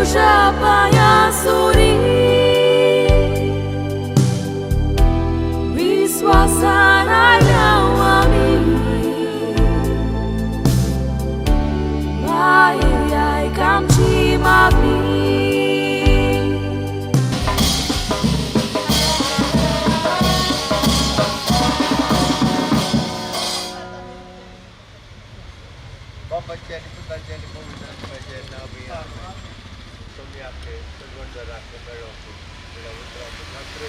तुझ्या पायासुरी विश्वासाला लावू आम्ही बाई ऐक आमची मागणी बापाची आणि पुताची आणि पवित्रात्म्याच्या नावे तुम्ही आपले सगवंत राखले मिळवतो तुला उतरावतो मात्र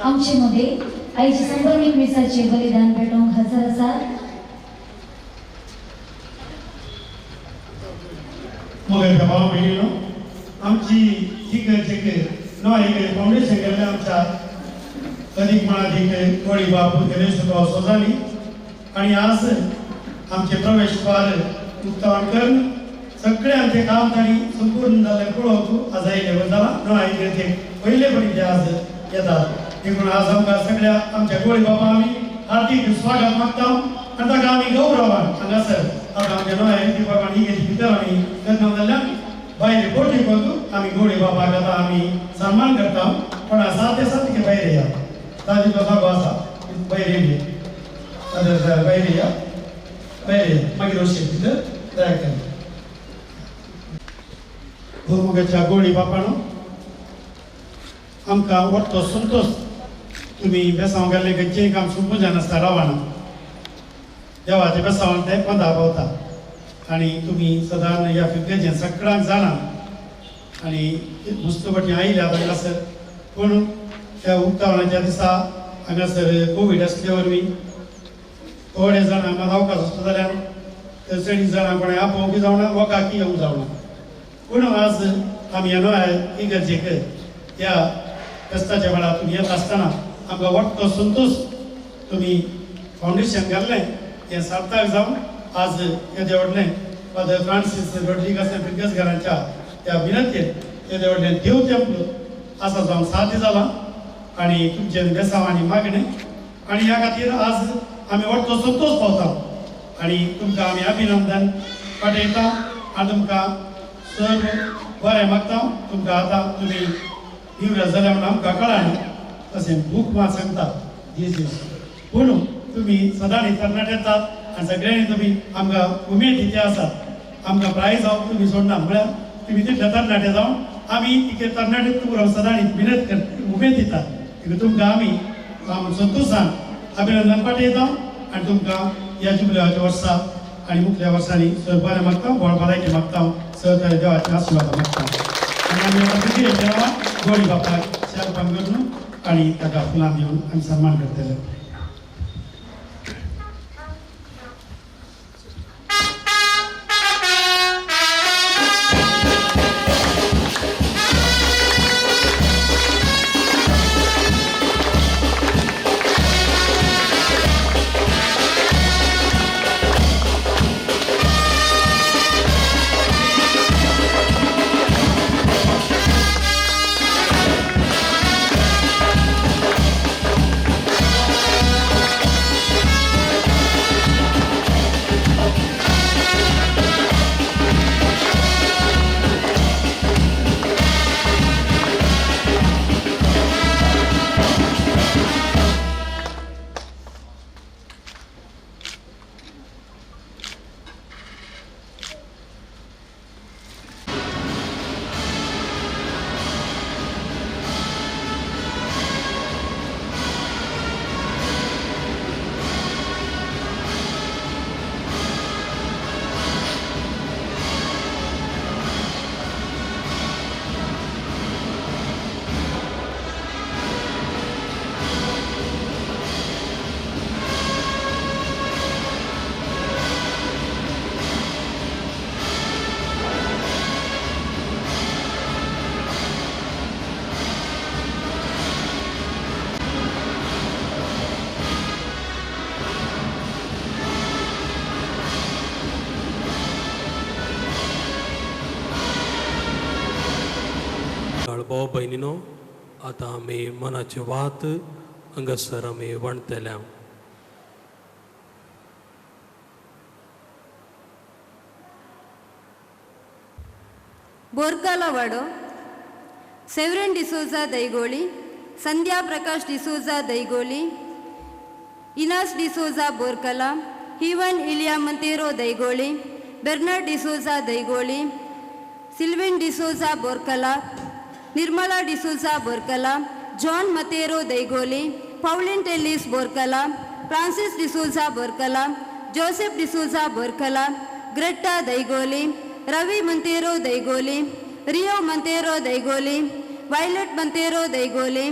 आमचेमध्ये आईचे 121 बलिदान पेटवून हजर आसा. मोगलच्या भाव बहिणीनो आमची इकडचे नवा फाउंडेशन केल्ले आमच्या अधिक मनाधिक वडी बापू गणेश भाव सोजानी आणि आज आमचे प्रवेश द्वार उक्तावण सगळे आमचे काम ताणी संपूर्ण झाले पळोवक आज आयले जाला नवा इकडचे पहिले पण आज येतात देखून आज आमकां सगळ्या आमच्या गोळी बाबा आमी हार्दिक स्वागत मागता आणि ताका आमी गौरवान हांगासर आमच्या नव्या रीती प्रमाणे इगेचे भितर आमी लग्न जाल्ल्यान भायले पोटी करून आमी गोळी बाबाक आतां आमी सन्मान करता पण साथ के भायर या ताजी तो जागो आसा भायर येयली भायर या भायर मागीर वचचे भितर तयार केलें भुरमुगाच्या गोळी बापानो आमकां वट्टो संतोष तुम्ही बेसांव गेल्ले खंयचेंय काम सुपूजान आसता रावना देवाचे बेसांवान ते पंदा पावता आणि तुम्ही सदां ह्या फिगेचें सगळ्यांक जाणा आणि मुस्तफटी आयले आतां हांगासर पूण त्या उक्तावणाच्या दिसा हांगासर कोवीड आसले वरवीं थोडे जाण हांगा अवकाश आसता जाल्यार चडी जाणां कोणें आपोवंक जावना वकाकी येवंक जावना पूण आज आमी ह्या नव्या इगर्जेक ह्या फेस्ताच्या वेळार तुमी येत आसतना आमकां वट्टो संतोश तुम्ही फाउंडेशन घाल्लें हें सार्थक जावन आज हे देवडलें फादर फ्रान्सिस रॉड्रिगस फिल्गस घरांच्या त्या विनंतीन ते व्हडलें देव तेंपलो आसा जावन साध्य जाला आनी तुमचे बेसांव आनी मागणे आनी ह्या खातीर आज आमी व्हडलो संतोश पावता आनी तुमकां आमी अभिनंदन पाठयता आनी तुमकां सर्व बरें मागता तुमकां आतां तुमी निवड जाल्या म्हणून आमकां कळना तशें बूक वा सांगता दीस पूण तुमी सदांच तरणाटे येतात आनी सगळ्यांनी तुमी आमकां उमेद दिते आसात आमकां प्रायज हांव तुमी सोडना म्हळ्यार तुमी तितले तरणाटे जावन आमी इतले तरणाटे तुमकां सदांच विनत करता उमेद दितात देखून तुमकां आमी संतोशान अभिनंदन पाठयता आनी तुमकां ह्या जुबिलियाच्या वर्सा आनी मुखल्या वर्सांनी सर बरें मागता व्हड भलायकी मागता सर देवाचे आशिर्वाद मागता आनी आमी आतां तुजे देवाक गोडी बापायक शालपान करून आनी ताका फुलां दिवन आमी सन्मान करतले भाव भयणीनो आतां आमी मनाची वात हांगासर आमी वणतल्या बोरकाला वाडो सेवरन डिसोजा दैगोळी संध्या प्रकाश डिसोजा दैगोली इनास डिसोजा बोरकला हिवन इलिया Monteiro Daigoli Bernard D'Souza Daigoli Silvin D'Souza Borkala Nirmala D'Souza Borkala John Monteiro Daigoli Pauline Tellis Borkala Francis D'Souza Borkala Joseph D'Souza Borkala Greta Daigoli Ravi Monteiro Daigoli Rio Monteiro Daigoli Violet Monteiro Daigoli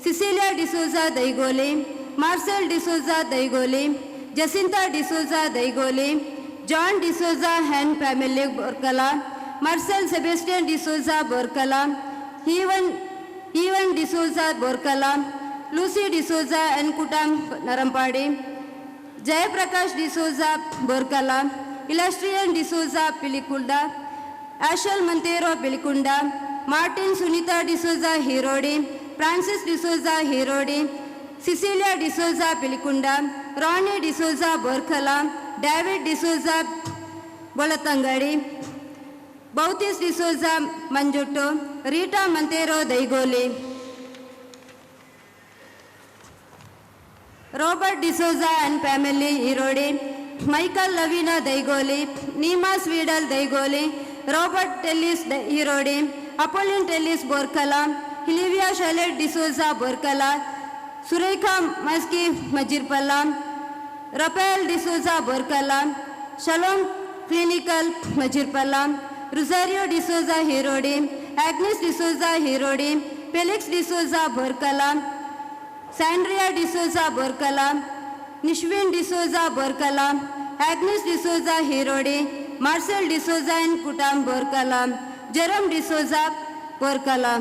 Cecilia D'Souza Daigoli Marcel D'Souza Daigoli Jacinta D'Souza Daigoli John D'Souza and family Borkala Marcel Sebastian D'Souza Borkala Evan D'Souza Borkala Lucy D'Souza एनकुटाम Narampadi Jayaprakash D'Souza Borkala इलास्ट्रियन D'Souza Pilikunda एशल Monteiro Pilikunda Martin Sunita D'Souza Hirodi Francis D'Souza Hirodi Cecilia D'Souza Pilikunda Ronnie D'Souza Borkala David D'Souza Boltangadi बौतीस D'Souza मंजुटो Rita Monteiro Daigoli Robert D'Souza and family Hirodi Michael Lavina Daigoli नीमा स्वीडल Daigoli Robert Tellis Hirodi Apolline Tellis Borkala हिलिविया शैलेट D'Souza Borkala Surekha मस्की Majirpalla Raphael D'Souza Borkala Shalom clinical Majirpalla Rosario D'Souza Hirodi Agnes D'Souza Hirodi Felix D'Souza Borkala सैंड्रिया D'Souza Borkala निश्विन D'Souza Borkala Agnes D'Souza Hirodi Marcel D'Souza एन कुटाम बोरकला जेरम डिसोजा बोरकला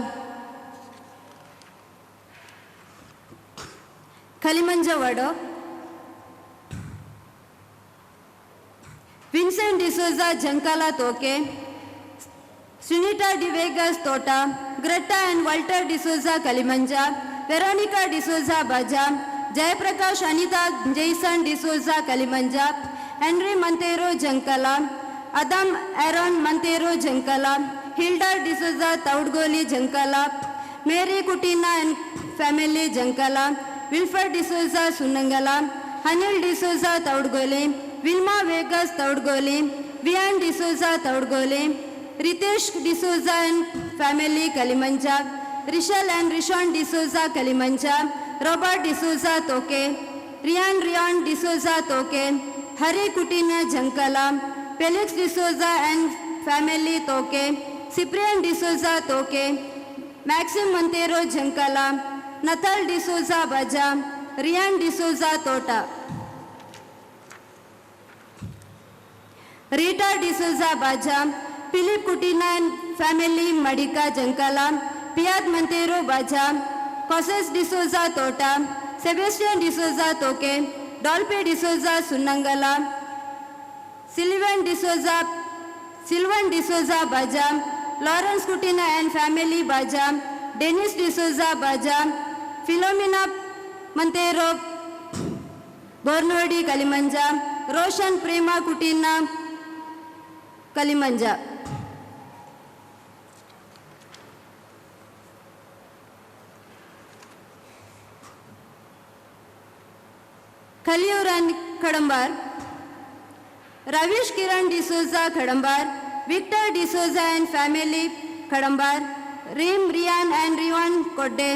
खलिमंज वाडो ವಿನ್ಸೆಂಟ್ ಡಿಸೋಜಾ ಜಂಕಾಲ ತೋಕೆ, Trinita de Vegas Tota, Greta and Walter D'Souza Kalimanja, Veronica D'Souza Baja, Jayaprakash Anita Jason D'Souza Kalimanja, Henry Montero Jankala, Adam Aaron Montero Jankala, Hilda D'Souza Taudgoli Jankala, Mary Kutina and family Jankala, Wilfred D'Souza Sunangala, Anil D'Souza Taudgoli, Vilma Vegas Taudgoli, Vian D'Souza Taudgoli, Ritesh D'Souza and family Kalimanja, Rishal and Rishon D'Souza Kalimanja, Robert D'Souza Toke, Rian D'Souza Toke, Hari Kutina Jankala, Felix D'Souza and family Toke, Cyprian D'Souza Toke, Maxim Montero Jankala, Nathal D'Souza Baja, Rian D'Souza Tota, Rita D'Souza Baja, Philip Kutina and family Madika Jankala, Piat Montero Baja, Cosses D'Souza Tota, Sebastian D'Souza Toke, Dolpe D'Souza Sunangala, Sylvan D'Souza Baja, Lawrence Kutina and family Baja, Dennis D'Souza Baja, Philomena Montero Bornodi Kalimanja, Roshan Prema Kutina Kalimanja. Kaliyur and Kadambar, Ravish Kiran D'Souza Kadambar, Victor D'Souza and family Kadambar, Rim Rian and Riwan Kodde,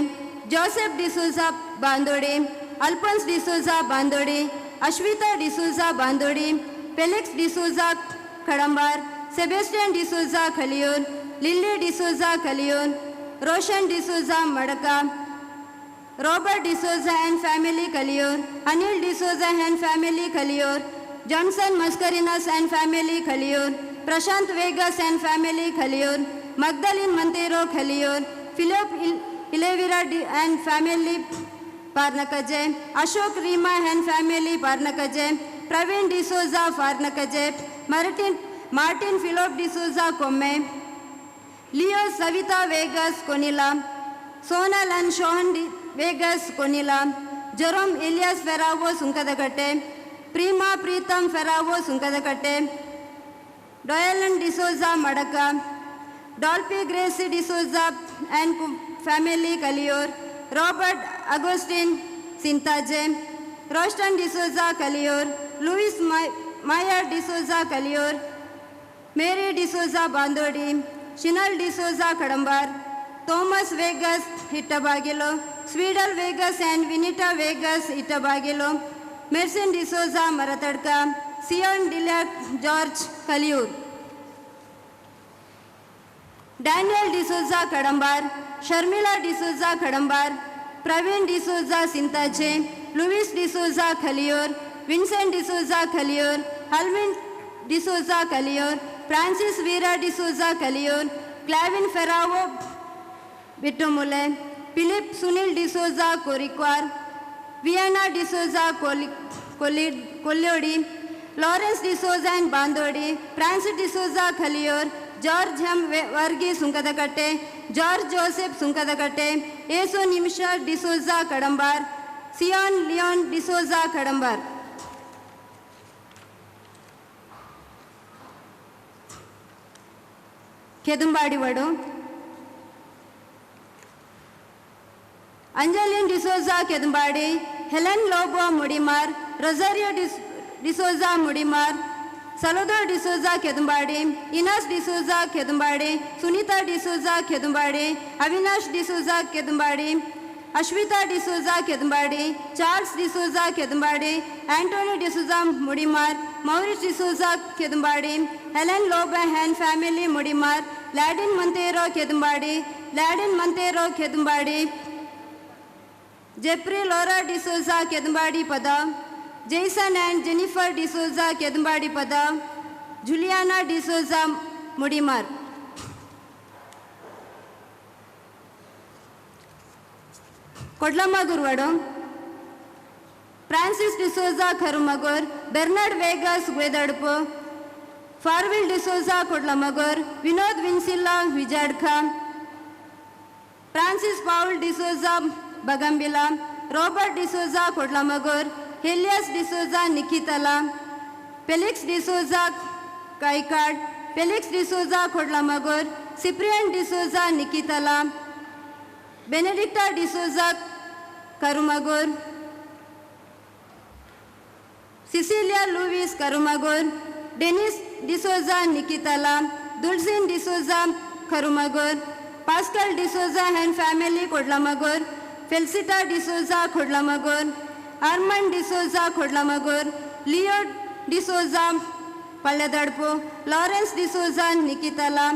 Joseph D'Souza Bandode, Alphonse D'Souza Bandode, Ashwita D'Souza Bandode, Felix D'Souza Kadambar, Sebastian D'Souza Kaliyur, Lily D'Souza Kaliyur, Roshan D'Souza Madaka, Robert D'Souza and family Kaliyur, Anil D'Souza and family Kaliyur, Johnson Mascarinas and family Kaliyur, Prashant Vegas and family Kaliyur, Magdalene Montero Kaliyur, Philip Ilevira and family Parnakaje, Ashok Rima and family Parnakaje, Praveen D'Souza Parnakaje, Martin Philip D'Souza Komme, Leo Savita Vegas Konila, Sonal and Sean Vegas Konila, Jerome Elias Ferravo Sunkadakate, Prima Pritam Ferravo Sunkadakate, Doylan D'Souza Madaka, Dolphy Gracie D'Souza and family Kaliyur, Robert Agustin Sintaje, Roshan D'Souza Kaliyur, Louis Maya D'Souza Kaliyur, Mary D'Souza Bandodi, Shinal D'Souza Kadambar, Thomas Vegas Hittabagilo, Swedel Vegas and Vinita Vegas Hittabagilo, Mersin D'Souza Maratadka, Sion Dilak George Kaliyur, Daniel D'Souza Kadambar, Sharmila D'Souza Kadambar, Praveen D'Souza Sintache, Louis D'Souza Kaliyur, Vincent D'Souza Kaliyur, Alvin D'Souza Kaliyur, Francis Vera D'Souza Kaliyur, Clavin Ferravo Bitumule, Philip Sunil D'Souza Korikwar, Vienna D'Souza Kollodi, Lawrence D'Souza and Bandodi, Francis D'Souza Kaliyur, George M. Vargi Sunkadakate, George Joseph Sunkadakate, Eso Nimisha D'Souza Kadambar, Sion Leon D'Souza Kadambar. Kedumbadi Vadu, Angeline D'Souza Kedumbadi, Helen Lobo Mudimar, Rosario D'Souza Mudimar, Salvador D'Souza Kedumbadi, Ines D'Souza Kedumbadi, Sunita D'Souza Kedumbadi, Avinash D'Souza Kedumbadi, Ashwita D'Souza Kedumbadi, Charles D'Souza Kedumbadi, Anthony D'Souza Mudimar, Maurice D'Souza Kedumbadi, Helen Lobo and family Mudimar, Ladin Montero Kedumbadi, Jeffrey Laura D'Souza Kedumbadi Pada, Jason and Jennifer D'Souza Kedumbadi Pada, Juliana D'Souza Mudimar. Kodlamagur Vadu, Francis D'Souza Karumagur, Bernard Vegas Guedadupu, Farvil D'Souza Kodlamagor, Vinod Vincilla Vijadka, Francis Paul D'Souza Bagambila, Robert D'Souza Kodlamagor, Helias D'Souza Nikhitala, Felix D'Souza Kaikad, Felix D'Souza Kodlamagor, Cyprian D'Souza Nikhitala, Benedicta D'Souza Karumagor, Cecilia Lewis Karumagor, Denis D'Souza Nikhitala, Dulcine D'Souza Karumagor, Pascal D'Souza and family Kodlamagor, Felcita D'Souza Kodlamagor, Armand D'Souza Kodlamagor, Leo D'Souza Palledadpu, Lawrence D'Souza Nikhitala,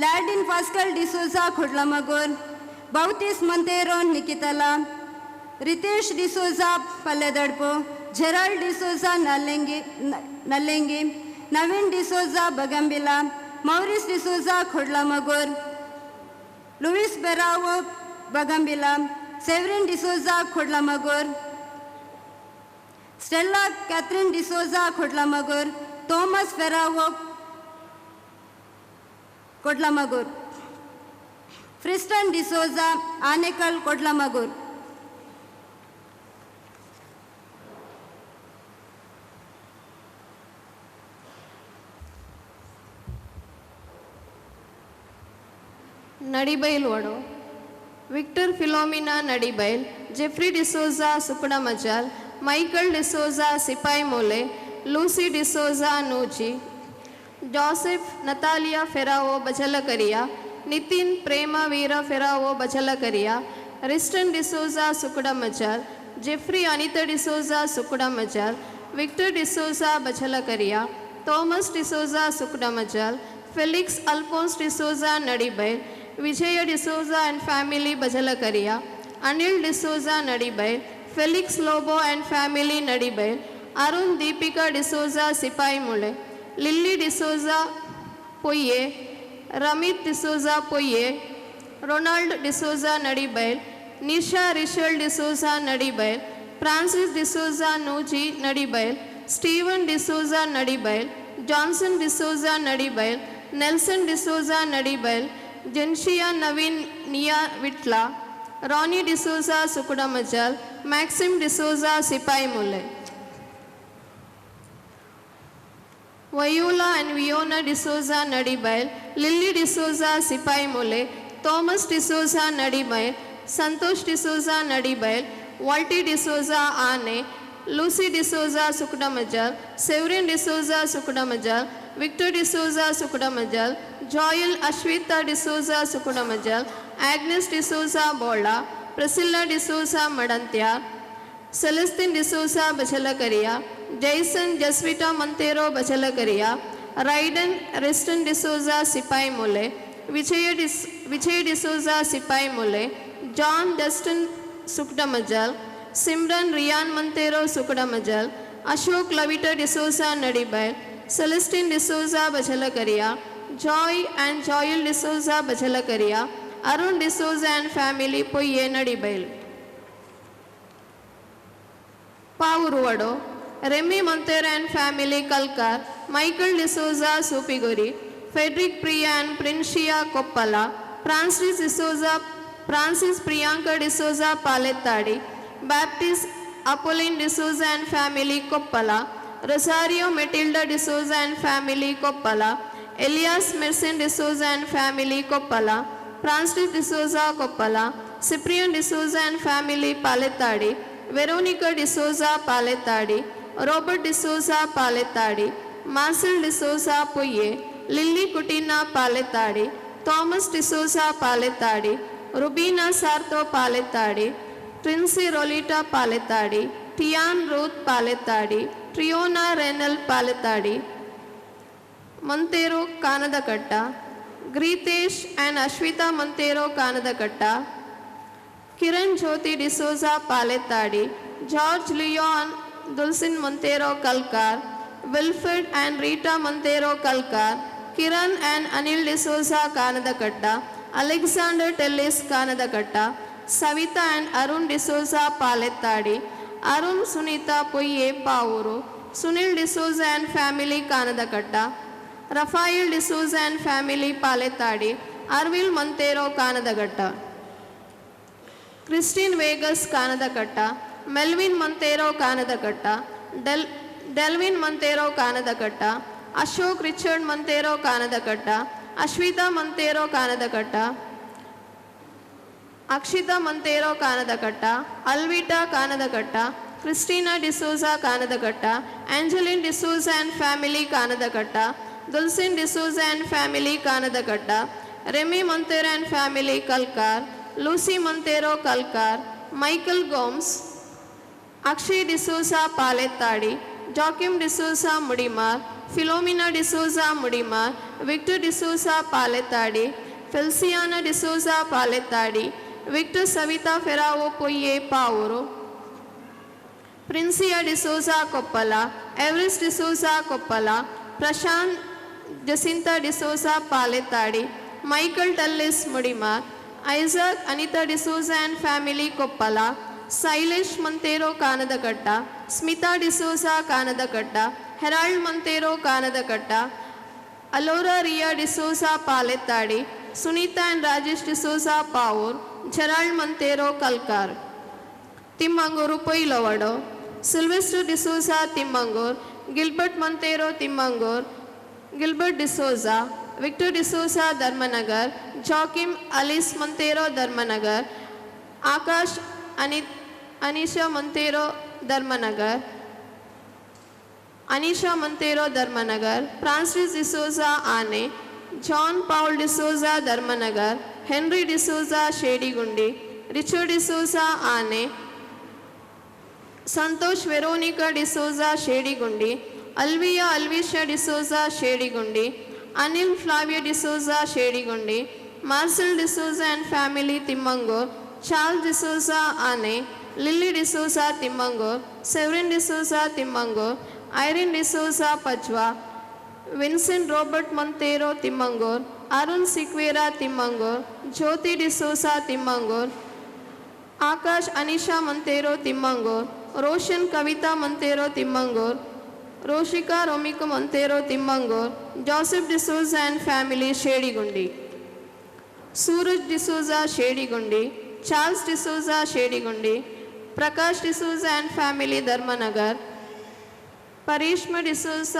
Ladin Pascal D'Souza Kodlamagor, Bautis Monteiro Nikhitala, Ritesh D'Souza Palledadpu, Gerald D'Souza ನಲ್ಲೆಂಗಿ, Naveen D'Souza Bagambila, Maurice D'Souza Kodlamagor, Louis Berao Bagambila, Severin D'Souza Kodlamagor, Stella Catherine D'Souza Kodlamagor, Thomas Ferrao Kodlamagor, Friston D'Souza Anekal Kodlamagor. Nadibail ವಡು Victor Philomena Nadibail, Geoffrey D'Souza Sukudamajal, Michael D'Souza Sipai Moole, Lucy D'Souza Nooji, Joseph Natalia Ferrao Bajalakariya, Nitin Prema Veera Ferrao Bajalakariya, Riston D'Souza Sukudamajal, Geoffrey Anita D'Souza Sukudamajal, Victor D'Souza Bajalakariya, Thomas D'Souza Sukudamajal, Felix Alphonse D'Souza Nadibail, Vijaya D'Souza and family ಬಜಲಕರಿಯಾ, Anil D'Souza Nadibail, Felix Lobo and family Nadibail, Arun Deepika D'Souza Sipai Mule, Lily D'Souza Poyye, Ramith D'Souza Poyye, Ronald D'Souza Nadibail, Nisha Rishal D'Souza Nadibail, Francis D'Souza Nooji Nadibail, Steven D'Souza Nadibail, Johnson D'Souza Nadibail, Nelson D'Souza Nadibail, Jencia Naveen Niya Vitla, Rani D'Souza Sukudamajal, Maxim D'Souza Sipai Mulle. Viola and Viona D'Souza Nadibail, Lily D'Souza Sipai Mulle, Thomas D'Souza Nadibail, Santosh D'Souza Nadibail, Walty D'Souza Aane, Lucy D'Souza ಸುಕುಡಮಜಾಲ್, Severin D'Souza Sukudamajal, Victor D'Souza Sukudamajal, Joyal Ashwitha D'Souza Sukudamajal, Agnes D'Souza Bola, Priscilla D'Souza Madantyar, Celestine D'Souza Bajalakariya, Jason Jaswita Monteiro Bajalakariya, Raiden Riston D'Souza Sipai Mule, Vijay D'Souza Sipai Mule, John Dustan Sukudamajal, Simran Ryan Monteiro Sukudamajal, Ashok Lavita D'Souza Nadibail, Celestine D'Souza Bajalakariya, Joy and Joyal D'Souza Bajalakariya, Arun D'Souza and family Poyye Nadibail. ಪಾವುರುವಡು Remy Monteiro and family Kalkar, Michael D'Souza Soopiguri, Fedrick Priya and ಪ್ರಿನ್ಶಿಯಾ Koppala, Francis Priyanka D'Souza Paletadi, Baptist Apolline D'Souza and family Koppala, Rosario Matilda D'Souza and family Koppala, Elias Mercine D'Souza and family Koppala, Francis D'Souza Koppala, Cyprian D'Souza and family Paletadi, Veronica D'Souza Paletadi, Robert D'Souza Paletadi, Marcel D'Souza Poyye, Lily Coutinho Paletadi, Thomas D'Souza Paletadi, Rubina Sarto Paletadi, Trincy Rolita Paletadi, Tian Ruth Paletadi, Triona Renal Paletadi, Monteiro Kanadakatta, Greetesh and Ashwitha Monteiro Kanadakatta, Kiran Jyothi D'Souza Palethadi, George Leon Dulcine Monteiro Kalkar, Wilfred and Rita Monteiro Kalkar, Kiran and Anil D'Souza Kanadakatta, Alexander Tellis Kanadakatta, Savitha and Arun D'Souza Paletadi, Arun Sunitha Poyye Pavoor, Sunil D'Souza and family Kanadakatta, Raphael D'Souza and family Paletadi, Arvil Monteiro Kanadaghatta, Christine Vegas Kanadakatta, Melvin Monteiro Kanadakatta, Delvin Monteiro Kanadakatta, Ashok Richard Monteiro Kanadakatta, Ashwitha Monteiro Kanadakatta, Akshitha Monteiro Kanadakatta, Alvita Kanadakatta, Christina D'Souza Kanadakatta, Angeline D'Souza and family Kanadakatta, ದುಲ್ಸಿನ್ ಡಿಸೂಜ and family Kanadakatta, Remy Monteiro and family Kalkar, Lucy Monteiro Kalkar, Michael Gomes, Akshay D'Souza Paletadi, Joachim D'Souza Mudimar, Philomena D'Souza Mudimar, Victor D'Souza Paletadi, Feliciana D'Souza Paletadi, Victor Savitha Ferrao Poyye Pavoor, Princia D'Souza Koppala, Evaris D'Souza Koppala, Prashanth Jacintha D'Souza Paletadi, Michael Tellis Mudimar, Isaac Anitha D'Souza and family Koppala, Shailesh Monteiro Kanadakatta, Smitha D'Souza Kanadakatta, Harold Monteiro Kanadakatta, Alora Riya D'Souza Paletadi, Sunitha and Rajesh ಡಿಸೂಜ Pavoor, Gerald Monteiro Kalkar, Thimmangur ಪೊಯ್ಲವಡೋ, Sylvester D'Souza Thimmangur, Gilbert Monteiro Thimmangur, Gilbert D'Souza, Victor D'Souza Dharmanagar, Joachim Alice Monteiro Dharmanagar, Akash Anisha Monteiro Dharmanagar, Anisha Monteiro Dharmanagar, Francis D'Souza Aane, John Paul D'Souza Dharmanagar, Henry D'Souza Shedigundi, Richard D'Souza Aane, Santosh Veronica D'Souza Shedigundi, Alvia Alvisha D'Souza Shedigundi, Anil Flavia D'Souza Shedigundi, Marcel D'Souza and family Thimmangur, Charles D'Souza Aane, Lily D'Souza Thimmangur, Severin D'Souza Thimmangur, Irene D'Souza ಪಜ್ವಾ, Vincent Robert Monteiro Thimmangur, Arun Sequeira Thimmangur, Jyothi D'Souza Thimmangur, Akash Anisha Monteiro Thimmangur, Roshan Kavitha Monteiro Thimmangur, Roshika Romika Monteiro Thimmangur, Joseph D'Souza and family Shedigundi, Suraj D'Souza Shedigundi, Charles D'Souza Shedigundi, Prakash D'Souza and family Dharmanagar, Parishma D'Souza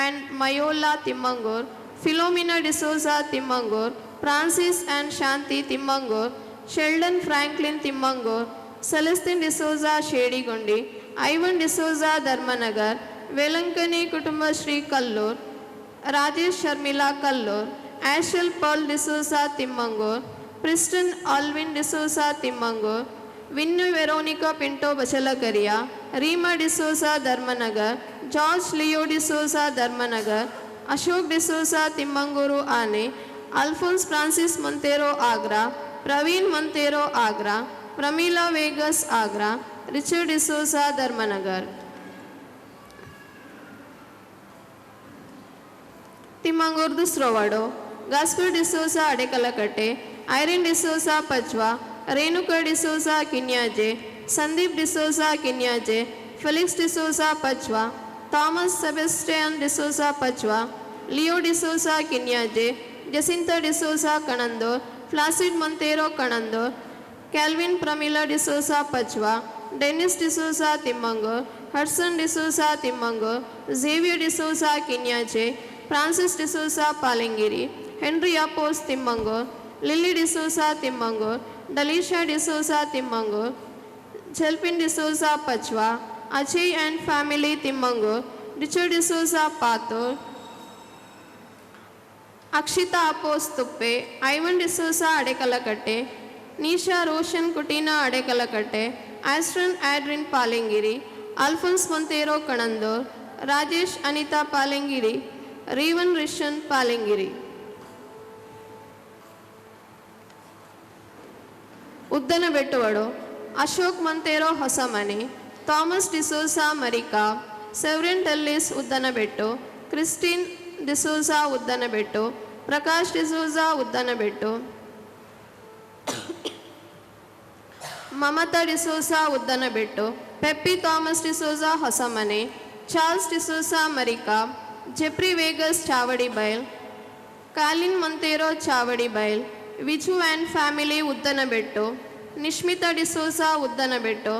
and Mayola Thimmangur, Philomena D'Souza Thimmangur, Francis and Shanthi Thimmangur, Sheldon Franklin Thimmangur, Celestine D'Souza Shedigundi, Ivan D'Souza Dharmanagar, Velankanni ಕುಟುಂಬ Shri Kallur, Rajesh Sharmila Kallur, Ashel Paul D'Souza ತಿಮ್ಮಂಗೂರ್, ಪ್ರಿಸ್ಟನ್ Alvin D'Souza Thimmangur, Vinnu Veronica Pinto Bachalakariya, Reema D'Souza Dharmanagar, George Leo D'Souza Dharmanagar, Ashok D'Souza Thimmangur Aane, Alphonse Francis Monteiro Agra, Praveen Monteiro Agra, Pramila Vegas Agra, Richard D'Souza Dharmanagar, Thimmangur ದುಸ್ರೋವಾಡೋ, Gaspar D'Souza Adekalakatte, Irene D'Souza Pajwa, Renuka D'Souza Kinyaje, Sandeep D'Souza Kinyaje, Felix D'Souza Pajwa, Thomas Sebastian D'Souza Pajwa, Leo D'Souza Kinyaje, Jacintha D'Souza Kanandor, Placid Monteiro Kanandor, Calvin Pramila D'Souza Pajwa, Denis D'Souza Thimmangur, Hudson D'Souza Thimmangur, Xavier D'Souza Kinyaje, Francis D'Souza Palengiri, Henry Apos Thimmangur, Lily D'Souza Thimmangur, Delisha D'Souza Thimmangur, Jelpin D'Souza Pajwa, Ajay and family Thimmangur, Richard D'Souza Pathur, Akshitha Apos Thuppe, Ivan D'Souza Adekalakatte, Neesha Roshan Coutinho Adekalakatte, Astron Adrin Palengiri, Alphonse Monteiro Kanandor, Rajesh Anitha Palengiri, Reevan Rishan Palengiri, Uddana ಬೆಟ್ಟುವಡು, Ashok Monteiro Hosamane, Thomas D'Souza Marika, Severin Tellis Uddanabettu, Christine D'Souza Uddanabettu, Prakash D'Souza Uddanabettu, Mamatha D'Souza Uddanabettu, peppy Thomas D'Souza Hosamane, Charles D'Souza Marika, Jeffrey Vegas Chavadi Bail, Colin Monteiro Chavadi Bail, Viju and family Uddanabettu, Nishmitha D'Souza Uddanabettu,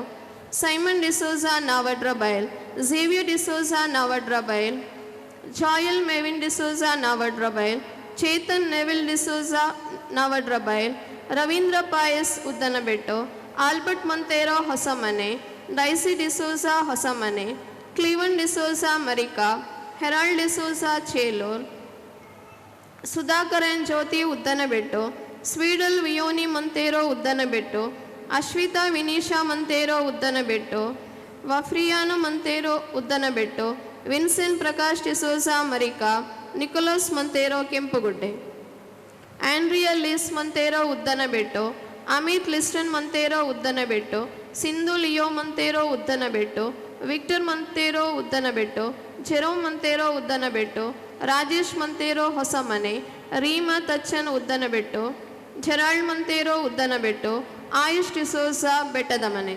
Simon D'Souza Navadra Bail, Xavier D'Souza Navadra Bail, Joyal Mevin D'Souza Navadra Bail, Chetan Neville D'Souza Navadra Bail, Ravindra Pais Uddanabettu, Albert Monteiro Hosamane, Daisy D'Souza Hosamane, Cleevan D'Souza Marika, Harold D'Souza Chelur, Sudhakaran Jyothi Uddanabettu, Swedal Viony Monteiro Uddanabettu, Ashwitha Vinisha Monteiro Uddanabettu, ವಫ್ರಿಯಾನು Monteiro Uddanabettu, Vincent Prakash D'Souza Marika, Nicholas Monteiro Kempugudde, Andrea Lis Monteiro Uddanabettu, Amit Liston Monteiro Uddanabettu, Sindhu Leo Monteiro Uddanabettu, Victor Monteiro Uddanabettu, Jerome Monteiro Uddanabettu, Rajesh Monteiro Hosamane, Reema Thachan Uddanabettu, Gerald Monteiro Uddanabettu, Ayush D'Souza ಬೆಟ್ಟದ ಮನೆ.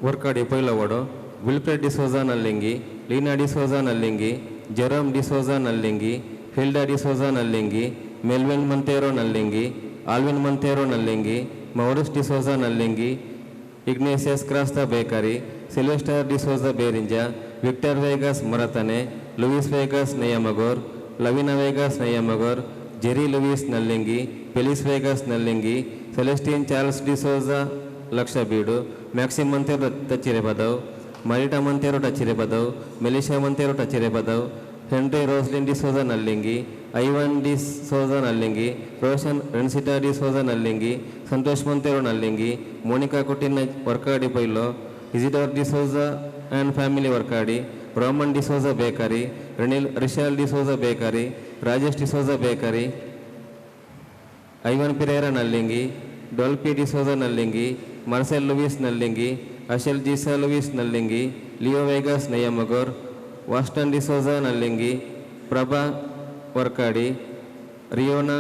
ವರ್ಕಾಡಿ ಪೈಲವಾಡು, Wilfred D'Souza Nallingi, Leena D'Souza Nallingi, Jerome D'Souza Nallingi, Hilda D'Souza Nallingi, Melvin Monteiro Nallingi, Alwin Monteiro Nallingi, Maurice D'Souza Nallingi, Ignatius Crasta bakery, Sylvester D'Souza Beringa, Victor Vegas Moratane, Louis Vegas ನೆಯಮಗೋರ್, Lavina Vegas Neyamagor, Jerry Louis Nallingi, Felis Vegas Nallingi, Celestine Charles D'Souza Lakshabeedu, Maxim Monteiro Tachchire Badav, Marita Monteiro Tachchire Badav, Melisha Monteiro Tachchire Badav, Henry Roslin D'Souza Nallingi, Ivan D'Souza Nallingi, Roshan Rensita D'Souza Nallingi, Santosh Monteiro Nallingi, Monica ಕೊಟ್ಟಿನ Varkadi Pailo, Isidore D'Souza and family Varkadi, Roman D'Souza bakery, Rishal D'Souza bakery, Rajesh D'Souza bakery, Ivan Pereira Nallingi, Dolphy D'Souza Nallingi, Marcel Louis Nallingi, Ashel Jeesa Louis ನಲ್ಲಿಂಗಿ, Leo Vegas Neyamagor, Waston D'Souza Nallingi, Prabha Varkadi, Riona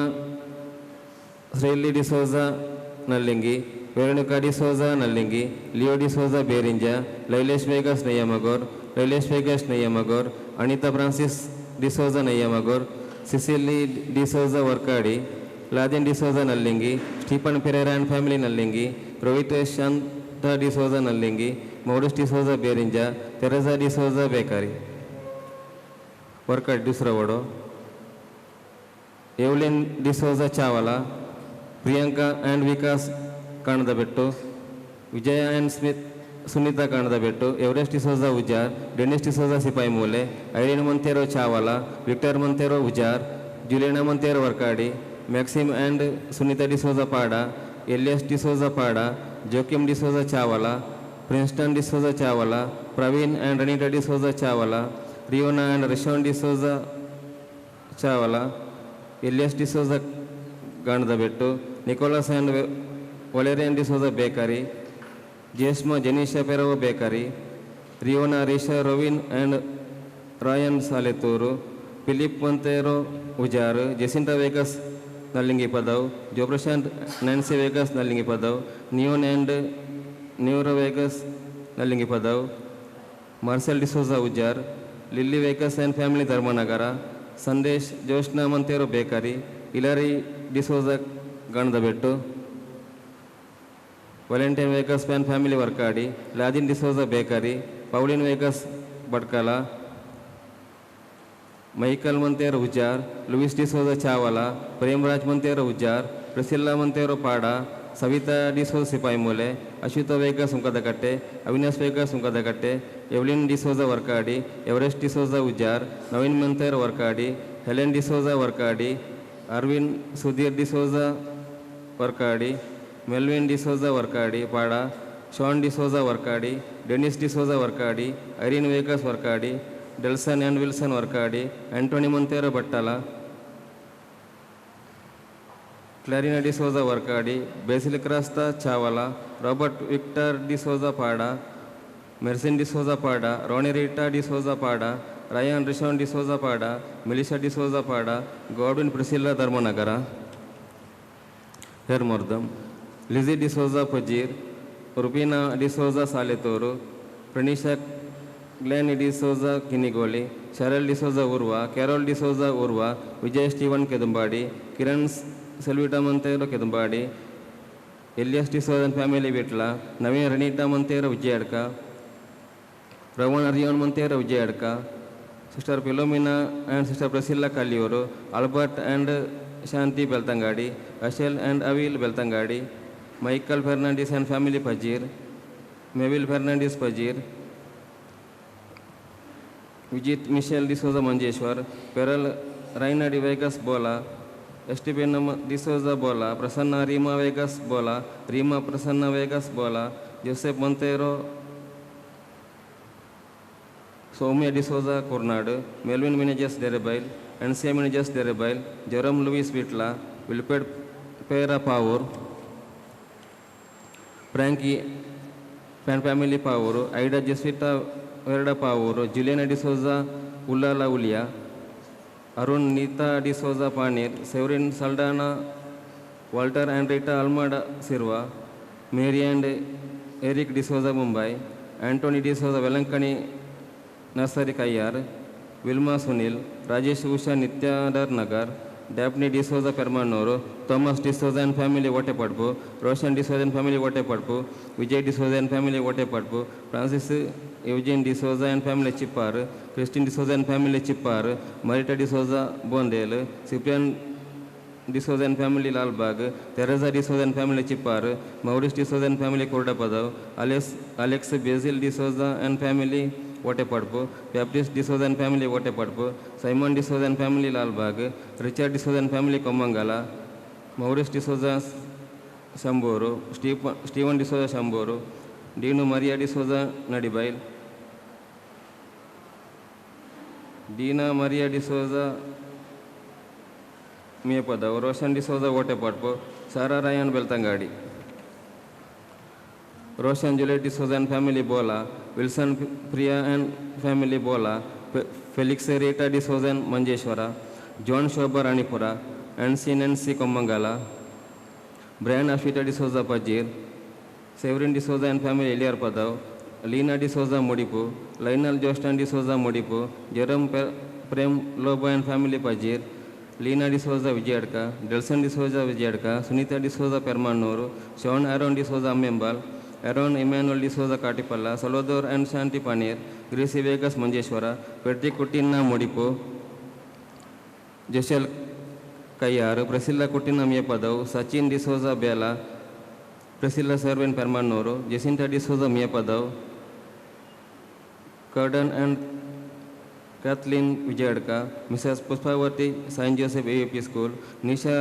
Shreli D'Souza Nallingi, Veronica D'Souza Nallingi, Leo D'Souza Beringa, Lailesh Vegas Neyamagor, Lailesh Vegas Neyamagor, Anitha Francis D'Souza Neyamagor, Cecily D'Souza Varkadi, Ladin D'Souza Nallingi, Stephen Pereira and family Nallingi, Rohit Shanta D'Souza Nallingi, Maurice D'Souza Beringa, Teresa D'Souza bakery. Varkadi ಡಿಸ್ರವಡು, Evelyn D'Souza Chavala, Priyanka and Vikas Kanadabettu, Vijaya and Smith Sunitha Kanadabettu, Everest D'Souza Ujar, Denis D'Souza Sipai ಮೂಲೆ, Irene Monteiro Chavala, Victor Monteiro Ujar, Juliana Monteiro Varkadi, Maxim and Sunitha D'Souza Pada, Elias D'Souza Pada, Joachim D'Souza Chavala, Princeton D'Souza Chavala, Praveen and Ranita D'Souza Chavala, Riona and Rishon D'Souza Chavala, Elias D'Souza Ganadabettu, Nicholas and Olerian D'Souza bakery, Jesma Jenisha Ferrao bakery, Riona Risha Rovin and Ryan Saletur, Philip Monteiro Ujar, Jacinta Vegas Nallingi Padav, Joe Prashant Nancy Vegas Nallingi Padav, Neon and Neuro Vegas Nallingi Padav, Marcel D'Souza Ujar, Lily Vegas and family Dharmanagara, Sandesh Joshna Monteiro bakery, Hilary D'Souza Ganadabettu, Valentine Vegas and family Varkadi, Ladin D'Souza bakery, Pauline Vegas Badkala, Michael Monteiro Ujar, Louis D'Souza Chavala, Premraj Monteiro Ujar, Priscilla Monteiro Pada, Savitha D'Souza Sipai Moole, Ashwitha Vegas Sunkadakatte, Avinash Vegas Sunkadakatte, Evelyn D'Souza Varkadi, Everest D'Souza Ujar, Naveen Monteiro Varkadi, Helen D'Souza Varkadi, Arvin Sudhir D'Souza Varkadi, Melvin D'Souza Varkadi Pada, Shan D'Souza Vorkady, Denis D'Souza Vorkady, Irene Vegas Vorkady, Delson and Wilson Vorkady, Antony Monteiro Battala, Clarina D'Souza Vorkady, Basil Crasta Chavala, Robert Victor D'Souza Pada, Mercine D'Souza ಪಾಡ, ರೋನಿ Rita D'Souza ಪಾಡ, ರಯಾನ್ ರಿಶಾನ್ ಡಿಸೋಜಾ ಪಾಡ, Melisha D'Souza Pada, Godwin Priscilla Dharmanagar, ಹೆರ್ಮರ್ದಮ್, Lizzy D'Souza Pajeer, Rubina D'Souza Salethur, Pranisha Glen D'Souza Kinnigoli, Sharal D'Souza Urwa, Carol D'Souza Urwa, Vijay Steven Kedambadi, Kiran Selvita Monteiro Kedambadi, Elias D'Souza and family Vitla, Naveen Ranita Monteiro Vijayadka, Rowan Arion Monteiro Vijayadka, sister Philomena and sister Priscilla Kalliyur, Albert and Shanti Belthangady, Ashel and Avil Belthangady, Michael Fernandes and family Pajeer, Mevil Fernandes Pajeer, Vijith Michelle D'Souza Manjeshwar, parallel Raina D Vegas Bola, Esteban D'Souza Bola, Prasanna Reema Vegas Bola, Reema Prasanna Vegas Bola, Joseph Monteiro, Soumya D'Souza Kornad, Melvin Menezes Derebail, ಎನ್ಸಿಯಾ Menezes Derebail, Jerome Lewis Vitla, Wilfred Pera Pavoor, Frankie ಫ್ಯಾನ್ family Pavoor, Ida Jesvita Verada Pavoor, Juliana D'Souza Ullala Uliya, Arun Neeta D'Souza Panir, Severin Saldanha, Walter and Rita Almeida Sirva, Mary and Eric D'Souza Mumbai, Antony D'Souza Velankanni nursery Kayyar, Vilma Sunil, Rajesh Usha ನಿತ್ಯಾಡರ್ Nagar, Daphne D'Souza Permannur, Thomas D'Souza and family Ottepadpu, Roshan D'Souza and family Ottepadpu, Vijay D'Souza and family Ottepadpu, Francis Eugene D'Souza and family Chippar, Christine D'Souza and family Chippar, Marita D'Souza Bondel, Cyprian D'Souza and family Lalbagh, Teresa D'Souza and family Chippar, Maurice D'Souza and family Kordapadav, Alex Basil D'Souza and family Ottepadpu, Baptist D'Souza and family Ottepadpu, Simon D'Souza and family Lalbagh, Richard D'Souza and family ಕೊಮ್ಮಂಗಲ, ಮೌರಿಸ್ D'Souza Shambur, Steven D'Souza Shambur, Dino Maria D'Souza Nadibail, Dina Maria D'Souza Mepadav, Roshan D'Souza Ottepadpu, Sara Ryan Belthangady, Roshan Juliet D'Souza and family Bola, Wilson Priya and family Bola, Felix Rita D'Souza Manjeshwar, John Shobha Ranipura, Ancy Kommangala, Brian Afita D'Souza Pajeer, Severin D'Souza and family Eliyar Padav, Leena D'Souza Mudipu, Lionel Joston D'Souza Mudipu, Jerome Prem Lobo and family Pajeer, Leena D'Souza Vijayadka, Delson D'Souza Vijayadka, Sunita D'Souza Permannur, Shawn Aaron D'Souza Ammembal, Aaron Emmanuel D'Souza Katipalla, Salvador and Shanti Panir, Gracy Vegas Manjeshwar, ಪೆಟ್ರಿ Coutinho Mudipu, Joshel Kayyar, Priscilla Coutinho Mepadav, Sachin D'Souza Bela, Priscilla ಸರ್ವೆನ್ Permannur, Jacinta D'Souza Mepadav, ಕರ್ಡನ್ and Kathleen Vijayadka, Mrs Pushpavathi Saint Joseph AUP school, Nisha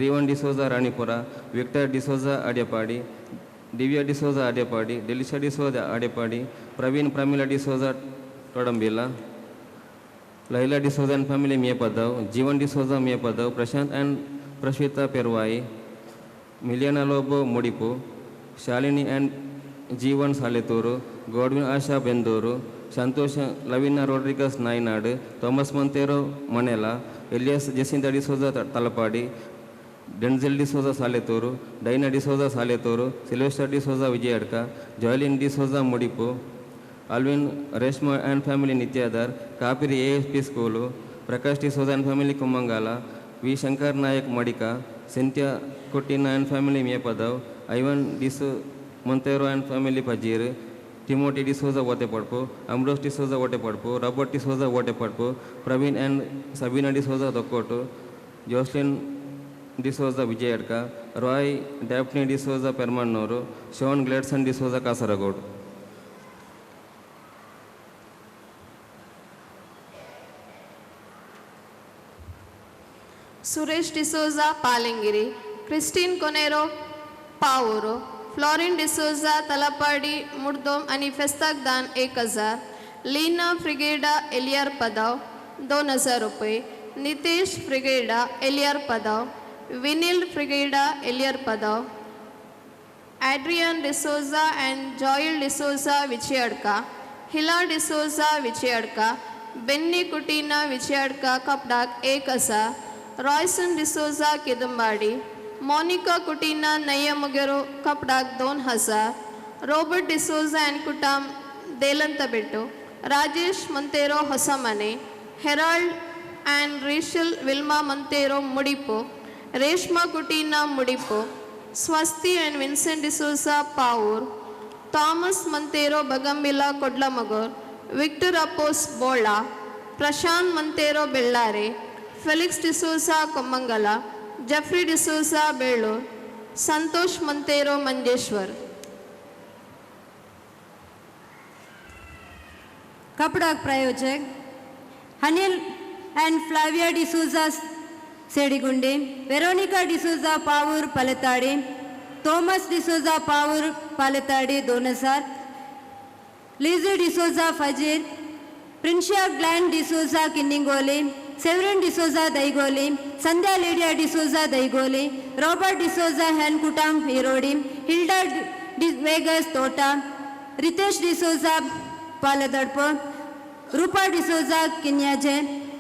Rivan D'Souza Ranipura, Victor D'Souza Adyapadi, Divya D'Souza Adyapadi, Delisha D'Souza Adyapadi, Praveen Pramila D'Souza Todambilla, Laila D'Souza and family Mepadav, Jeevan D'Souza Mepadav, Prashant and Prashvitha Pervai, Miliana Lobo Mudipu, Shalini and Jeevan Salethur, Godwin Asha Bendur, Santosh Lavina Rodrigues Naynad, Thomas Monteiro Manela, Elias Jacinta D'Souza Talapady, Denzel D'Souza Salethur, Dina D'Souza Salethur, Sylvester D'Souza Vijayadka, Joylin D'Souza Mudipu, Alvin Reshma and family Nityadar, Kapiri ASP school, Prakash D'Souza and family Kommangala, V Shankar Nayak Madika, Cynthia Coutinho and family Mepadav, Ivan ಡಿಸೋ Monteiro and family Pajeer, Timothy D'Souza Ottepadpu, Ambrose D'Souza ಓಟೆಪಡ್ಪು, Robert D'Souza Ottepadpu, Praveen and Sabina D'Souza Dokkottu, Joslin D'Souza Vijayadka, Roy Daphne D'Souza Permannur, Shawn Gladson D'Souza Kasaragod. Suresh D'Souza Palingiri, Christine ಕೊನೆರೋ Pavoor, Florine D'Souza Talapady मुर्दोम आणि फेस्ताक दान 1000, लीना फ्रिगेडा एलियर पदाव 2000 रुपये, नितेश फ्रिगेडा एलियर पदाव, विनील फ्रिगेडा Eliyar Padav, Adrian D'Souza and Joel D'Souza Vijayadka, हिला डिसोजा विचयड़का, बेन्नी कुटीना विचयड़का कपडाक 1000, रॉयसन डिसोजा किदंबाडी, मोनिका कुटीना नय्या मुगेरो कपडाक 2000, ರೋಬರ್ಟ್ ಡಿಸೋಜಾ ಆ್ಯಂಡ್ ಕುಟುಂಬ Delantabettu, Rajesh Monteiro Hosamane, Harold and Rachel Vilma Monteiro Mudipu, Reshma Coutinho Mudipu, Swasti and Vincent D'Souza Pavoor, Thomas Monteiro Bagambila Kodlamogaru, Victor ಅಪೋಸ್ ಬೋಳ, ಪ್ರಶಾಂತ್ ಮೊಂತೇರೋ ಬೆಳ್ಳಾರೆ, ಫೆಲಿಕ್ಸ್ ಡಿಸೋಜಾ ಕೊಮ್ಮಂಗಲ, ಜಫ್ರಿ ಡಿಸೋಜಾ ಬೇಳೂರ್, ಸಂತೋಷ್ ಮೊಂತೇರೋ ಮಂಜೇಶ್ವರ್. कपड़ा प्रायोजक Anil and Flavia D'Souza Shedigundi, Veronica D'Souza Pavoor Paletadi, Thomas D'Souza Pavoor Paletadi 2000, Lizzy D'Souza Pajeer, Princia Glen D'Souza Kinnigoli, Severin D'Souza Daigoli, Sandhya Lydia D'Souza Daigoli, Robert D'Souza हैन कुटाम हिरोडी, हिल्डा वेगस तोटा, रितेश डिसूजा पालदड़पो, Roopa D'Souza Kinyaje,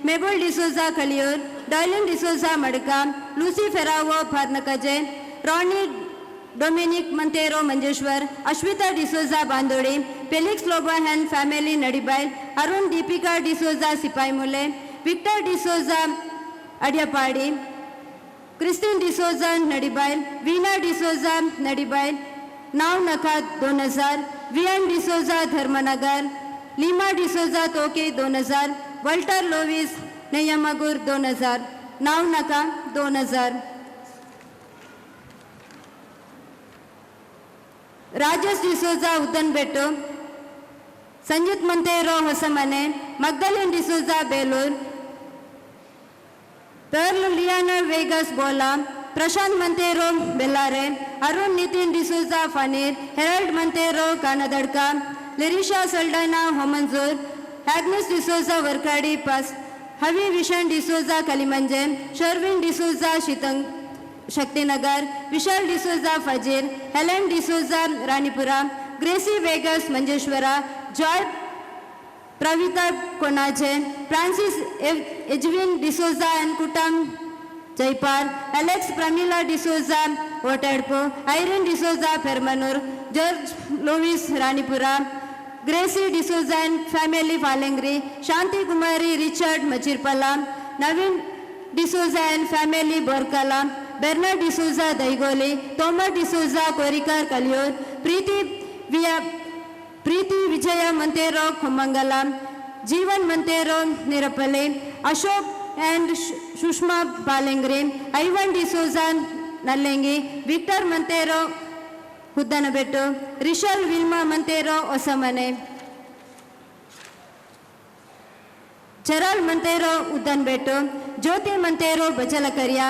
Mabel D'Souza Kaliyur, Dylan D'Souza Madka, Lucy Ferrao फार्नकजे, Ronnie Dominic Monteiro Manjeshwar, Ashwitha D'Souza Bandodi, Felix लोबाहन family नड़ीबाई, Arun Deepika D'Souza सिपाईमुले, Victor D'Souza अडियापाड़ी, Kristin D'Souza नड़ीबाई, Veena D'Souza नड़ीबाई, नाव नका 2000, वीएन डिसोजा धर्मनगर, लीमा डिसोजा तोके 2000, वल्टर लोविस नयमगुर 2000, नाव नका 2000, राजेश डिसोजा उद्दनबेट्टु, संजीत मंतेरो ಹೊಸಮನೆ, मगदलिन डिसोजा बेलूर, पर्ल लियाना वेगस बोला, प्रशांत मंतेरो बेलारे, अरुण नितिन डिसोजा फनीर, हेरल्ड मंतेरो कानदड़का, लिरिशा सल्डाना होमंजूर, एग्नेस डिसोजा वर्काड़ी पस, हवी विशन डिसोजा कलिमंजे, शर्विन डिसोजा शक्तिनगर, विशाल डिसोजा फजीर, Helen D'Souza Ranipura, Gracy Vegas Manjeshwara, Joy Pravita Konaje, Francis Edwin D'Souza and कुटुंब जयपाल, एलेक्स प्रमिला डिसोजा वोटेडपो, Irene D'Souza Permannur, George Lewis Ranipura, Gracy D'Souza and family Palengri, Shanti Kumari Richard मचिरपला, Naveen D'Souza and family Borkala, Bernard D'Souza Daigoli, तोमर डिसोजा कोरिकार कलियूर, प्रीति विजय मंतेरो खुमंगला, जीवन मंतेरो निरपले, Ashok and Sushma Palengri, Ivan D'Souza Nallengi, Victor Monteiro Huddanabettu, Rishal Vilma Monteiro Hosamane, ಚರಾಲ್ ಮಂತೇರೋ ಉದ್ದನ್ಬೆಟ್ಟು, ಜ್ಯೋತಿ Monteiro Bachalakariya,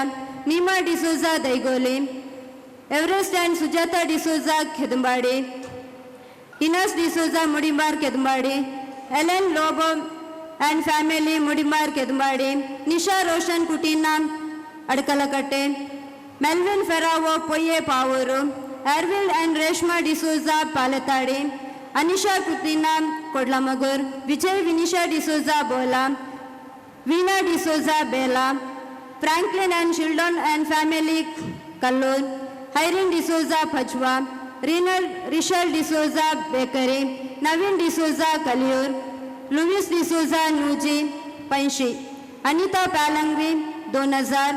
Neema D'Souza Daigoli, Everest and Sujata D'Souza Kedambadi, Ines D'Souza Mudimar Kedambadi, Ellen Lobo and family Mudimar Kedambadi, Nisha Roshan Coutinho Adkalkatte, Melvin Ferrao पोये Pavoor, Ervil and Reshma D'Souza Paletadi, Anisha Coutinho Kodlamogaru, Vijay Vinisha D'Souza Bola, Veena D'Souza Bela, Franklin and Sheldon and family Kallur, हायरिन डिसोजा पचवा, रिशल डिसोजा बेकरी, नवीन डिसोजा कलियूर, लुइस डिसोजा नूजी 85, अनीता पैलंग्री 2000,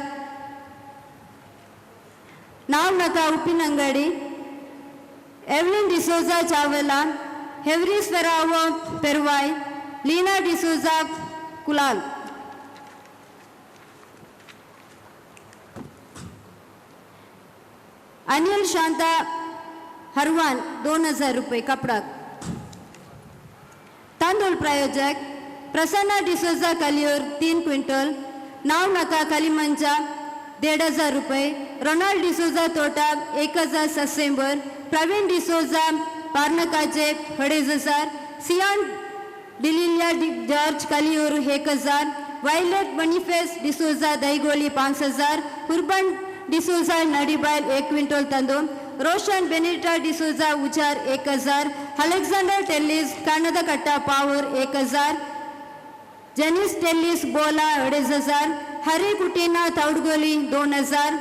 नाव नका उप्पिनंगड़ी, एवलिन डिसोजा चावला, हेवरिस फेरावो पेरवाई, लीना डिसोजा कुलाल, अनिल शांता हरवान 2000 रुपये कपड़ा. तांदूळ प्रायोजक प्रसन्ना डिसोजा कलियूर 3 क्विंटल, नाव नका कलिमंचा 1500 रुपये, रोनाल्ड डिसोजा तोटा 1700, प्रवीण डिसोजा पार्नकाचे 2500, सियान डिलिलिया George Kaliyur 1000, Violet Boniface D'Souza Daigoli 5000, Urban D'Souza Nadibail 1 quintal तंदू, रोशन बेनिटा डिसोजा उचार 1000, अलेक्जेंडर टेलिस कानदकट्टा पावूर 1000, जेनिस टेलिस बोला 2500, हरी कुटीना तौडगोली 2000,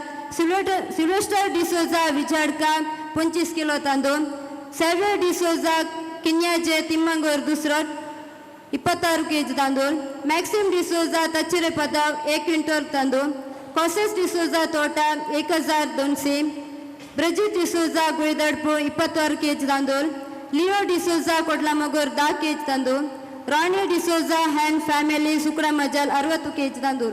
सिल्वेस्टर डिसोजा विचाड़का 25 किलो तंदू, सेव्हियर डिसोजा किन्याचे तिम्मांगोर दुसरो 26 kg तांदूळ, मॅक्सिम डिसोजा तचिरे पदक 1 क्विंटल तांदूळ, कोसेस डिसोजा तोटा 1200, ब्रिजिट डिसोजा गुळीदडपू 26 kg तांदूळ, लिओ डिसोजा कोटलामगोर 10 kg तांदूळ, राणी डिसोजा हँड फॅमिली सुकरा मजल 60 kg तांदूळ.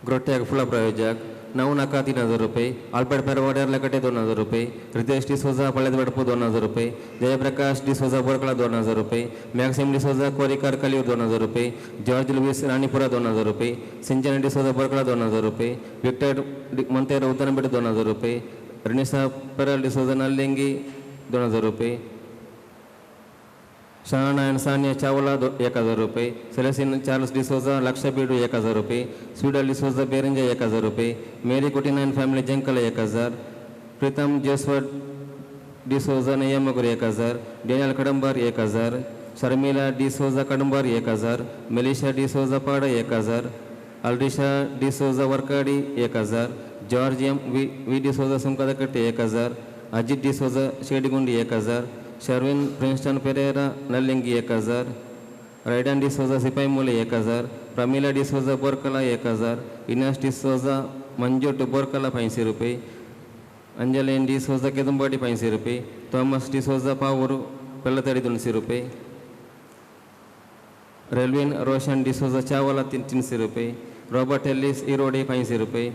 ग्रोट्याग फुला प्रायोजक 9,03,000 रुपये, आल्बर्ट पेरवाड्यार लकटे 2,000 रुपये, रितेश डिसोजा पळेदवडपू 2,000 रुपये, जयप्रकाश डिसोजा बोरकळा 2,000 रुपये, मॅक्सिम डिसोजा कोरिकार कलियूर 2,000 रुपये, जॉर्ज लुईस राणीपुरा 2,000 रुपये, सिंचन डिसोजा बोरकळा 2,000 रुपये, विक्टर मंतेरो उतनबेट 2,000 रुपये, रनिसा पेरल डिसोजा नल्लेंगी 2,000 रुपये, शहाना एंड सानिया चावला 1,000 रुपये, सेलेसिन चार्ल्स डिसोजा लक्षबीडू 1,000 रुपये, स्वीडल डिसोजा बेरंजा 1,000 रुपये, मेरी कुटीना एंड फॅमिली जंकल 1,000, प्रीतम जसवड डिसोजा नयमगुर 1,000, Daniel Kadambar 1,000, Sharmila D'Souza Kadambar 1,000, Melisha D'Souza Pada 1,000, Alrisha D'Souza Vorkady 1,000, George M V D'Souza सुंकदकट्टे 1,000, अजित डिसोजा शेडिगुंडी 1,000, शर्विन प्रिन्स्टन पेरेरा नल्लिंगी 1,000, रायडन डिसोजा सिपाई मोले 1,000, प्रमिला डिसोजा बोरकला 1,000, इनास डिसोजा मंजूट बोरकला 500 रुपये, अंजलेन डिसोजा केदुंबाडी 500 रुपये, थॉमस डिसोजा पावूर पेल्लतडी 200 रुपये, रेल्वेन रोशन डिसोजा चावला 300 रुपये, रॉबर्ट एलिस इरोडे 500 रुपये,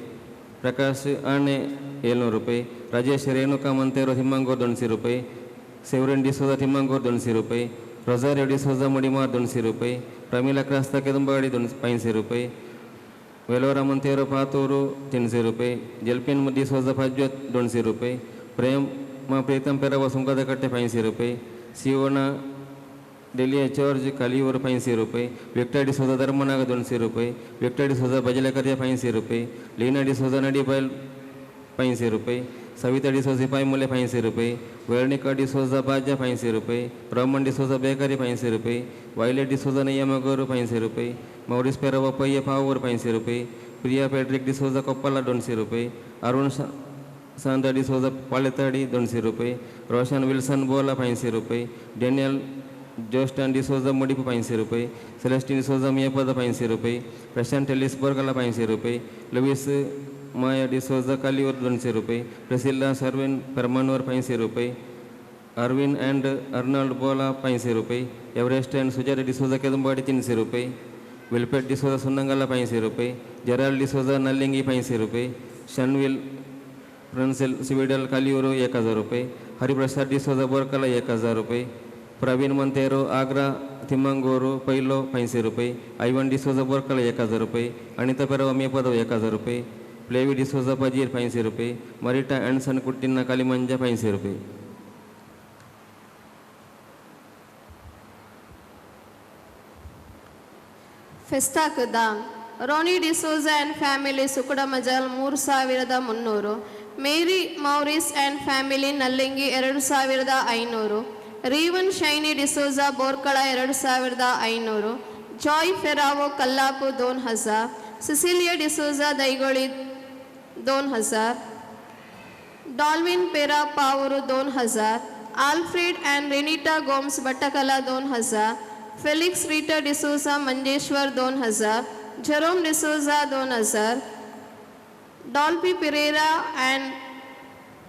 प्रकाश आणे 700 रुपये, राजेश रेणुका मंतेरो तिम्मांगोर 200 रुपये, सेवरन डिसोजा तिम्मांगोर 200 रुपये, रोजारियो डिसोजा मुडिमार 200 रुपये, प्रमिला क्रास्ता केदुंबाडी 500 रुपये, वेलोरा मंतेरो पातूरू 300 रुपये, जल्पिन डिसोजा फज्जोत 200 रुपये, प्रेम प्रीतम पेरावा सुंकदकट्टे 500 रुपये, सिओना डेलिया जॉर्ज कलियूर 500 रुपये, विक्टर डिसोजा धर्मनाग 200 रुपये, विक्टर डिसोजा बजलेकरिया 500 रुपये, लीना डिसोजा नडीबैल 500 रुपये, सविता डिसोजा सिपाई मुले 500 रुपये, वेर्निका डिसोजा बाजा 500 रुपये, रोमन डिसोजा बेकरी 500 रुपये, वायलेट डिसोजा नयमगोर 500 रुपये, मौरिस पेरावा पय्य पावूर 500 रुपये, प्रिया पेड्रिक डिसोजा कोप्पला 200 रुपये, अरुण सांदा डिसोजा पाळेताडी 200 रुपये, रोशन विल्सन बोला 500 रुपये, डेनियल जोस्टन डिसोजा मुडिपू 500 रुपये, सेलेस्टिन डिसोजा मियापद 500 रुपये, प्रशांत टेलिस बोरकला 500 रुपये, लुईस माया डिसोजा कालीवर 200 रुपये, प्रसिल्ला सर्विन परमानवर 500 रुपये, अरविंद अँड अर्नल्ड बोला 500 रुपये, एव्हरेस्ट अँड सुजाता डिसोजा केदुंबाडी 300 रुपये, विल्पेट डिसोजा सुन्नंगला 500 रुपये, जराल डिसोजा नल्लिंगी 500 रुपये, शनविल प्रिन्सेल सिविडल कालीवर 1,000 रुपये, हरिप्रसाद डिसोजा बोरकला 1,000 रुपये, प्रवीण मंतेरो आग्रा तिम्मांगोरू पैलो 500 रुपये, आयवन डिसोजा बोरकला 1,000 रुपये, अनिता पेरवा मेपदव 1,000 रुपये, प्लेवी डिसोजा पजीर 500 रुपये, मरिटा अँडसन कुट्टिन्ना कालीमंजा 500 रुपये. ಫೆಸ್ಟಾ ಕದಾಂ ರೋನಿ ಡಿಸೋಜಾ ಆ್ಯಂಡ್ ಫ್ಯಾಮಿಲಿ ಸುಕುಡ ಮಜಲ್ 3,300, Mary Maurice and family Nallingi 2,500, Rivan Shiny D'Souza Borkala 2,500, Joy Ferrao Kallapu 2,000, Cecilia D'Souza Daigoli 2,000, Dalvin Pera Pavoor 2,000, Alfred and Renita Gomes ಬಟ್ಟಕಲ 2,000, Felix Rita D'Souza Manjeshwar 2,000, Jerome D'Souza 2,000, Dolphy Pereira and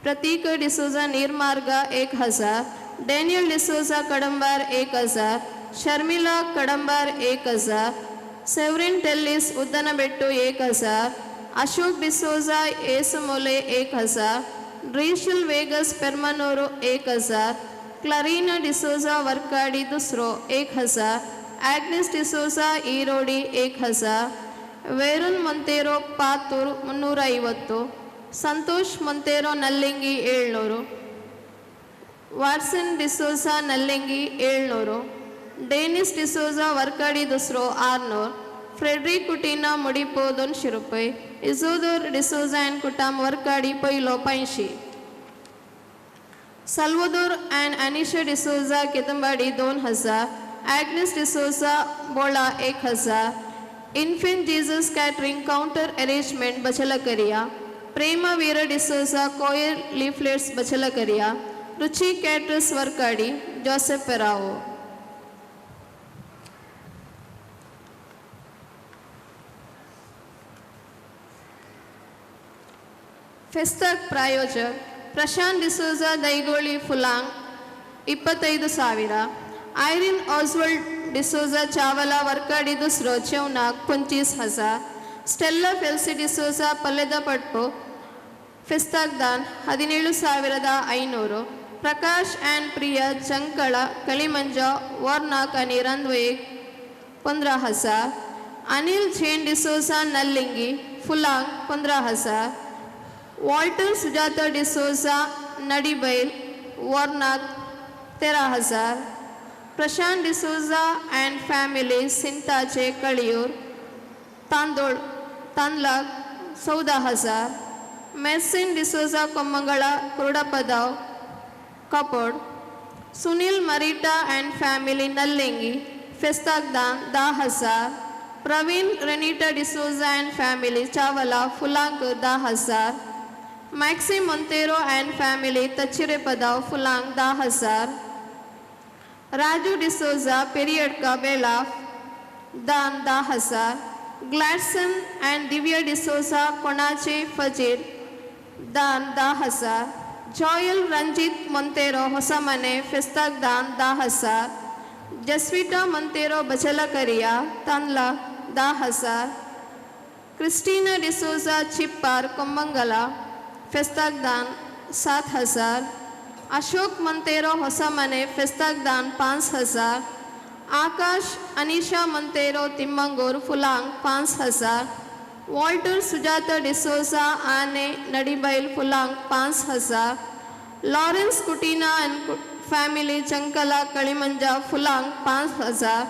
Prateek D'Souza नीरमार्गा 1,000, डेनियल डिसोजा कडंबर 1,000, शर्मिला कडंबर 1,000, सेवरिन टेल्लिस उद्दनबेट्टू 1,000, अशोक डिसोजा एसमोले 1,000, ड्रीशल वेगस पेरमनूरू 1,000, क्लारीना डिसोजा वर्काडी दुसरो 1,000, एग्नेस डिसोजा ईरोडी 1,000, वेरुन मोंतेरो पातूर 350, संतोष मोंतेरो नल्लिंगी 700, वाटसन डिसोजा नल्लिंगी 700, डेनिस डिसोजा वर्काडी दुसरो 600, फ्रेडरिक कुटीना मुडिपो 200 रुपये, इजोदोर डिसोजा एंड कुटाम वर्काडी पैलो 85, Salvador and Anisha D'Souza Kedambadi 2,000, Agnes D'Souza Bola 1,000, Infant Jesus catering counter arrangement Bachalakariya, Prema Veer D'Souza choir leaflets Bachalakariya, Ruchi caterers Vorkady, Joseph Ferrao. फेस्तक प्रायोजक प्रशांत डिसोजा दैगोली फुलांग 25,000, आयरिन ऑस्वल्ड डिसोजा चावला वर्काडी दुसरो चेवनाक 25,000, स्टेल्ला फेल्सी डिसोजा पल्लेद पट्पो फेस्ताक दान 17,500, प्रकाश एंड प्रिया जंकಳ कलिमंज वर्नाक आणि रंधवे 15,000, अनिल जैन डिसोजा नल्लिंगी फुलांग 15,000, वॉल्टर सुजाता डिसोजा नडीबैल वर्नाक 13,000, प्रशांत डिसोजा एंड फैमिली सिंताचे कळियूर तांदूळ तांदलाक 14,000, मेसिन डिसोजा कोमंगला कुरुडपदाव कपोड, Sunil Marita and family Nallingi फेस्ताक दान 10,000, प्रवीण रेनीटा डिसोजा एंड फैमिली चावला फुलांक 10,000, मैक्सी मोंतेरो एंड फैमिली तचिरे पदाव फुलांक 10,000, राजू डिसोजा पीरियड का बेलाफ दान 10,000, ग्लैडसन एंड दिव्या डिसोजा कोणाचे फजीर दान 10,000, जॉयल रंजीत मोंतेरो होसमने फेस्ताक दान 10,000, जस्विटा मोंतेरो बचलकरिया तंला 10,000, क्रिस्टीना डिसोजा चिप्पार कोमंगला फेस्ताक दान 7,000, अशोक मोंतेरो होसमने फेस्ताक दान 5,000, आकाश अनीशा मोंतेरो तिम्मंगूर फुलांग 5,000, वॉल्टर सुजाता डिसोजा आने नडीबैल फुलांग 5,000, लॉरेंस कुटीना एंड फैमिली चंकला कलिमंजा फुलांग 5,000,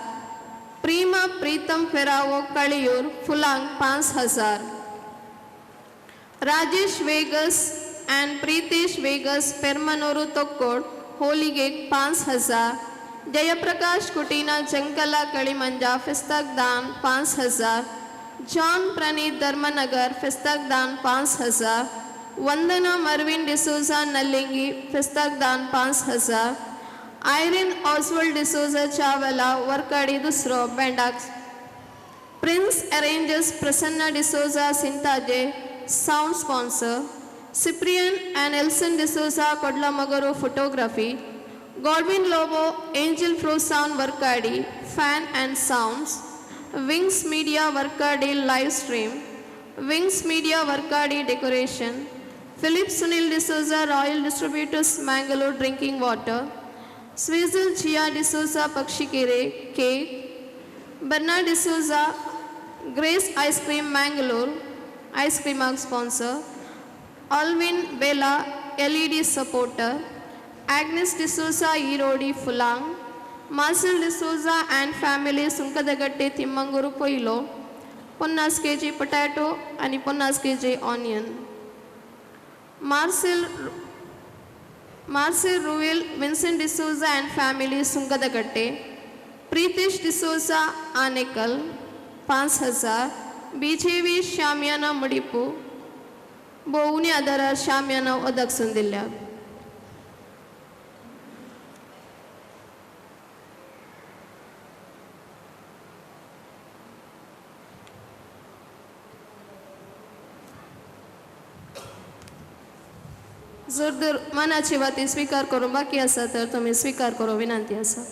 प्रीमा प्रीतम फेरावो कलियूर फुलांग 5,000, राजेश वेगस एंड प्रीतेश वेगस पेरमनूरू तोक्कोड होलीगे 5,000, जयप्रकाश कुटीना चंकला कलिमंजा फेस्ताक दान 5,000, जॉन प्रणीत धर्मनगर फेस्ताक दान 5,000, वंदना मरविन डिसोजा नल्लिंगी फेस्ताक दान 5,000, आयरिन ऑस्वल्ड डिसोजा चावला वर्काडी दुसरो बेंडाक, प्रिंस अरेंजर्स प्रसन्ना डिसोजा सिंताजे sound sponsor, Cyprian and Elson D'Souza कोडलामगरो photography, Godwin Lobo angel pro sound Varkadi fan and sounds, wings media Varkadi live stream, wings media Varkadi decoration, Philip Sunil D'Souza royal distributors Mangalore drinking water, स्विजल Jiya D'Souza Pakshikere cake, Berna D'Souza Grace ice cream Mangalore ice cream sponsor, Alwin Bela LED supporter, Agnes D'Souza Irodi फुलांग, Marcel D'Souza and family Sunkadakatte तिम्मंगूरू पोइलो 50 kg potato आणि 50 kg onion, Marcel रुवेल Vincent D'Souza and family Sunkadakatte, Pritesh D'Souza Anekal 5,000, बीजेवी शामियाना मुडिपू बोवनी आदारार शामियाना ओदकसून दिल्या. जर मनाची वाती स्वीकार करून बाकी आसा तर तुम्ही स्वीकार करो विनंती आसा.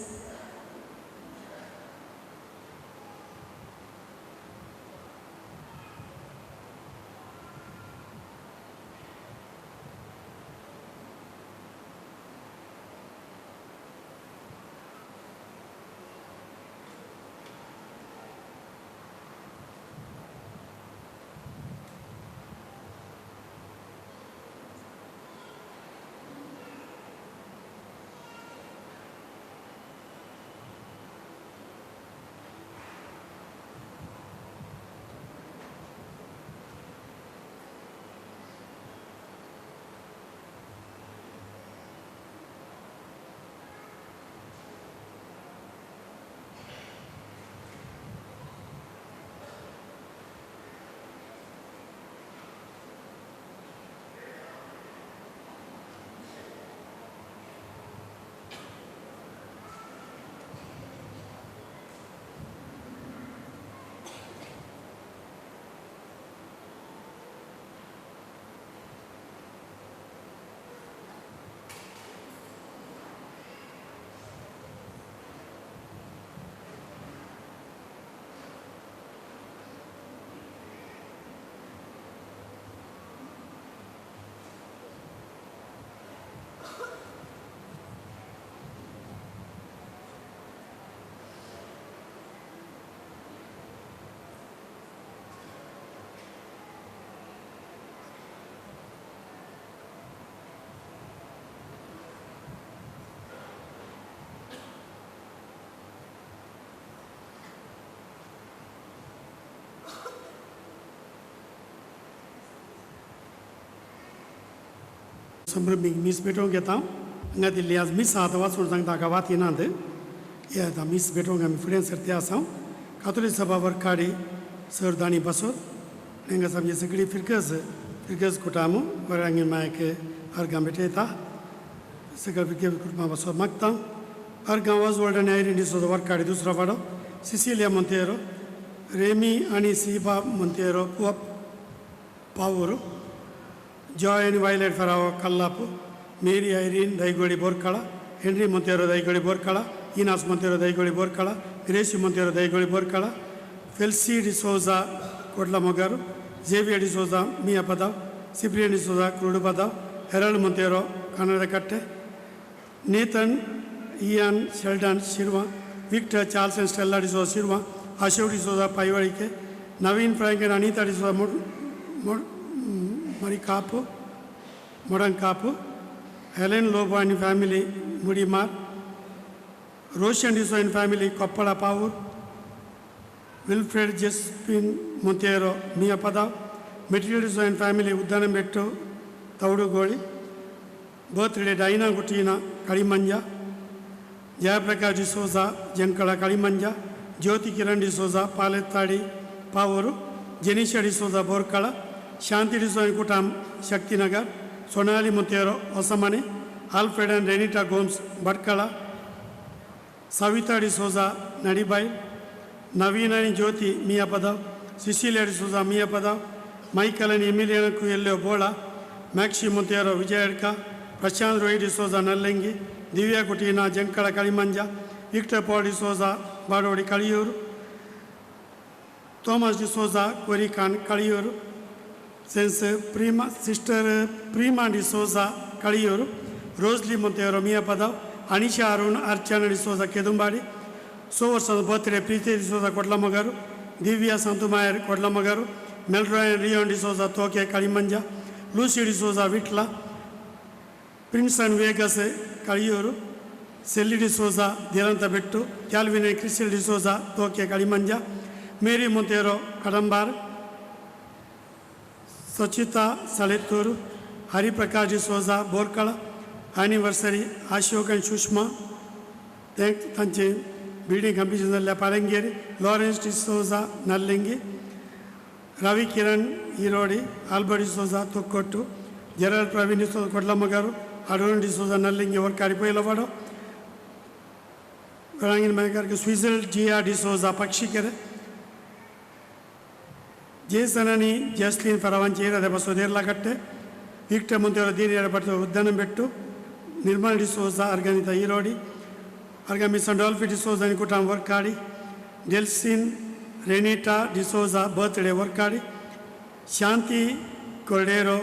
संभ्रमीक मीस पेटोवंक येता हांगा दिल्ली आज मीस आतां वाचून सांगता गांवांत येनात हे आतां मीस पेटोवंक आमी फुडें सरते आसा कातोलीक सभा वर्काडी सर दाणी बसोत हांगा आमची सगळी फिरकस कुटाम वरांगी मायक अर्गां भेटयता सगळे फिरके कुटुंबा बसोत मागता अर्गां वाज वर्ल्ड आयरन डिसोजा वर्काडी दुसरो वाडो सिसिलिया मोंतेरो रेमी आनी Seeba Monteiro Pavoor Joy and Violet Farao Kallapu Mary Irene Daigodi Borkada Henry Monteiro Daigodi Borkada Inas Monteiro Daigodi Borkada Gracy Monteiro Daigodi Borkada Felcy D'Souza Kotla Mogaru Xavier D'Souza Miya Padav Cyprian D'Souza क्रूड Padav Harold Monteiro Kannada Katte Nathan Ian Sheldon Shirva Victor Charles and Stella D'Souza Shirva Ashok D'Souza Paivadi K Naveen Frank and Anita D'Souza Marikapu Modankapu Helen Lobo and family मुड़ीमार Roshan D'Souza and family कोप्पड़ा Pavoor Wilfred जेस्पिन मोंतेरो मिया पदाव material D'Souza and family उद्दानबेट्टु तवडुगोळी birthday Dina गुटीना कड़ीमंजा जयप्रकाश डिसोजा जनकड़ा कड़ीमंजा ज्योति किरण डिसोजा पालेत्ताड़ी पावूर जेनिशा डिसोजा बोरकड़ा शांति डिसो एंड कुटाम शक्तिनगर सोनाली मोंतेरो ओसमने आल्फ्रेड एंड रेनिटा गोम्स भटकड़ा सविता डिसोजा नड़ीबाई नवीन एंड ज्योति मिया पदाव Sicilia D'Souza Miya पदाव Michael end एमिलियन कुयल्लो बोला मैक्सी मोंतेरो विजयड़का प्रशांत रोई डिसोजा नल्लेंगी दिव्या कुटीना जंकड़ कड़ीमंजा विक्टर पॉल डिसोजा बाडोड़ी कड़ियूर थॉमस डिसोजा कोरिकान कड़ियूर सेंस प्रीमा सिस्टर प्रीमा डिसोजा कड़ियूर रोजली मोंतेरो मिया पदाव अनिशा अरुण अर्चना डिसोजा केदुंबाड़ी सोवर्स बर्थडे प्रीति डिसोजा कोटलामगारू दिव्या संतुमायर कोटलामगारू मेलरॉय रियोन डिसोजा तोके कड़ीमंजा Lucy D'Souza Vitla Prince and Vegas कड़ियूर सेल्ली डिसोजा दिरंतबेट्टु क्याल्विन एंड क्रिस्टल डिसोजा तोके कड़ीमंजा मेरी मोंतेरो कड़ंबार सचिता सलेतूर हरिप्रकाश डिसोजा बोरकड़ा एनिवर्सरी अशोक एंड सुषमा तंचे बिल्डिंग कंपटीशन पालंगेरी लॉरेंस डिसोजा नल्लिंगी रवि किरण ईरोडी आल्बर्ट डिसोजा तुक्कोट्टु जरल प्रवीण डिसोजा कोडलम्मगारू अरुण डिसोजा नल्लिंगी वर्काडी पोयलवाडो वरांगिन मयगार स्विजल जिया डिसोजा पक्षिकेरे जेसननी जस्लिन फरवांची रदे बसोदेरला कट्टे विक्टर मोंतेरो दीनी एडपट्टु उद्दानबेट्टु निर्मल डिसोजा अर्गानिता ईरोडी अर्गामिस डॉल्फी डिसोजा कुटाम वर्काडी डेल्सिन रेनिटा डिसोजा बर्थडे वर्काडी शांति कोर्डेरो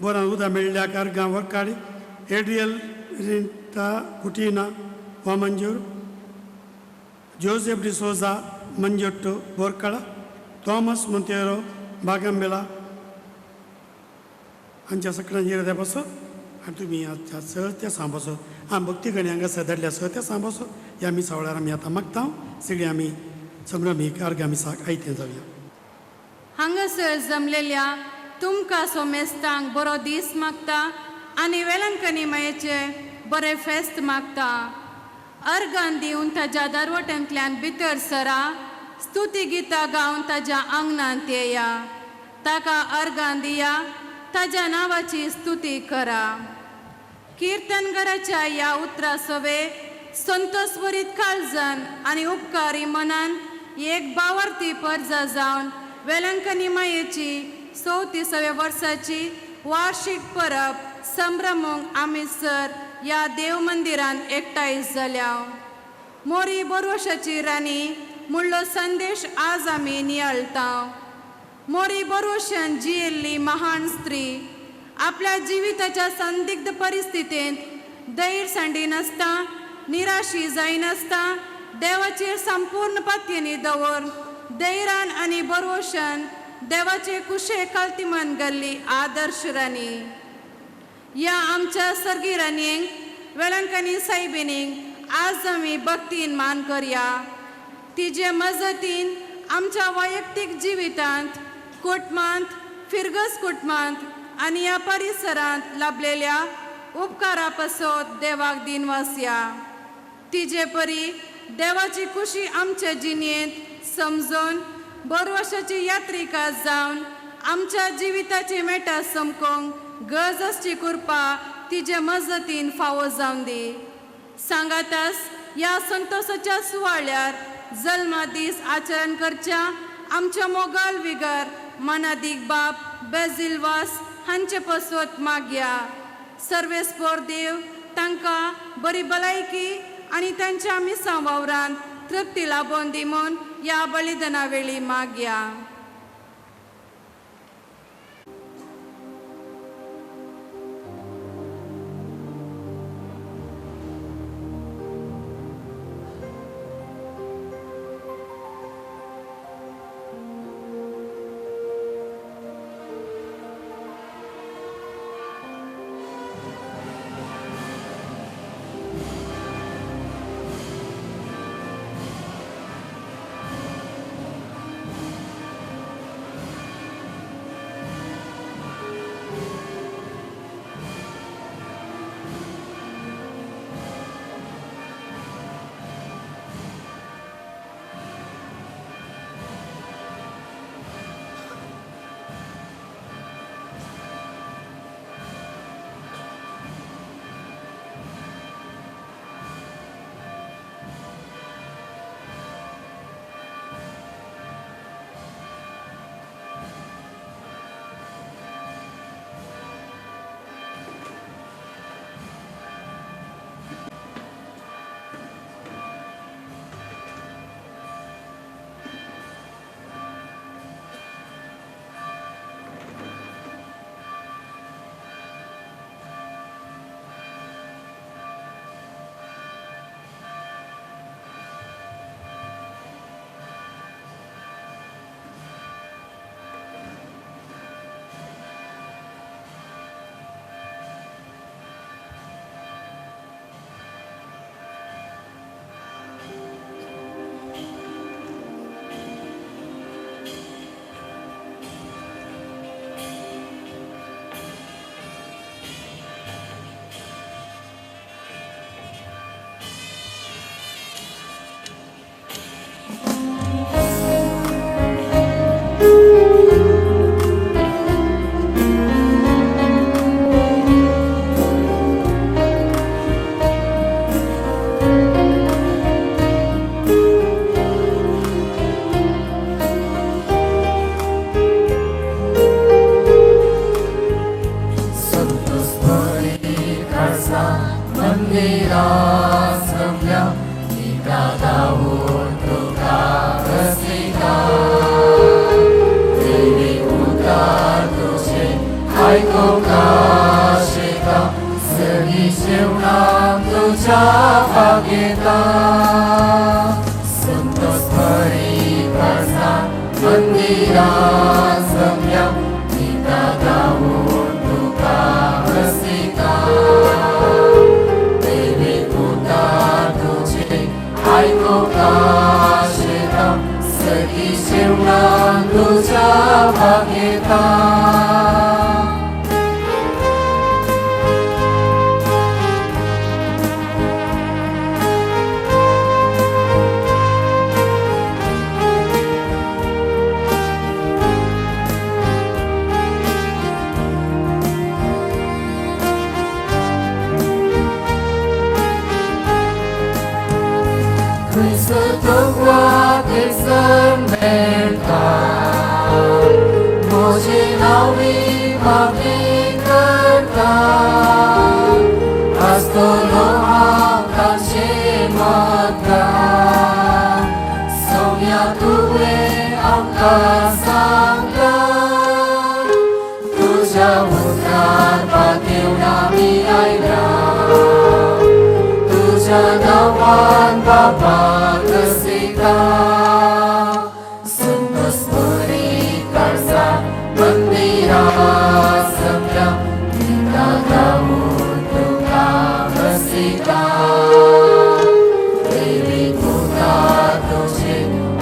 बोरा उदा मेल्ल्याक अर्गा वर्काडी एड्रियल रिंटा कुटीना वामंजूर जोसेफ डिसोजा मंजोट्टु बोरकड़ा थॉमस मोंतेरो बागंबेला हांच्या सकल्यान येता बसो आनी तुमी आजच्या सहत्या सांबसो आमी भक्ती गणी हांगा सदरल्या सहत्या सांबसो ह्या मिसा वेळार आमी आतां मागता सगळीं आमी संभ्रमीक अर्घ्या मिसाक आयतें जावया हांगासर जमलेल्या तुमकां सोमेस्तांक बरो दीस मागता आनी वेलंकनी मायेचे बरें फेस्त मागता अर्गान दिवन ताज्या दरवट्यांतल्यान भितर सरा स्तुती गितां गावन ताज्या आंगणांत येया ताका अर्गान दिया ताज्या नांवाची स्तुती करा कीर्तनगराच्या ह्या उतरा सवे संतोषभरीत काळजान आनी उपकारी मनान एक बावर्ती पर्जा जावन वेलंकनी मायेची 34व्या वर्साची वार्षिक परब संभ्रमूंक आमी सर ह्या देव मंदिरान एकठांय जाल्या मोरी बोरवशाची राणी म्हणलो संदेश आज आमी नियाळटा मोरी बोरवशान जियेल्ली महान स्त्री आपल्या जिविताच्या संदिग्ध परिस्थितींत धैर्य सांडिनासता निराशी जायनासता देवाचेर संपूर्ण पातयेनी दवर धैर्यान आनी बोरवशान देवाचे कुशे काल्तिमान घाल्ली आदर्श राणी ह्या आमच्या सर्गी राणयेक वेलंकनी सायबिनीक आज आमी भक्तीन मान करया तिजे मजतीन आमच्या वैयक्तीक जिवितांत कुटुंबांत फिरगस कुटुंबांत आणि या परिसरात लाभलेल्या उपकारापासत देवाक दिनवासया. तिजे परी देवाची खुशी आमच्या जिणेंत समजून बरवर्षाची यात्रिका जावन आमच्या जिविताची मेटा समकोंक गरज असची कृपा तिजे मजतीन फावो जावन दी. सांगातास या संतोषाच्या सुवाळ्यार जल्मा दीस आचरण करच्या आमच्या मोगल विगर मनादीक बाप बेजिलवास हांचे पसत मागया. सर्वेस्पोर देव तांकां बरी भलायकी आणि त्यांच्या मिसां वावरांत तृप्ती लाभोवन दी म्हूण या बलिदाना वेळी मागया.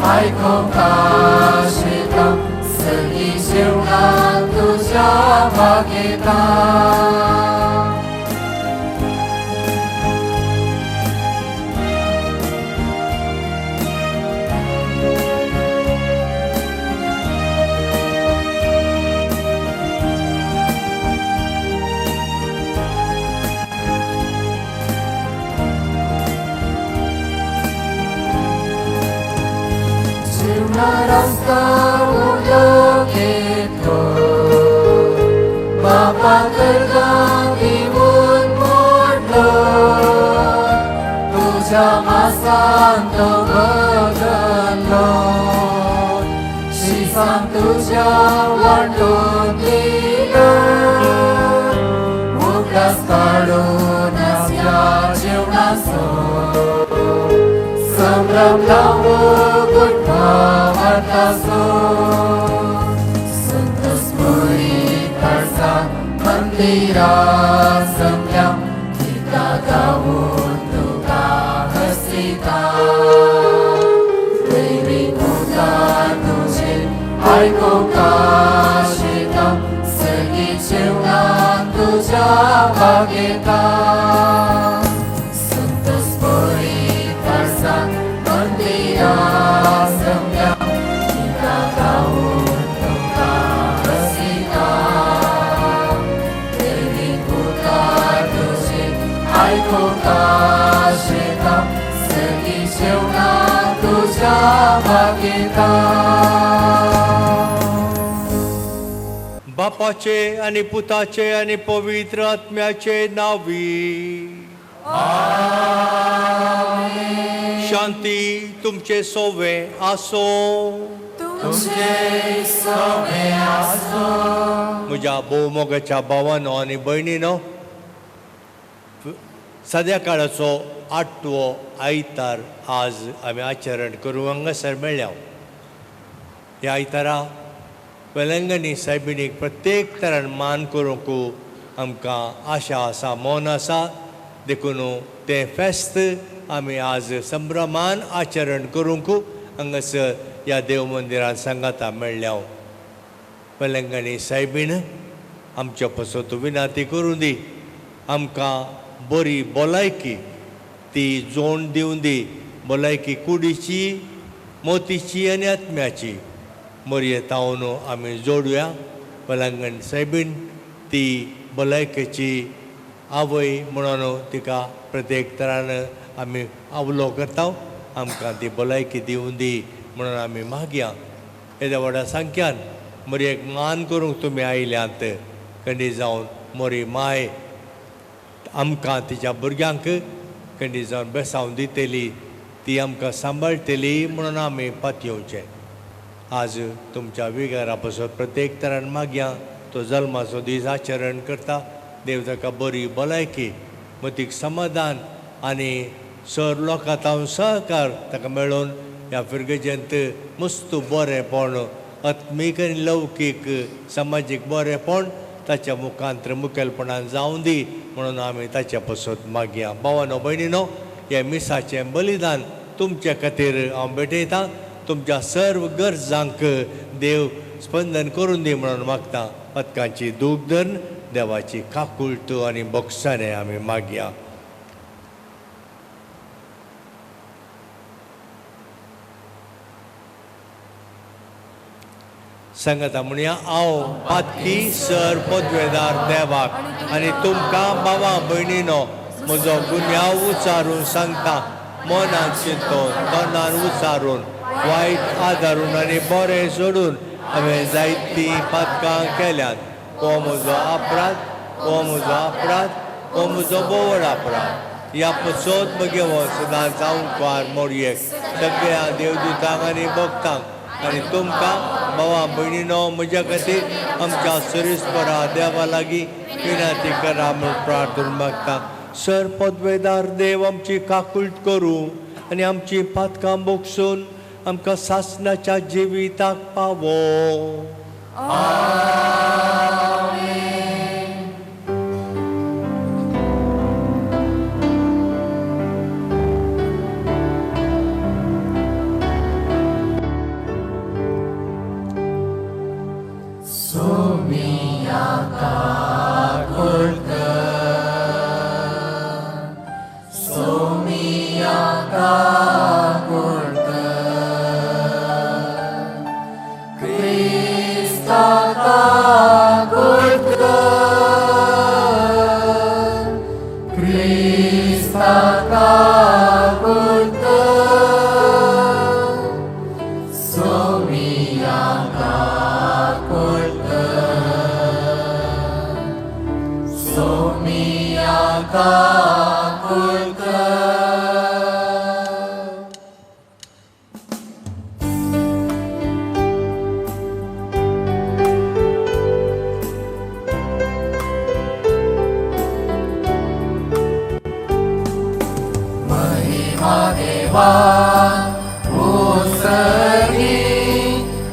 Ai com ca shi tam, sự hi siêu na tu cha भाग येता रस्ता उलोकेतो बापा करता दिवून मोडलो तुझ्या मासांत बदललो शिसां तुझ्या वाटून दिलो उगडास काडून आसल्या जेवणाचो संभ्रम लावून Matazo Santos Muri Karsa Mandira Samyam Kita Gawun Tuka Hasita Devi Kuta Tuje Aiko Kashitam Segi Chevna Tuja Bhageta Santos Muri Karsa Mandira बापाचे आणि पुताचे आणि पवित्र आत्म्याचे नावी शांती तुमचे सोवे आसो म्हज्या भोवमोगाच्या भावांनो आनी भयणीनो सद्या काळाचो 8वो आयतार आज आमी आचरण करूंक हांगासर मेळ्ळ्या ह्या आयतारा वेलंगणी सायबिणीक प्रत्येक तरान मान करूंक आमकां आशा आसा मोन आसा देखून तें फेस्त आमी आज संभ्रमान आचरण करूंक हांगासर ह्या देव मंदिरांत सांगाता मेळ्ळ्या वेलंगणी सायबीण आमच्या पासून तूं विनंती करूं दी आमकां बरी भलायकी ती जोड दिवन दी भलायकी कुडीची मोतीची आनी आत्म्याची मर्यादावन आमी जोडुया वेलंगणी सायबीण ती भलायकेची आवय म्हणून तिका प्रत्येक तरान आमी आवलो करता आमकां ती भलायकी दिवन दी म्हणून आमी मागया येद्या व्हडा संख्यान मरयेक मान करूंक तुमी आयल्यांत खंडी जावन मोरी माय आमकां तिच्या भुरग्यांक खंडी जावन बेसावन दितली ती आमकां सांबाळटली म्हणून आमी पातयेवचें आज तुमच्या विगारा पासून प्रत्येक तरान मागया तो जल्माचो दीस आचरण करता देव ताका बरी भलायकी मतीक समाधान आनी सर लोकांत सहकार ताका मेळून ह्या फिरगेजेंत मस्त बरेंपण आत्मीक आनी लौकीक समाजीक बरेंपण ताच्या मुखांतर मुखेलपणान जावं दी म्हणून आमी ताच्या पासून मागया भावानो भयणीनो हे मिसाचें बलिदान तुमचे खातीर हांव भेटयतां तुमच्या सर्व गरजांक देव स्पंदन करून दी म्हणून मागता पदकांची दूख धरून देवाची काकुळट आनी बक्षाने आमी मागया सांगता म्हणया हांव पातकी सर पदवेदार देवाक आनी तुमकां भावां भयणीनो म्हजो गुन्यांव उचारून सांगता मनान चिंतून तोंडान उचारून वायट आदारून आनी बरें सोडून हांवें जायतीं पातकां केल्यात हो म्हजो अपराध हो म्हजो अपराध हो म्हजो बोवड अपराध ह्या पसत म्हगे हो सदांच जावंकार मोरयेक सगळ्या देवदूतांक आनी भक्तांक आनी तुमकां भावां भयणीनो म्हज्या खातीर आमच्या सरीसपरा देवा लागीं विनंती करा म्हूण प्रार्थना मागता सर पदवेदार देव आमची काकुळट करूं आनी आमची पातकां बोगसून आमकां सासणाच्या जिविताक पावो Somi Sumiaka kulka. Usagi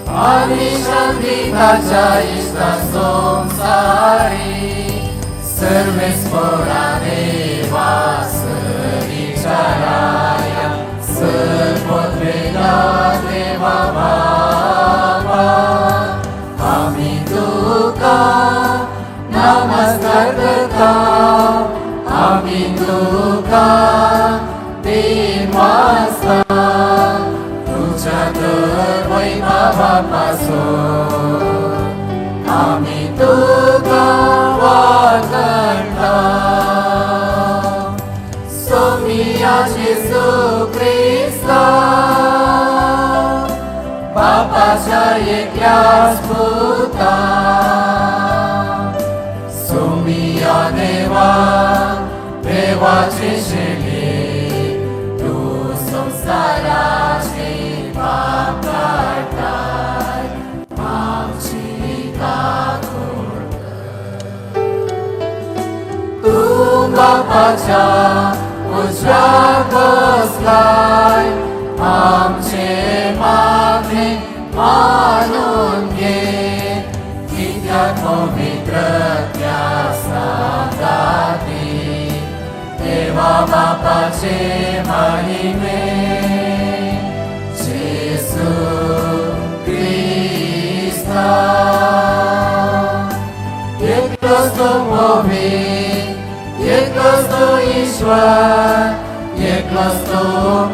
Avishamritacha ista somsari Serves poradeva Saricharaya Sarpotveda deva baba Amiduka Namaskar karta Amiduka Dimasta Tuja terwai bapapasun Amin Tuga wakarta Somia Jesu Krista Bapa Jaya Kyas Puta Somia Deva Deva Chishili Sarashi papartai Mamchika kurta Tumba pacha Ujragoslai Mamche magni manunge Kitya povitratya sadati Deva Bapa che mahime Jesu Krista Eklos to Movi Eklos to Ishwar Eklos to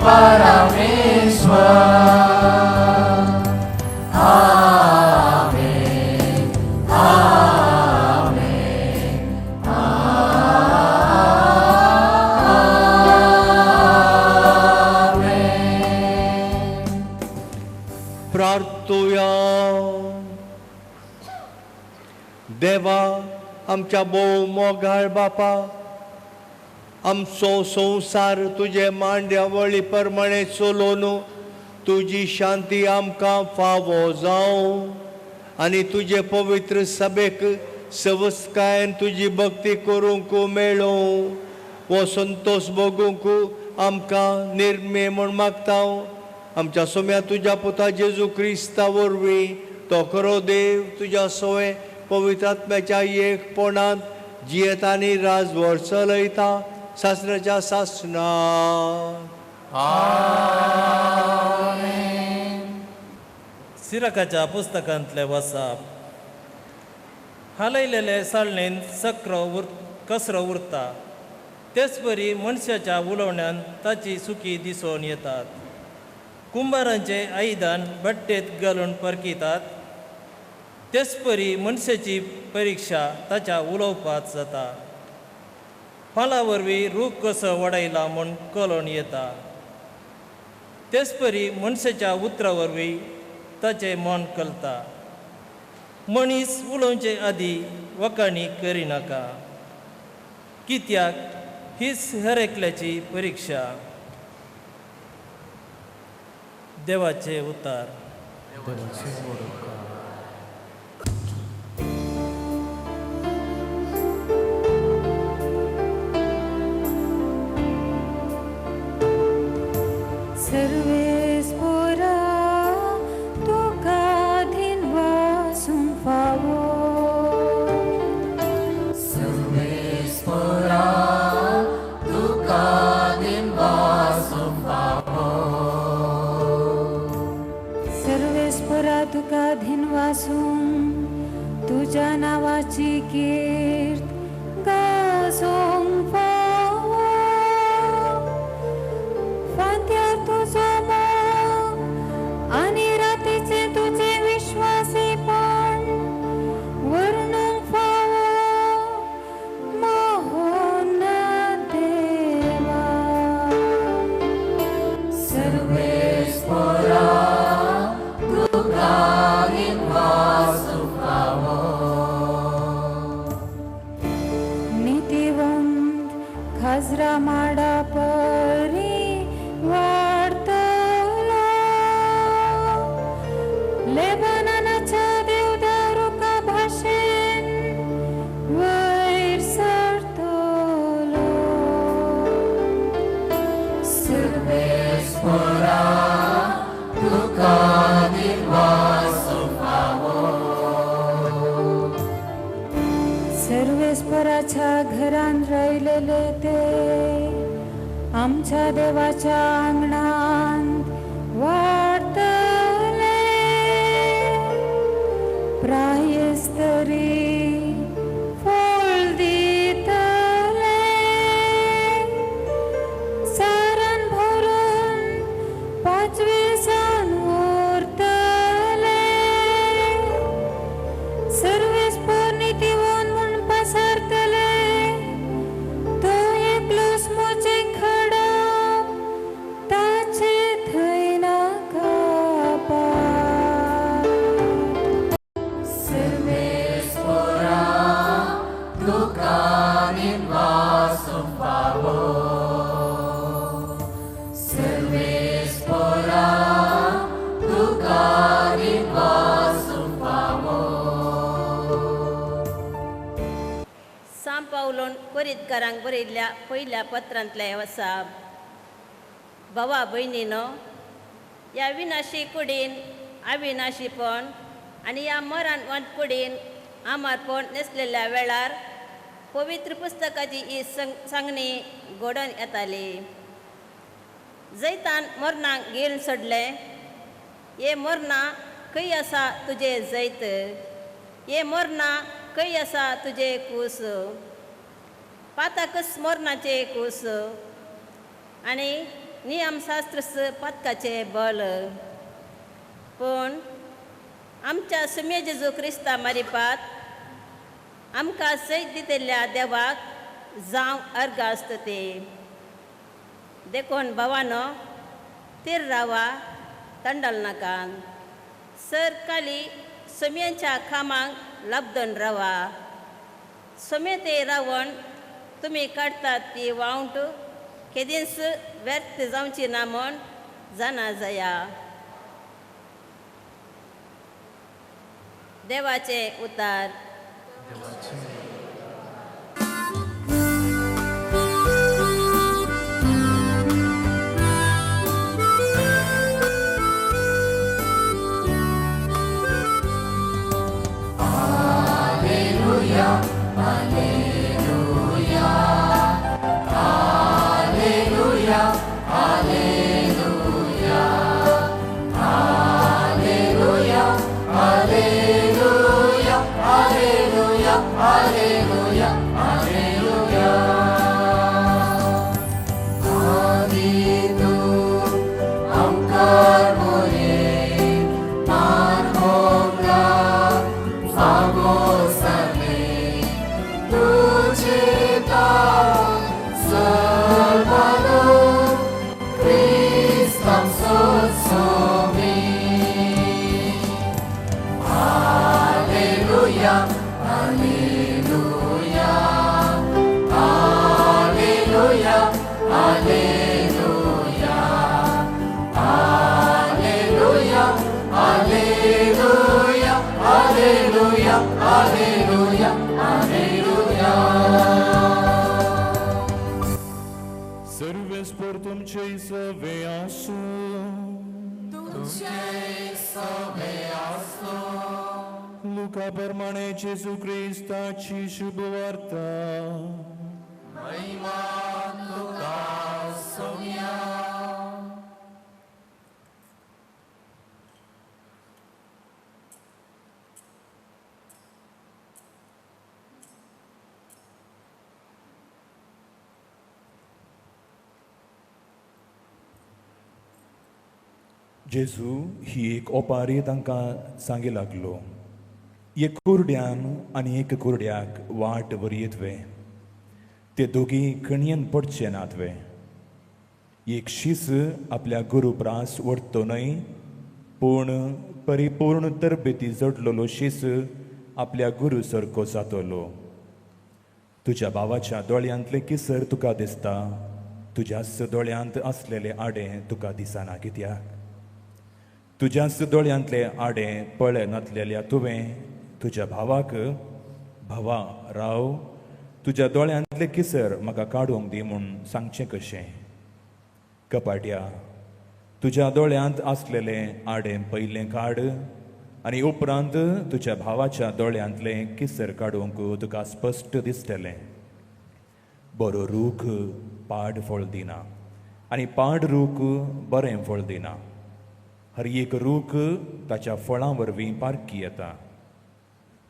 Parameshwar Amen Amen प्रार्थूया. देवा आमच्या भोव मोगाळ बापा आमचो संसार तुजे मांड्या वळी प्रमाणे चलोवन तुजी शांती आमकां फावो जावं आनी तुजे पवित्र सभेक सवस्कायेन तुजी भक्ती करूंक मेळों वो संतोष भोगूंक आमकां निर्मे म्हूण मागता. आमच्या सोम्या तुज्या पुता जेजू क्रिस्ता वरवीं तो खरो देव तुज्या सोय पवित्र आत्म्याच्या एकपणांत जियेत आनी राजवर चलयता शास्त्राच्या शासनात. सिरकाच्या पुस्तकांतले वसाप. हालयलेले साळणेन कसरो उरता तेच परी मनशाच्या उलोवण्यान ताची सुखी दिसून येतात. कुंभारांचे आयदान भट्टेत घालून परकितात तेच परी मनशाची परीक्षा ताच्या उलोवपात जाता. फळा वरवीं रूख कसो वडयला म्हूण कळोन येता तेच परी मनशाच्या उतरा वरवीं ताचें मन कळटा. मनीस उलोवचे आदी वखाणी करिनाका कित्याक हीच हर एकल्याची परीक्षा. देवाचे उतार. सर्वेस्परा तुका धिनवा सुंफावो सर्वेस्परा तुका धिनवा सुंफावो सर्वेस्परा तुका धिनवा खाजरा माडा परी वाढतलो लेबनानाच्या देवदारुका भाषेन वैर सरतलो सर्वेस्परा तुका दिनवासो फावो सर्वेस्पराच्या घरान राहिलेले ते आमच्या देवाच्या अंगणात वाढतले प्रायस्तरी फळ दितले सारण भरून 25 उरतले सर्वेस्पर नीतिवान म्हूण पसरतले तो एकलोच मोचे खडप ताचे थंय नाका पार सर्वेस्परा तुका दिनवासो फावो सर्वेस्परा तुका दिनवासो फावो सांब पावलोन कोरीतकारांक बरयल्ल्या पयल्या पत्रांतले वसा भावा भयणीनो ह्या विनाशी कुडीन अविनाशीपण आनी ह्या मरण वंत कुडीन आमारपण नेसलेल्या वेळार पवित्र पुस्तकाची ही सांगणी घडोवन येताली जैतान मरणाक घेवन सोडले ये मरणा खंय आसा तुजे जैत ये मरणा खंय आसा तुजे कूस पातकस मरणाचे कूस आनी नियमशास्त्रस पथकाचे बल पूण आमच्या सुमे जेजू क्रिस्ता मारिपात आमकां सैत दितेल्या देवाक जावं अर्घ आसता ते देखून भावानो तीर रावा तंडल नाकात सर काली सोम्यांच्या खामांक लबदन रावा सोमे ते रावण तुमी काडटात ती वावंट केदींच व्यर्थ जावची ना म्हूण जाणा जाया देवाचे उतार सर्वेस्पर तुमचे सवे आसो लुका प्रमाणे जेजू क्रिस्ताची शुभ वार्ता जेजू ही एक ओपारी तांकां सांगी लागलो एक कुरड्यान आनी एक कुरड्याक वाट वरयतवे ते दोगी कणयेन पडचे नातवे एक शीस आपल्या गुरुप्रास ओडतो न्हय पूण परिपूर्ण तरबेती जडलेलो शीस आपल्या गुरू सारको जातलो तुज्या भावाच्या दोळ्यांतले किसर तुका दिसता, तुज्याच दोळ्यांत असलेले आडे तुका दिसना कित्याक? तुज्याच दोळ्यांतले आडे पळय नातलेल्या तुवें तुज्या भावाक भावा राव, तुज्या दोळ्यांतले किसर म्हाका काडूंक दी म्हूण सांगचें कशें? कपाट्या, तुज्या दोळ्यांत असलेले आडे पयलें काड आनी उपरांत तुज्या भावाच्या दोळ्यांतले किसर काडूंक तुका स्पश्ट दिसतलें. बरो रूख पाड फळ दिना आनी पाड रूख बरें फळ दिना. हर एक रूख ताच्या फळां वरवीं पारखी येता.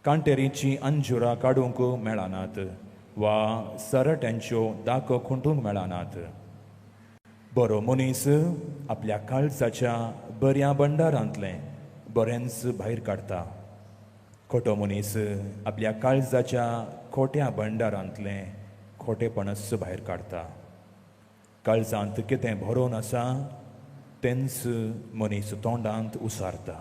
कांटेरीचीं अंजुरां काडूंक मेळनात वा सरट्यांच्यो दाको खुंटूंक मेळनात. बरो मनीस आपल्या काळजाच्या बऱ्या भंडारांतलें बरेंच भायर काडटा. खोटो मनीस आपल्या काळजाच्या खोट्या भंडारांतलें खोटेपणस भायर काडटा. काळजांत कितें भरोवन आसा तेंच मनीस तोंडांत उसारता.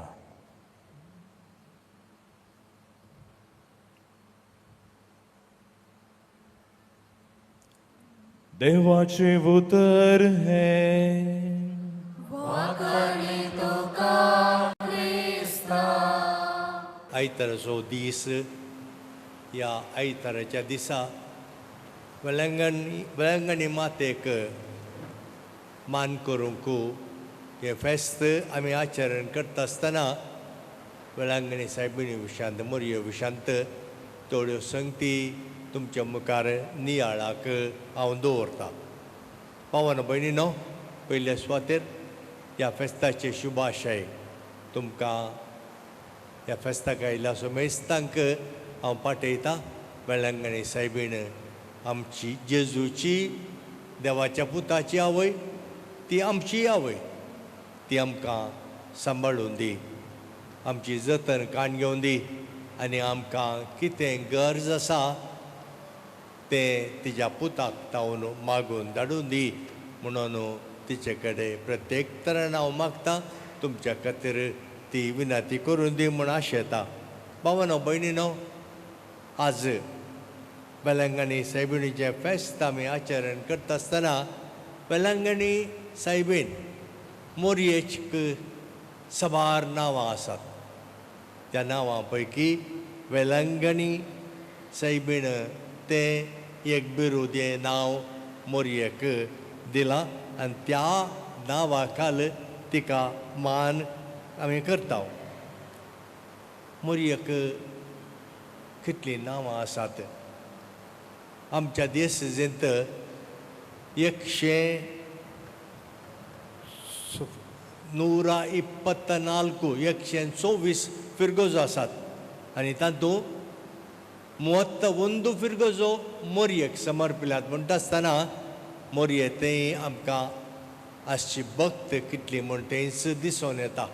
देवाचे उतर हे आयताराचो दीस. ह्या आयताराच्या दिसा वेलंगणी मातेक मान करूंक हे फेस्त आमी आचरण करता आसतना वेलंगणी सायबिणी विशांत मोरये विशांत थोड्यो संगती तुमच्या मुखार नियाळाक हांव दवरतां. पावन भयणीनो, पयल्या सुवातेर ह्या फेस्ताचे शुभाशय तुमकां ह्या फेस्ताक आयिल्ल्या मेस्तांक हांव पाठयतां. वेलंगणी सायबीण आमची जेजूची देवाच्या पुताची आवय, ती आमची आवय. ती आमकां सांबाळून दी, आमची जतन काण घेवन दी आनी आमकां कितें गरज आसा तें तिच्या पुताक तावन मागून धाडून दी म्हणून तिचे कडेन प्रत्येक तरान हांव मागतां. तुमच्या खातीर ती विनंती करून दी म्हूण आशेता. भावानो भयणीनो, आज वेलंगणी सायबिणीचें फेस्त आमी आचरण करता आसतना वेलंगणी सायबीण मोरयेक सबार नांवां आसात. त्या नांवां पैकी वेलंगणी सायबीण तें एक बिरुदें नांव मोरयेक दिलां आनी त्या नांवा खाल तिका मान आमी करता. मोरयेक कितलीं नांवां आसात. आमच्या देशजेंत 124 फिरगोजो आसात आनी तातूंत 31 फिरगोजो मोरयेक समर्पिल्यात. म्हणटा आसतना मोरये तें आमकां आजची भक्त कितली म्हूण तेंच दिसून येता.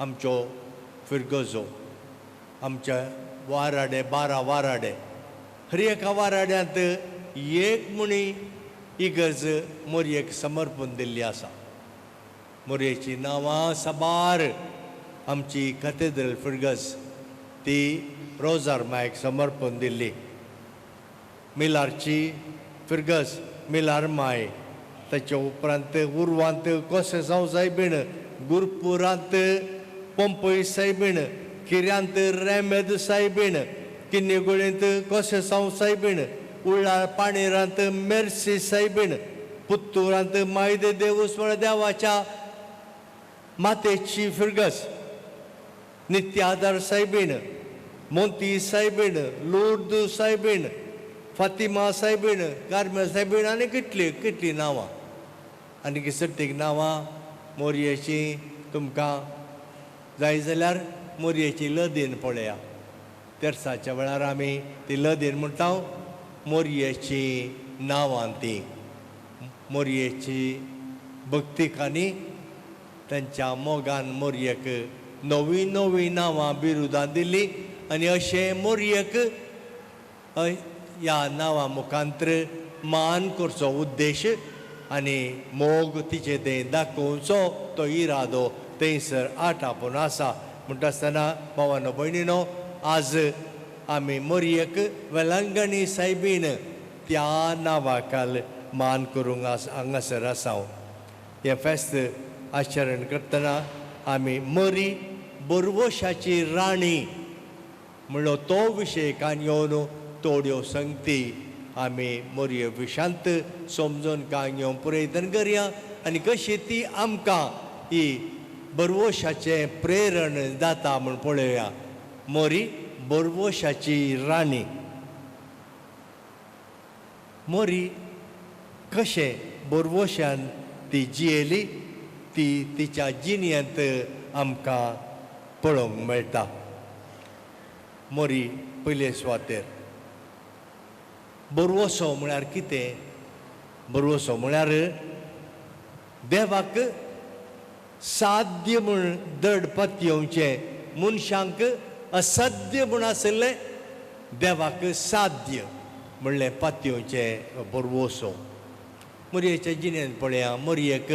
आमच्यो फिरगोजो आमच्या वाराडे 12 वाराडे, हर एका वाराड्यांत एक मुणी इगर्ज मोरयेक समर्पून दिल्ली आसा. मोरयेची नांवां साबार आमची कॅथेड्रल फिरगज ती रोजार मायक समर्पून दिल्ली. मिलारची फिरगज मिलार माय, ताचे उपरांत उर्वांत कोसेसांव सायबीण, गुरपुरांत पंपय सायबीण, किऱ्यांत रेमेद सायबीण, किन्नेगुळेंत कोसेसांव सायबीण, उळ्ळा पाणेरांत मेर्सी सायबीण, पुत्तुरांत मायदे देवस्वळ देवाच्या मातेची फिरगस, नित्यादार सायबीण, मोंती सायबीण, लुर्द सायबीण, फातिमा सायबीण, कार्मेल सायबीण आनी कितलीं नांवां. आनी किसर्तीक नांवां मोरयेची तुमकां जाय जाल्यार मोरयेची लदीन पळया. तेर्साच्या वेळार आमी ती लदीन म्हणटा. मोरयेची नांवां ती मोरयेची भक्तीक आनी तांच्या मोगान मोरयेक नवीं नवीं नांवां बिरुदां दिल्लीं आनी अशें मोरयेक ह्या नांवां मुखांतर मान करचो उद्देश आनी मोग तिचे तें दाखोवचो तो इरादो थंयसर आटापून आसा. म्हणटा आसतना भावानो भयणीनो, आज आमी मोरयेक वेलंगणी सायबीन त्या नांवाखाल मान करूंक हांगासर आसांव. हें फेस्त आचरण करतना आमी मोरी बोरवोशाची राणी म्हणलो तो विशय कांयोवन तोड्यो संगती आमी मोरये विशांत समजून कांयो पुरयतन करया आनी कशी ती आमकां ही बोरवोशाचें प्रेरण जाता म्हूण पळोवया. मोरी बोरवोशाची राणी. मोरी कशें बोरवोशान ती जियेली ती तिच्या जिणेंत आमकां पळोवंक मेळटा. मोरी पयले सुवातेर बोरवोसो म्हळ्यार कितें? बोरवोसो म्हळ्यार देवाक साध्य म्हूण दड पत्योवचें, मनशांक असध्य म्हूण आसलें देवाक साध्य म्हणलें पत्योवचें बोरवोसो. मोरयेच्या जिणेंत पळया, मोरयेक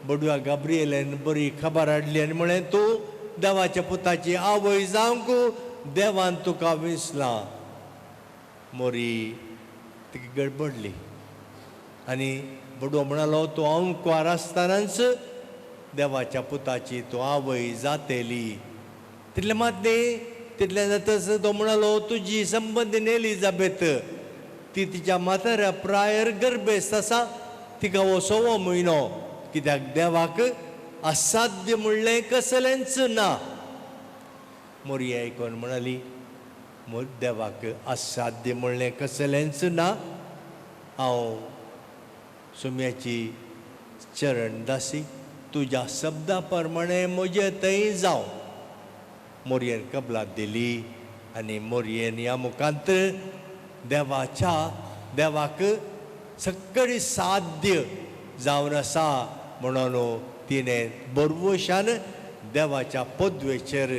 बडवा गाब्रियेलान बरी खबर हाडली आनी म्हळें तूं देवाच्या पुताची आवय जावंक देवान तुका विसलां. मोरी तिका गडबडली आनी बडवो म्हणालो तूं अंकवार आसतनाच देवाच्या पुताची तूं आवय जातेली. तितलें मात न्ही, तितलें जातच तो म्हणालो तुजी संबंदीन एलिझाबेथ ती तिच्या म्हाताऱ्या प्रायर गर्भेस्त आसा, तिका हो 6वो म्हयनो, कित्याक देवाक असाध्य म्हणलें कसलेंच ना. मोरये आयकोन म्हणाली देवाक असाध्य म्हणलें कसलेंच ना. हांव सुम्याची चरण दासी, तुज्या शब्दा प्रमाणे म्हजे थंय जावं. मोरयेन कबलात दिली आनी मोरयेन ह्या मुखांत देवाक सगळी साध्य जावन आसा म्हणून तिणें बोरवोशान देवाच्या पदवेचेर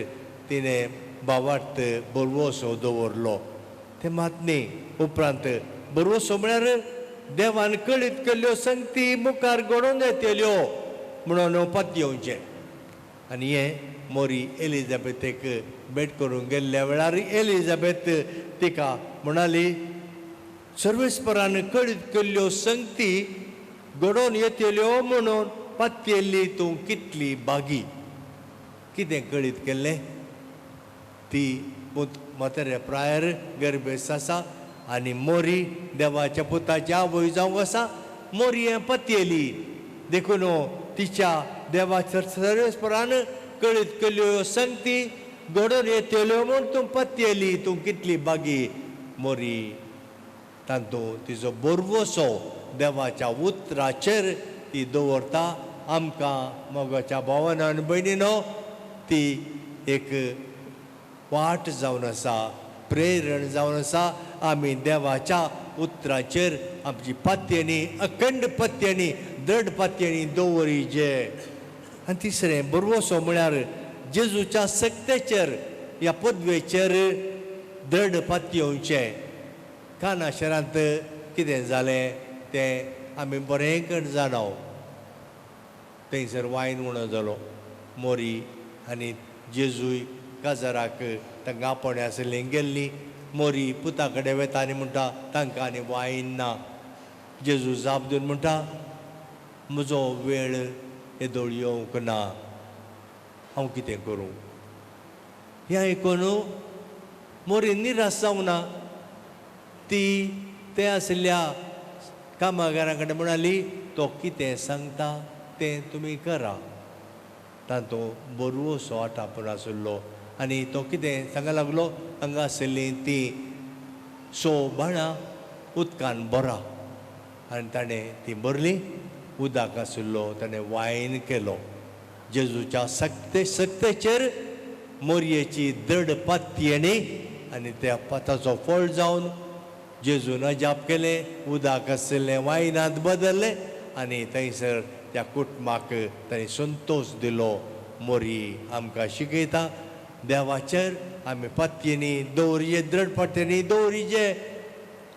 तिणें बावार्थ बोरवोसो दवरलो. तें मात न्ही, उपरांत बोरवोसो म्हळ्यार देवान कळीत केल्ल्यो संगती मुखार घडोवन येतल्यो म्हणून पत्योवचें. आनी हें मोरी एलिझाबेथेक भेट करूंक गेल्ल्या वेळार एलिझाबेथ तिका म्हणाली सर्वेस्परान कळीत केल्ल्यो संगती घडोवन येतल्यो म्हणून पत्तेल्ली तूं कितली बागी. कितें कळीत केल्लें? ती म्हाताऱ्या प्रायर गर्भेस्त आसा आनी मोरी देवाच्या पुताची आवय जावंक आसा. मोरये पत्तेली देखून तिच्या देवाच्या सर्वेस्परान कळीत केल्ल्यो संगती घडोवन येतल्यो म्हूण तूं पत्तेली, तूं कितली बागी. मोरी तातूंत तिजो बोरवोसो देवाच्या उतराचेर ती दवरता. आमकां मोगाच्या भावान आनी भयणीनो ती एक वाट जावन आसा, प्रेरण जावन आसा. आमी देवाच्या उतराचेर आमची पत्त्यांनी, अखंड पत्त्यांनी, दृढ पत्त्यांनी दवरिजे. आनी तिसरें बोरवोसो म्हळ्यार जेजूच्या सक्तेचेर, ह्या पदवेचेर दृढ पत्योवचें. काना शारांत कितें जालें तें आमी बरें करून जाणव. थंयसर वायन उणो जालो. मोरी आनी जेजूय काजाराक तांकां आपोवणे आसलीं गेल्लीं. मोरी पुता कडेन वता आनी म्हणटा तांकां आनी वायन ना. जेजू जाप दिवन म्हणटा म्हजो वेळ येदोळ येवंक ना, हांव कितें करूं. हें आयकून मोरी निराश जावंक ना. ती ते आसल्या कामगारां कडेन म्हणाली तो कितें सांगता तें तुमी करा. तातूंत बोरवोसो आटापून आशिल्लो आनी तो कितें सांगूंक लागलो, हांगा आशिल्लीं ती 6 बाणां उदकान बरा. आनी ताणें ती भरली. उदक आशिल्लो ताणें वायन केलो. जेजूच्या सक्तेचेर मोरयेची दृढ पत्त्यांनी आनी त्या पताचो फळ जावन जेजून अजाप केलें. उदक आशिल्लें वायनांत बदल्लें आनी थंयसर त्या कुटुंबाक ताणें संतोश दिलो. मोरी आमकां शिकयता देवाचेर आमी पत्त्यांनी दवरिजे, दृढ पत्त्यांनी दवरिजे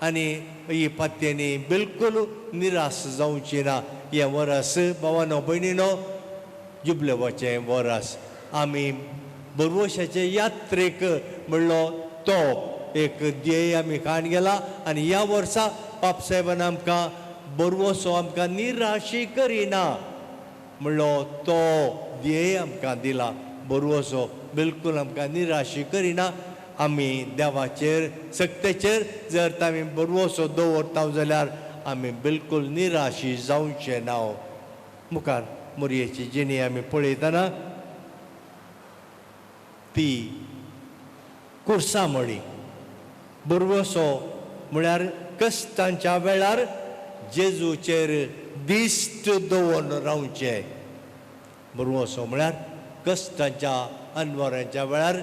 आनी ही पत्त्यांनी बिलकूल निराश जावची ना. हें वरस भावानो भयणीनो जुबलेवाचें वरस. आमी बोरवोशाचे यात्रेक म्हणलो तो एक ध्येय आमी खाण गेला आनी ह्या वर्सा बाप साहेबान आमकां बरवसो आमकां निराशी करिना म्हणलो तो ध्येय आमकां दिला बरवसो बिलकूल आमकां निराशी करिना आमी देवाचेर सक्तेचेर जर आमी बरवसो दवरता जाल्यार आमी बिलकूल निराशी जावचे ना मुखार मोरयेची जिणी आमी पळयतना ती कुर्सामळी बरवसो म्हळ्यार कश्टांच्या वेळार जेजूचेर दिश्ट दवरून रावचे बरवसो म्हळ्यार कश्टांच्या अनवरांच्या वेळार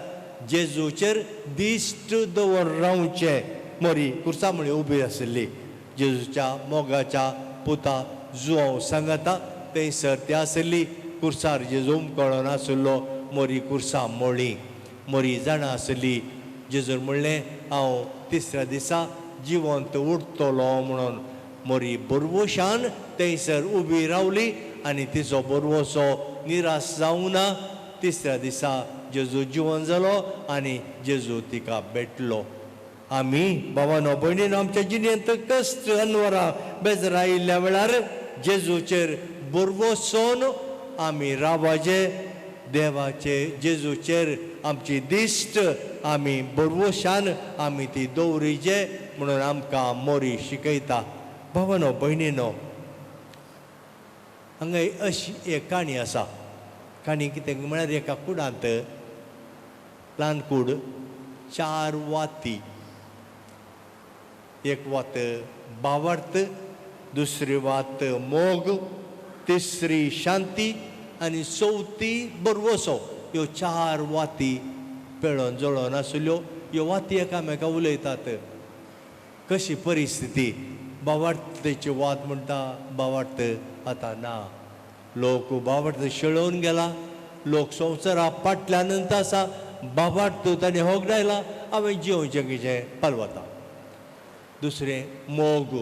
जेजूचेर दिश्ट दवरून रावचे मोरी कुर्सामळी उबी आशिल्ली जेजूच्या मोगाच्या पुता जुवांव सांगाता थंयसर ती आशिल्ली कुर्सार जेजूम कळो नाशिल्लो मोरी कुर्सा मोळी मोरी जाणा आशिल्ली जेजून म्हणलें हांव तिसऱ्या दिसा जिवंत उरतलो म्हणून मोरी बरवशान थंयसर उबी रावली आनी तिचो बरवसो निराश जावंक ना तिसऱ्या दिसा जेजू जिवन जालो आनी जेजू तिका भेटलो आमी भावानो भयणीनो आमच्या जिणेंत कश्ट अनवरां बेजार आयिल्ल्या वेळार जेजूचेर बरवसोन आमी रावचे देवाचे जेजूचेर आमची दिश्ट आमी बरवशान आमी ती दवरिचे म्हणून आमकां मोरी शिकयता भावानो भयणीनो हांगा अशी एक काणी आसा काणी कितें म्हळ्यार एका कुडांत ल्हान कूड 4 वाती एक वात बावर्त दुसरी वात मोग तिसरी शांती आनी चवथी बरवसो ह्यो 4 वाती पेळोन जळोन आशिल्ल्यो ह्यो वाती एकामेका उलयतात कशी परिस्थिती बावर्तेची वात म्हणटा बावर्त आतां ना लोक बावर्त शेळोवन गेला लोक संवसारा पाटल्यानंत आसा बावर्त ताणें होगडायला हांवें जिवचें कितें पालवता दुसरें मोग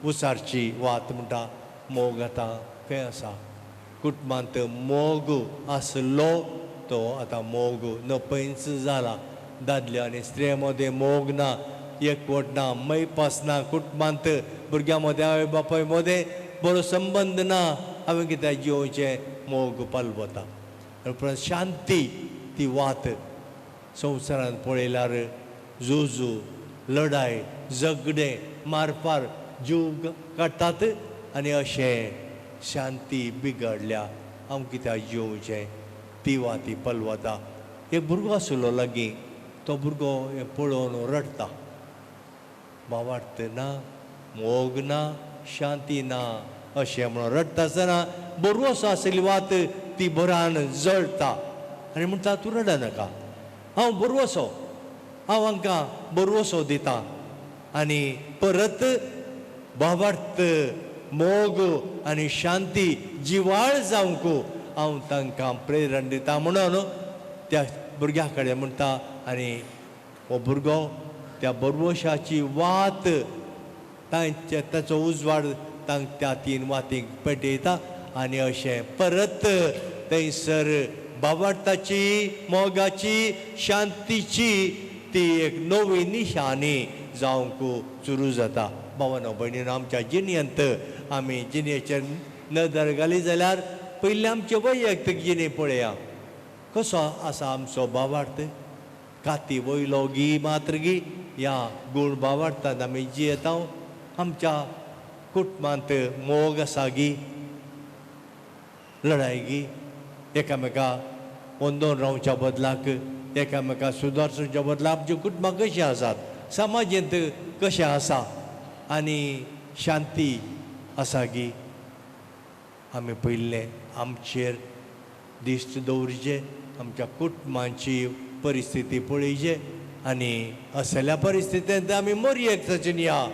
उसारची वात म्हणटा मोग आतां खंय आसा कुटुंबांत मोग आसलो तो आतां मोग नपयस जाला दादल्या आनी स्त्रिये मदें मोग ना एकवट ना मैपास ना कुटुंबांत भुरग्यां मदें आवय बापाय मदें बरो संबंद ना हांवें कितें जिवचें मोग पालवता शांती ती वात संवसारांत पळयल्यार झुजू लढाय झगडे मारपार जीव काडटात आनी अशें शांती बिगडल्या हांव कित्याक जिवचें ती वाती पलवता एक भुरगो आशिल्लो लागीं तो भुरगो हें पळोवन रडटा बावार्थ ना मोग ना शांती ना अशें म्हणून रडटा आसतना बरवसो आशिल्ली वात ती बरान जळटा आनी म्हणटा तूं रड नाका हांव बरवसो हांव हांकां बरवसो दितां आनी परत बावार्थ मोग आनी शांती जिवाळ जावंक हांव तांकां प्रेरण दिता म्हणून त्या भुरग्या कडेन म्हणटा आनी हो भुरगो त्या बरवशाची वात ताचो उजवाड त्या 3 वातींक पेटयता आनी अशें परत थंयसर बावार्थाची मोगाची शांतीची ती एक नवी निशाणी जावंक सुरू जाता भावानो भयणीनो आमच्या जिणेंत आमी जिणेचेर नदर घाली जाल्यार पयलीं आमचे वैयक्तीक जिणे पळया कसो आसा आमचो भावार्थ काती वयलो गी मात्र गी ह्या गूण भावार्थांत आमी जियेता आमच्या कुटुंबांत मोग आसा गी लढाई गी एकामेका वंदोन रावच्या बदलाक एकामेका सुदारच्या बदलाक आमची कुटुंबां कशीं आसात समाजींत कशें आसा आनी शांती आसा गी आमी पयलें आमचेर दिश्ट दवरचें आमच्या कुटुंबांची परिस्थिती पळयचे आनी असल्या परिस्थितींत आमी मोरयेक वचून या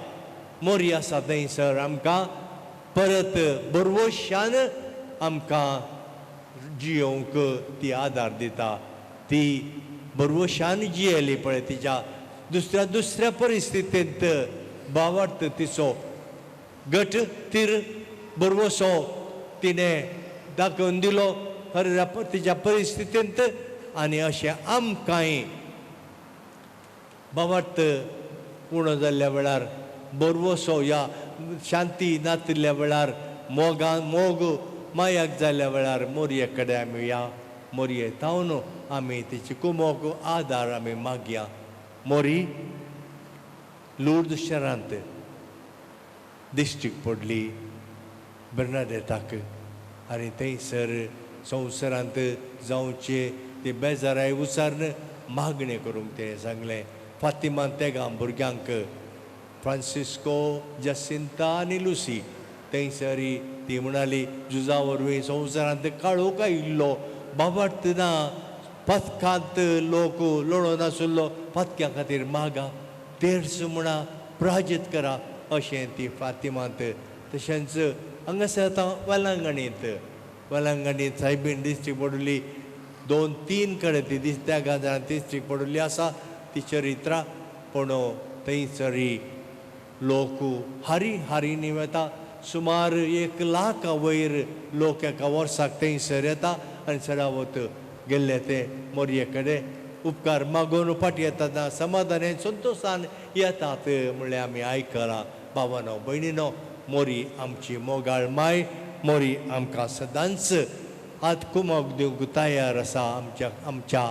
मोरी आसा थंयसर आमकां परत बरवशान आमकां जियोंक ती आदार दिता ती बरवशान जियेली पळय तिच्या दुसऱ्या परिस्थितींत भावार्थ तिचो गट तीर बरवसो तिणें दाखोवन दिलो तिच्या परिस्थितींत आनी अशें आमकांय भावार्थ उणो जाल्ल्या वेळार बरवसो या शांती नातिल्ल्या वेळार मोग मायाक जाल्ल्या वेळार मोरये कडेन आमी या मोरये तावन आमी तेची कुमोग आदार आमी मागया. मोरी लूर्द शारांत दिश्टीक पडली बर्नाडेताक आनी थंयसर संवसारांत जावचे ते बेजाराय उसारन मागणें करूंक तें सांगलें. फातिमान तेगा भुरग्यांक फ्रांसिस्को जसिंता आनी लुसी थंयसरी ती म्हणाली जुजा वरवीं संवसारांत काळोख आयिल्लो बाबार्थ ना पथकांत लोक लोळो नासुल्लो पथक्या खातीर मागा तेर्स म्हणा प्राजीत करा अशें ती फातिमांत. तशेंच हांगासर आतां वेलांगणींत सायबीण दिश्टी पडली 2-3 कडेन ती त्या गांजान दिश्टी पडली आसा ती चरित्रां पूण थंयसरी लोक हारी वता. सुमार 1 लाख वयर लोक एका वर्साक थंयसर येता आनी सदावत गेल्ले ते मोरये कडेन उपकार मागून फाटी येतना समाधानान संतोशान येतात म्हणल्यार आमी आयकलां. भावानो भयणीनो मोरी आमची मोगाळ माय मोरी आमकां सदांच आत कुमोग दिवंक तयार आसा आमच्या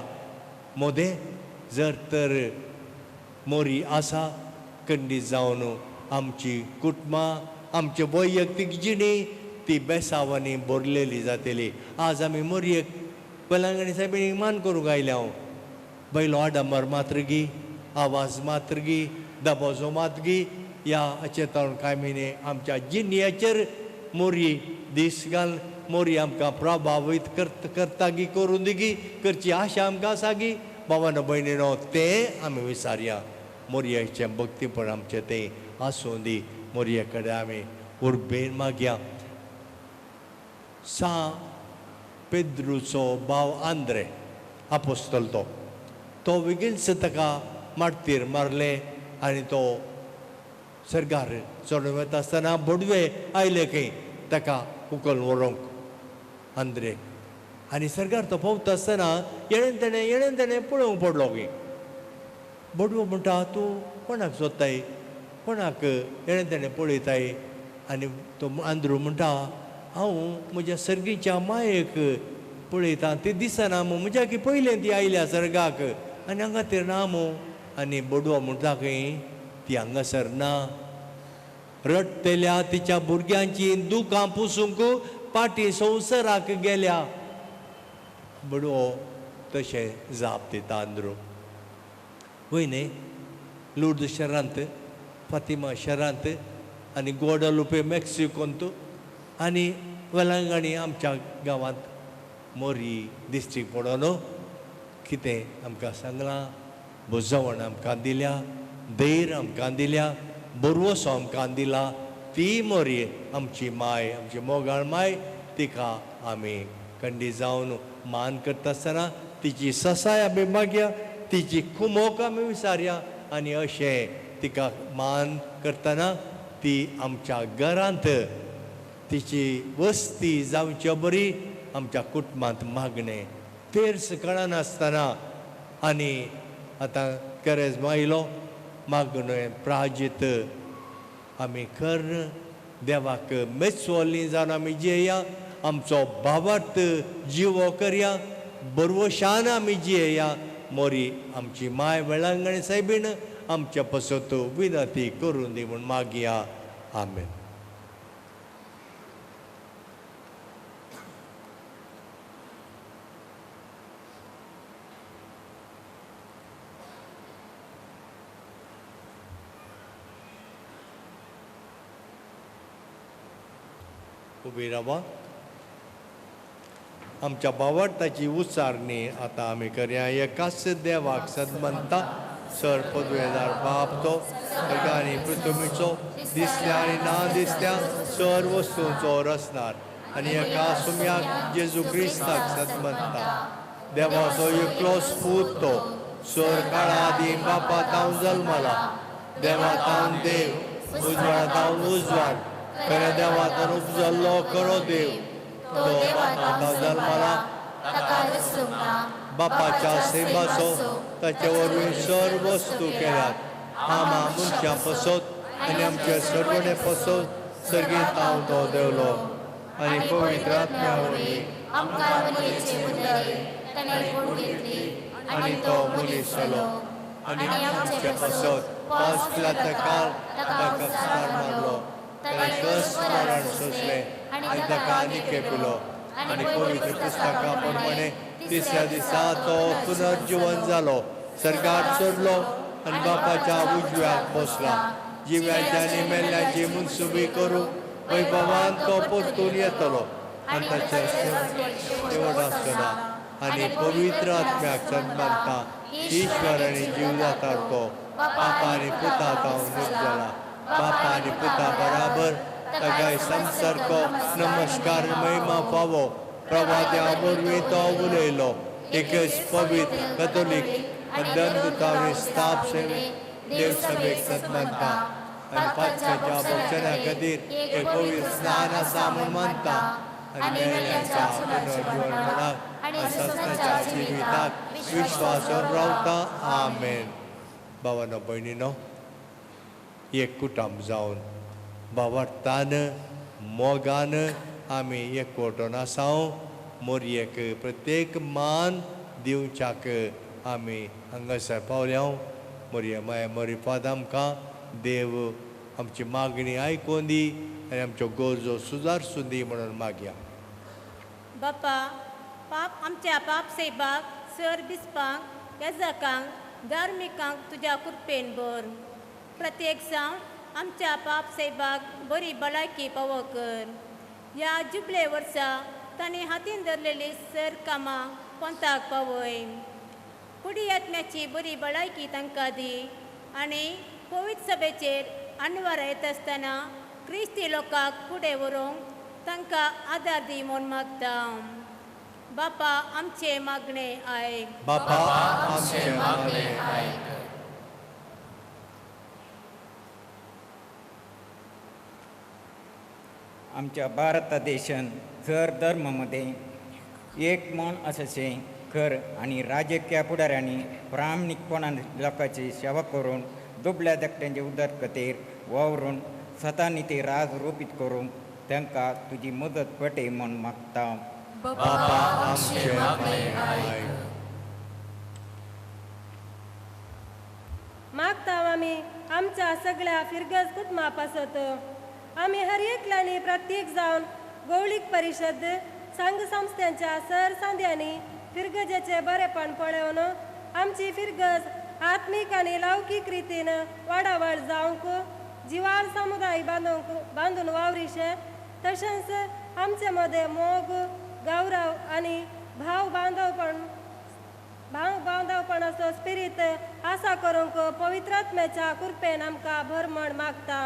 मोदें. जर तर मोरी आसा खंडीत जावन आमची कुटुंबां आमची वैयक्तीक जिणी ती बेसावांनी भरलेली जातली. आज आमी मोरयेक वेलांगणी सायबीणीक मान करूंक आयल्या. बैलो आडंबर मात्र गी आवाज मात्र गी दबाजो मात गी या अचेतन कामिने आमच्या जिणयाचेर मोरी दीस घाल मोरी आमकां प्रभावीत करता गी करून दी करची आशा आमकां आसा गी. भावानो भयणीनो तें आमी विचारया. मोरयेचें भक्तीपण आमचें तें आसूं दी. मोरये कडेन आमी उर्बेन मागया. पेद्रूचो भाव आंद्रे आपोस्तोल तो बेगीनच ताका मारतीर मारले आनी तो सर्गार चडून वता आसतना बडवे आयले खंय ताका उखल व्हरूंक आंद्रे आनी सर्गार तो पावता आसतना येणेन तेणें पळोवंक पडलो खंय. बडवो म्हणटा तूं कोणाक सोदताय कोणाक येणेन तेणें पळयताय आनी तो आंद्रू म्हणटा हांव म्हज्या सर्गीच्या मायेक पळयतां ती दिसना म्हज्या की पयलें ती आयल्या सर्गाक आनी हांगासर ना आनी बडवो म्हणटा खंय ती हांगासर ना. रडटल्या तिच्या भुरग्यांची दुखां पुसूंक पाटी संवसाराक गेल्या. बडवो तशें जाप दिता आंद्रू. वयने लूर्द शारांत फातिमा शारांत आनी ग्वाडालुपे मेक्सिकोंत आनी वेलांगणी आमच्या गांवांत मोरी दिश्टी पडोन कितें आमकां सांगलां. बुजवण आमकां दिल्या धैर्य आमकां दिल्या बरवसो आमकां दिला. ती मोरी आमची माय आमची मोगाळ माय तिका आमी खंडीत जावन मान करता आसतना तिची ससाय आमी मागया तिची कुमोक आमी विचारया आनी अशें तिका मान करतना ती आमच्या घरांत तिची वस्ती जावची बरी आमच्या कुटुंबांत मागणें तेर्स कळनासतना आनी आतां करेज मायलो मागणें प्राजीत आमी कर देवाक मेचवोली जावन आमी जियेया. आमचो भावार्थ जिवो करया बरवशान आमी जियेया. मोरी आमची माय वेळांगणी सायबीण आमच्या पसत विनंती करून दी म्हूण मागया. आमेन. उबी रावा. आमच्या भावार्थाची उच्चारणी आतां आमी करया. एकाच देवाक सदमंता सर पदवेदार बाप तो स्वर्गांनी पृथ्वीचो दिसल्या आनी ना दिसत्या सर वस्तूंचो रचणार आनी एका सुम्याक जेजू क्रिस्ताक सदमंता देवाचो एकलो स्पूत तो सर काळा आदी बापा तावन जल्मला देवा तावन देव उजवाडा तावन उजवाड खऱ्या देवातान उपजल्लो खरो देव तो बापा जल्मला बापाच्या सेवाचो ताचे वरवीं सर्व वस्तू केल्यात आमा मनशां पसत आनी आमचे सर्वणे पसत सर्गेंत हांव तो देवलो आनी पवित्र आत्म्या वरवीं आमकां मनीचे उदय ताणें कोण घेतली आनी तो मनीस जालो आनी आमचे पसत पावस पिलाता काळ ताका स्नान मारलो ताणें कस मरण सोंसलें आनी ताका आनीके पिलो आनी पवित्र पुस्तका प्रमाणे तिसऱ्या दिसा तो पुनर्जीवन जालो सर्गार चडलो आनी बापाच्या उजव्याक बसला जिव्याच्या आनी मेल्ल्यांची मुनसुबी करूं वैभवान तो परतून येतलो आनी ताचे शेवट आसतना आनी पवित्र आत्म्याक सन्मानता ईश्वर आनी जिवदातार तो बापा आनी पुता हांव जाला बापा आनी पुता बराबर ताका संसारको नमस्कार महिमा फावो प्रभात्या वरवीं तो उलयलो एकच पवित्र कॅथोलीक दंतुतावणी स्थाप सेवे देव सभेक सन्मानता आनी पातकाच्या भक्षणा खातीर एक पवित्र स्नान आसा म्हूण मानता आनी मेल्ल्यांच्या पुनर्जीवनाक आनी सस्ताच्या जिविताक विश्वासान रावता आमेन. भावानो भयणीनो एक कुटुंब जावन भावार्थान मोगान आमी एकवटून आसाव मोरयेक प्रत्येक मान दिवच्याक आमी हांगासर पावल्या मोरये माया मोरी फाद आमकां देव आमची मागणी आयकून दी आनी आमच्यो गरजो सुदारसून दी म्हणून मागया. बापा पाप आमच्या पाप सेबाक सर बिस्पांक येजकांक धार्मिकांक तुज्या कृपेन भर प्रत्येक जावन आमच्या पाप सेबाक बरी भलायकी फावो कर. ह्या जुबले वर्सा ताणें हातीन धरलेली सर कामां पंथाक पावय. कुडी आत्म्याची बरी भलायकी तांकां दी आनी पवित्र सभेचेर आनवार येत आसतना क्रिस्ती लोकांक फुडें व्हरूंक तांकां आदार दी म्हूण मागता. बापा आमचे मागणे आयक. बापा आमचे मागणे आयक. आमच्या भारत देशान जर धर्मामध्ये एक मन अशें कर आनी राजकीय फुडाऱ्यांनी प्रामाणीकपणान लोकांची सेवा करून दुबळ्या धाकट्यांचे उदर खातीर वावरून स्वतांनी ते राज रोपीत करूंक तांकां तुजी मदत पटे म्हूण मागता. बापा आमचे मागणे आयक. मागता आमी आमच्या सगळ्या फिरगज कुटुंबा पासत आमी हर एकल्यानी प्रत्येक जावन गवळीक परिशद संघ संस्थांच्या सर सांद्यांनी फिरगजेचे बरेपण पळोवन आमची फिरगज आत्मीक आनी लौकीक रितीन वाडावड जावंक जिवार समुदाय बांदून वावरीशे तशेंच आमचे मदें मोग गौरव आनी भाव बांदवपणाचो स्पिरीत आसा करूंक पवित्रात्म्याच्या कृपेन आमकां भर म्हण मागता.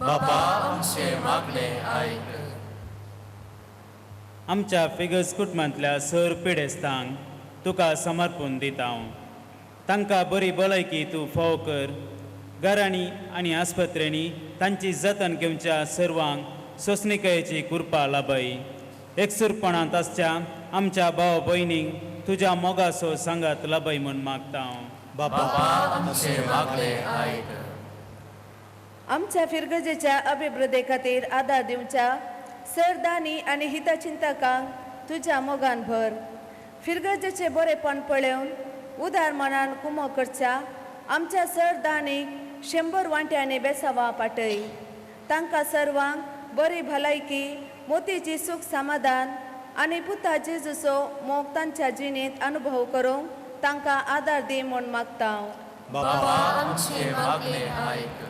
बापा आमचे मागणे आयक. आमच्या फिगर्स कुटुंबांतल्या सर पिडेस्तांक तुका समर्पण दिता. तांकां बरी भलायकी तूं फावो कर. घरांनी आनी आस्पत्र्यांनी तांची जतन घेवच्या सर्वांक सोंसणिकायेची कृपा लाभय. एकसुरपणांत आसच्या आमच्या भाव भयणींक तुज्या मोगाचो सांगात लाभय म्हूण मागता. बापा आमचे मागणे आयक. आमच्या फिरगजेच्या अभिवृद्धी खातीर आदार दिवच्या सरदानी आनी हितचिंतकांक तुज्या मोगान भर. फिरगजेचे बरेपण पळोवन उदार मनान कुमो करच्या आमच्या सरदानीक 100 वांट्यांनी बेसावा पाटय. तांकां सर्वांक बरी भलायकी मोतीची सुख समाधान आनी पुता जेजूचो मोग तांच्या जिणेंत अनुभव करूंक तांकां आदार दी म्हूण मागता. बापा आमचे मागणे आयक.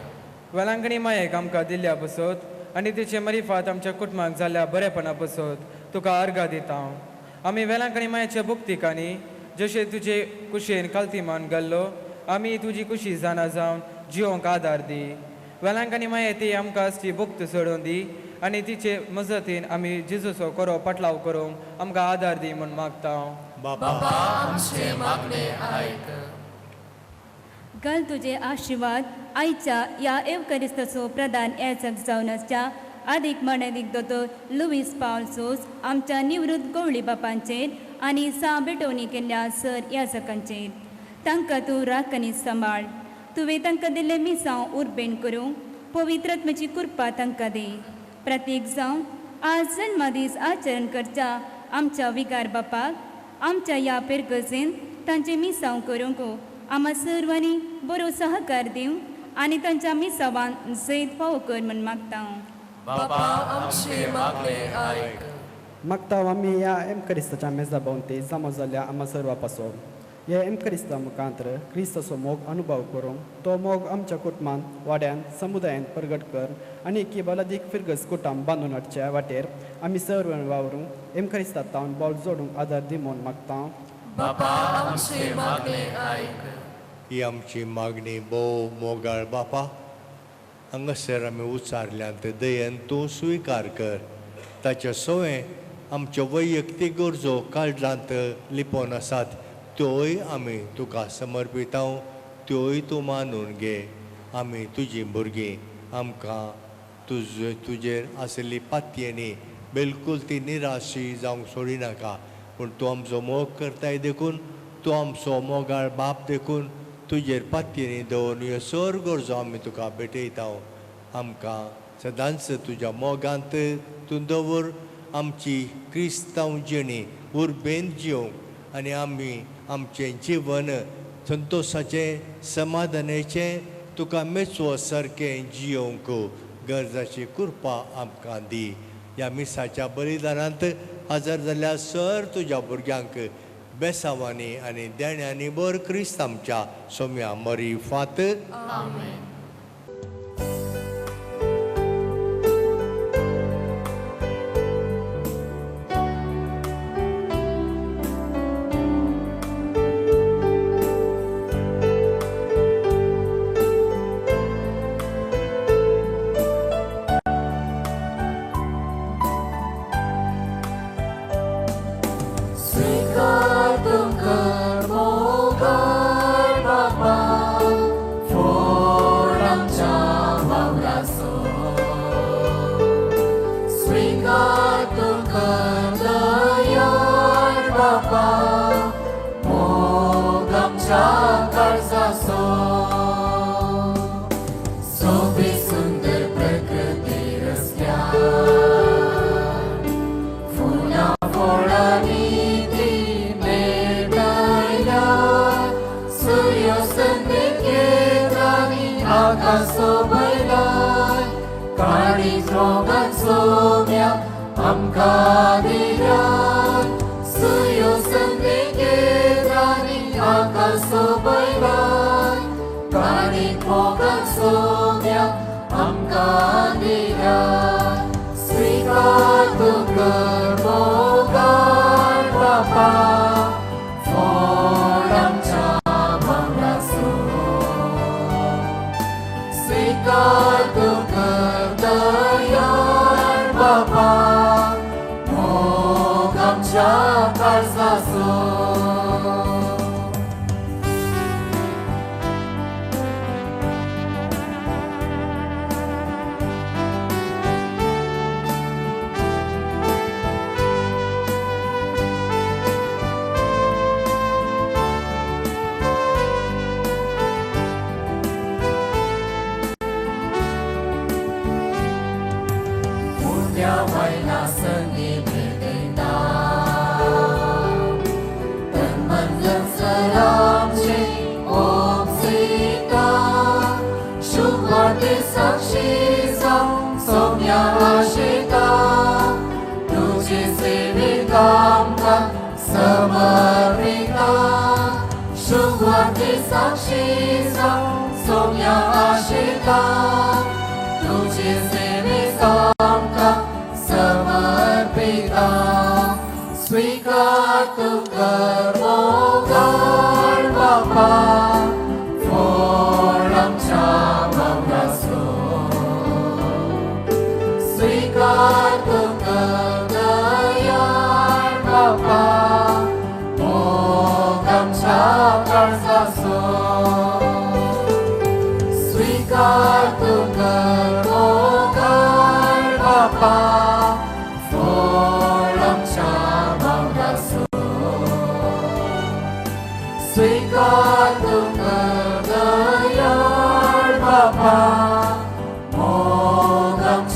वेलांगणी मायेक आमकां दिल्ल्या बसत आनी तिचे मरिफात आमच्या कुटुंबाक जाल्ल्या बरेपणा बसत तुका अर्घा दिता. आमी वेलांगणी मायेच्या भुक्तीकांनी जशें तुजे कुशेन काल्तीमान घाल्लो आमी तुजी कुशी जाणा जावन जिवोंक आदार दी. वेलांगणी माये ती आमकां ती भुक्त सोडून दी आनी तिचे मजतीन आमी जेजूचो खरो पाटलाव करूंक आमकां आदार दी म्हूण मागता. बापा आमचे मागणे आयक. घाल तुझे आशिर्वाद आयच्या या एवकरिस्ताचो प्रदान याचक जावन आसच्या अधिक मर्यादिक दोतोर लुईस पावलसोस आमच्या निवृत्त गवळी बापांचेर आनी बेटोवणी केल्ल्या सर याजकांचेर तांकां तूं राखणी सांबाळ. तुवें तांकां दिल्लें मिसांव उर्बेण करूंक पवित्रत्मेची कृपा तांकां दे. प्रत्येक जावन आज जन्मदीस आचरण करच्या आमच्या विकार बापाक आमच्या ह्या पिरगजेन तांचे मिसांव करूंक आम्हा सर्वांनी बरो सहकार दिवंक आनी तांच्या मिसावान जैत फावो कर म्हण मागता. बापा आमचे मागणे आयक. मागता आमी ह्या एमक्रिस्ताच्या मेजा भोंवती जमा जाल्ल्या आम्हा सर्वा पासोन हे एमक्रिस्ता मुखांतर क्रिस्ताचो मोग अनुभव करूंक तो मोग आमच्या कुटुंबांत वाड्यान समुदायान प्रगट कर आनी केवलादीक फिरगस कुटुंब बांदून हाडच्या वाटेर आमी सर्व वावरूंक एमक्रिस्तांत तावन बोल जोडूंक आदार दी म्हूण मागता. बापा आमचे मागणे आयक. ही आमची मागणी भोव मोगाळ बापा हांगासर आमी उचारल्यांत दयेन तूं स्विकार कर. ताचे सवय आमच्यो वैयक्तीक गरजो काळजांत लिपोवन आसात त्योय आमी तुका समर्पिता. त्योय तूं मानून घे. आमी तुजीं भुरगीं आमकां तुजेर आशिल्ली पातयेनी बिलकूल ती निराशी जावंक सोडिनाका. पूण तूं आमचो मोग करताय देखून तूं आमचो मोगाळ बाप देखून तुजेर पातयेनी दवरून ह्यो सर गरजो आमी तुका भेटयता. आमकां सदांच तुज्या मोगांत तूं दवर. आमची क्रिस्तांव जिणी उर्बेन जिवंक आनी आमी आमचें जिवन संतोशाचें समाधानाचें तुका मेचो सारकें जियोंक गरजाची कृपा आमकां दी. ह्या मिसाच्या बलिदानांत हजर जाल्ल्या सर तुज्या भुरग्यांक बेसांवांनी आनी देण्यांनी बर क्रिस्त आमच्या सोम्या मरी फात. आमेन.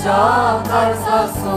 जाकार सासो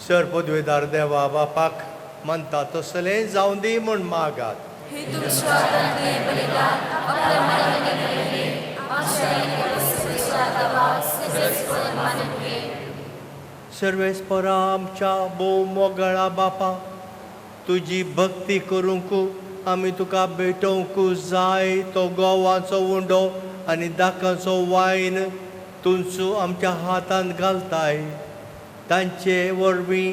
सर पदवेदार देवा बापाक म्हणटा तसलें जावं दी म्हूण मागात. हे तुमच्या आदरणीय बलिदान आपल्या मनाने केले आमच्या वस्तूच्या दबाव सगळेच मानून घे. सर्वेस्परा आमच्या भोव मोगळा बापा तुजी भक्ती करूंक आमी तुका भेटोवंक जाय तो गोवाचो उंडो आनी दाकांचो वायन तुमचो आमच्या हातांत घालताय. तांचे वरवीं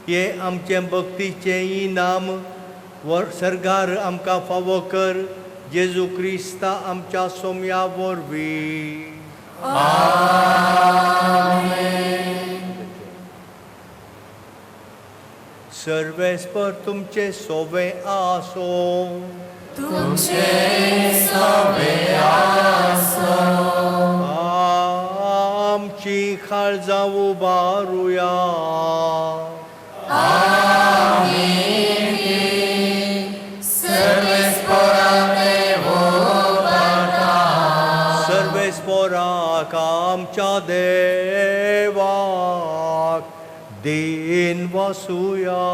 हे आमचे भक्तीचे इनाम सर्गार आमकां फावो कर. जेजू क्रिस्ता आमच्या सोम्या वरवीं. सर्वेस्पर तुमचे सोबे आसो. तुमचे सोबे आसो. आमची काळजां उबारुया. सर्वेस्पराक आमच्या देवाक दिन वासुया.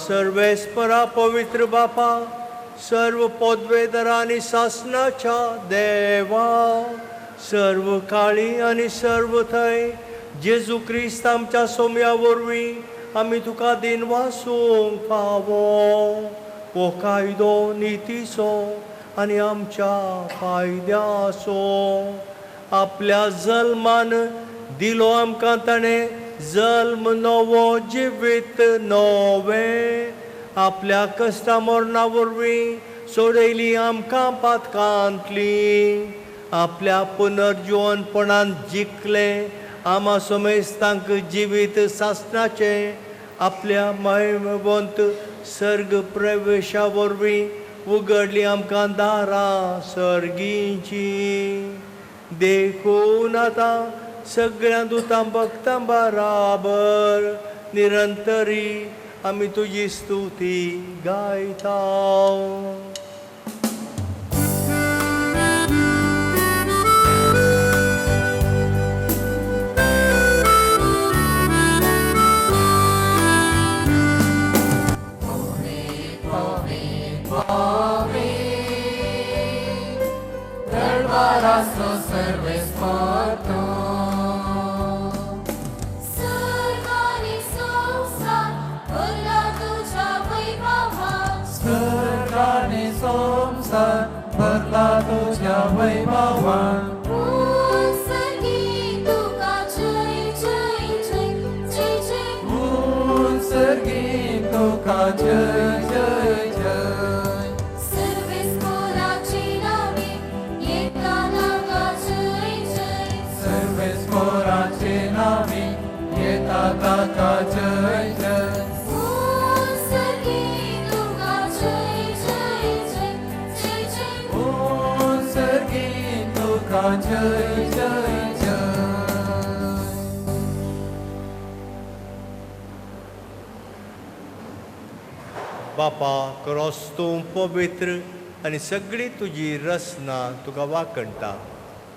सर्वेस्परा पवित्र बापा सर्व पदवेदार आनी शासनाच्या देवा सर्व काळी आनी सर्व थंय जेजू क्रिस्त आमच्या सोम्या वरवीं आमी तुका दिन वासूंक फावो. हो कायदो नितीचो आनी आमच्या फायद्याचो. आपल्या जल्मान दिलो आमकां ताणें जल्म नवो जिवीत नवे. आपल्या कश्टा मरणा वरवीं सोडयली आमकां पातकांतली. आपल्या पुनर्जीवनपणान जिखले आमा समेस्तांक जिवीत सासणाचे. आपल्या महिमवंत सर्ग प्रवेशा वरवीं उगडली आमकां दारां सर्गींची. देखून आतां सगळ्या दुतां भक्तां बराबर निरंतरी आमी तुजी स्तुती गायता. सर्वांनी संसार भरला तुझ्या वैभवात. स्वर्गाने संसार भरला तुझ्या वैभवान. सर्गी तुका जय जय जय जय जय. सर्गी तुका जय जय जय. सर्वेस्पराची नावे येताना गा जय जय. सर्वेस्पराचे नावे येता ताका जय जय. सर्गी तुका जय जय जय जय जय. सर्गी तुका जय जय जय. बापा क्रॉस तूं पवित्र आनी सगळी तुजी रचना तुका वाकणटा.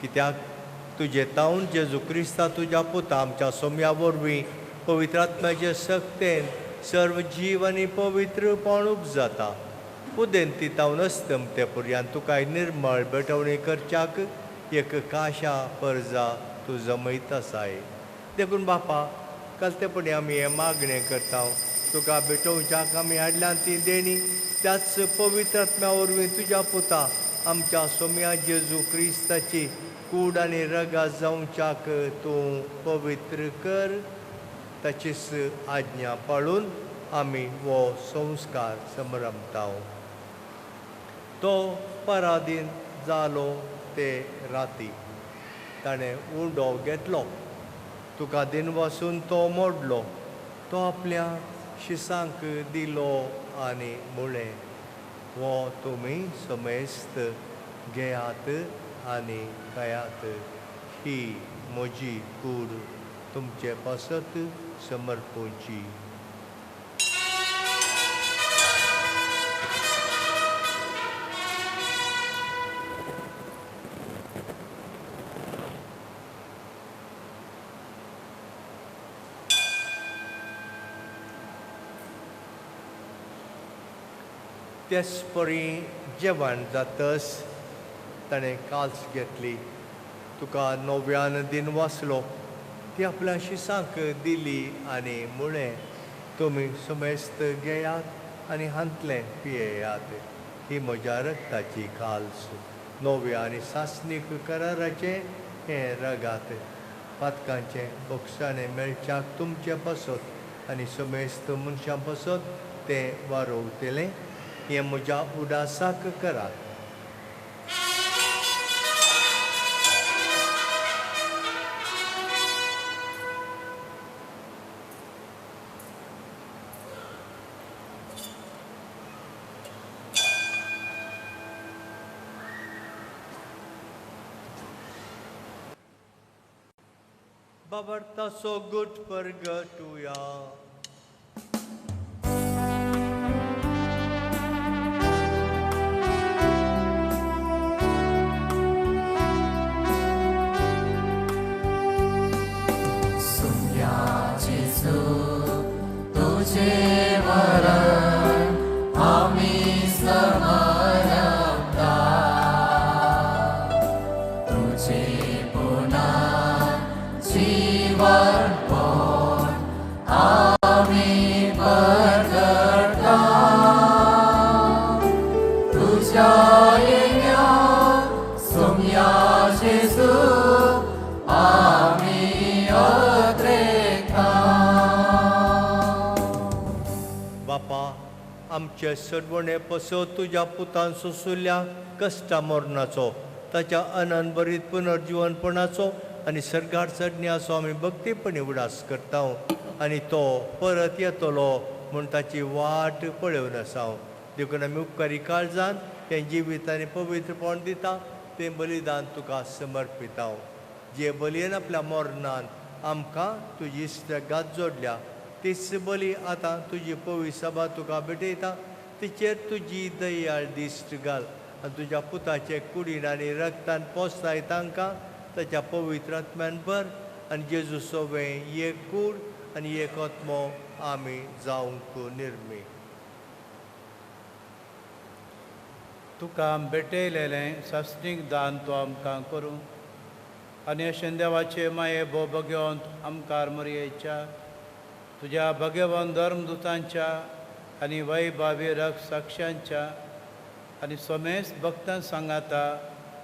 कित्याक तुजे तावन जेजू क्रिस्ता तुज्या पुता आमच्या सोम्या वरवीं पवित्र आत्म्याचे सक्तेन सर्व जीव आनी पवित्रपण उपजाता. उदेंती तावन अस्तम ते पर्यंत तुका निर्मळ बेटवणी करच्याक एक काशा पर्जा तूं जमयता साय. देखून बापा कलतेपणी आमी हे मागणें करता. तुका भेटोवच्याक आमी हाडल्यान ती देणी त्याच पवित्र आत्म्या वरवीं तुज्या पुता आमच्या सोम्या जेजू क्रिस्ताची कूड आनी रगा जावच्याक तूं पवित्र कर. ताचीच आज्ञा पाळून आमी हो संस्कार समरमता. तो पराधीन जालो ते राती ताणें उंडो घेतलो. तुका दिन वसून तो मोडलो. तो आपल्या शिसांक दिलो आनी म्हळें हो तुमी समेस्त घेयात आनी खायात. ही म्हजी कूड तुमचे पासत समर्पूंची. तेचपरी जेवण जातस ताणें काल्स घेतली. तुका नव्यान दिन वाचलो ती आपल्या शिसांक दिली आनी म्हळें, तुमी समेस्त घेयात आनी हांतलें पियेयात. ही म्हज्या रक्ताची काल्स, नव्या आनी सासणीक कराराचें हें रगात. पातकांचें बक्षाणें मेळच्याक तुमचें पासत आनी समेस्त मनशां पासत तें वारोवतलें. हें म्हज्या उडासाक करात. Babartaso good purgatuya. Sumya Jesu, तुझे वरण आम्ही समरता, तुझे पुन्हा जीवन पोन आम्ही बरगडता. तुझ्या येण्या सौम्या जेजू आम्ही अद्रेता. बापा, आमचे सडवणे पसो तुज्या पुतान सोसुल्ल्या कश्टा मरणाचो, ताच्या अनंत बरीत पुनर्जीवनपणाचो आनी सरकार चडण्याचो आमी भक्तीपणी उडास करता आनी तो परत येतलो म्हूण ताची वाट पळोवन आसा. देखून आमी उपकारी काळजान तें जिवीत आनी पवित्रपण दिता, तें बलिदान तुका समर्पिता. जे बलयेन आपल्या मरणान आमकां तुजी इश्टगात जोडल्या, तीच बली आतां तुजी पवित्र सभा तुका भेटयता. तिचेर तुजी दयाळ दिश्ट घाल आनी तुज्या पुताचे कुडीन आनी रक्तान पोसताय तांकां ताच्या पवित्र आत्म्यान भर. आनी जेजू सोबे एक कूड आनी एक आत्मो आमी जावंक निर्मी. तुका भेटयलेलें सासणीक दान तूं आमकां करूं आनी अशें देवाचे माये भोव घेवन आमकां मरयेच्या तुज्या भगवान धर्मदुतांच्या आनी वैभावी रक्त साक्षांच्या आनी समेस्त भक्तां सांगाता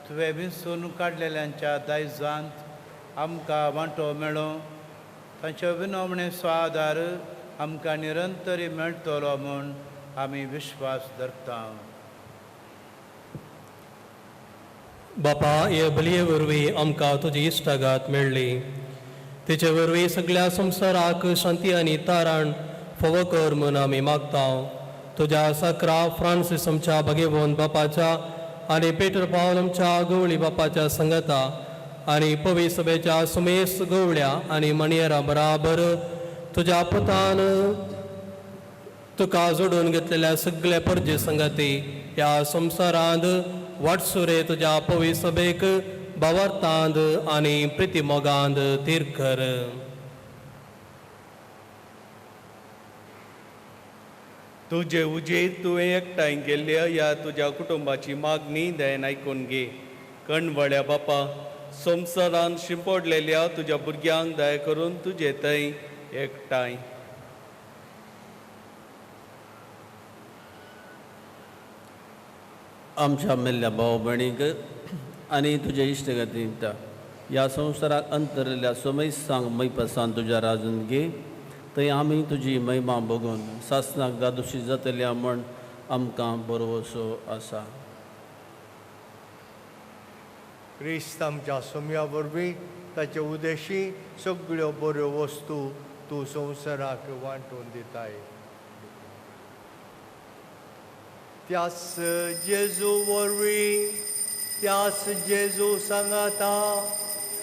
तुवें विंचून काडलेल्यांच्या दायजांत आमकां वांटो मेळो. तांचे विनवणेचो आदार आमकां निरंतरी मेळटलो म्हूण आमी विश्वास धरता. बापा, हे बलये वरवीं आमकां तुजी इश्टागात मेळ्ळी. तेचे वरवीं सगळ्या संवसाराक शांती आनी तारण फोव कर म्हूण आमी मागता. तुज्या साकरा फ्रांसीस आमच्या भगेवन बापाच्या आनी पेटर पावल आमच्या गवळी बापाच्या संगता आनी पवित्र सभेच्या सुमेस्त गवळ्या आनी मणियरां बराबर तुज्या पुतान तुका जोडून घेतलेल्या सगळ्या परजे संगती ह्या संवसारांत वाटसुरे तुज्या पवित्र सभेक बावर्तांत आनी प्रिती मोगांत तीर कर. तुजे उजेर तुवें एकठांय केल्ल्या ह्या तुज्या कुटुंबाची मागणी दयेन आयकून घे. कणवळ्या बापा, संवसारांत शिंपडलेल्या तुज्या भुरग्यांक दया करून तुजे थंय एकठांय. आमच्या मेल्ल्या भाव भयणीक आनी तुजे इश्टगतींत ह्या संवसाराक अंतरलेल्या समेस्तांक मैपसान तुज्या राजून घे. थंय आमी तुजी महिमा बघून सासणाक दादोशी जातल्या म्हण आमकां बरोवसो आसा. क्रिस्त आमच्या सोम्या वरवीं ताचे उदेशी सगळ्यो बऱ्यो वस्तू तूं संवसाराक वांटून दिताय. त्याच जेजू वरवीं, त्याच जेजू सांगाता,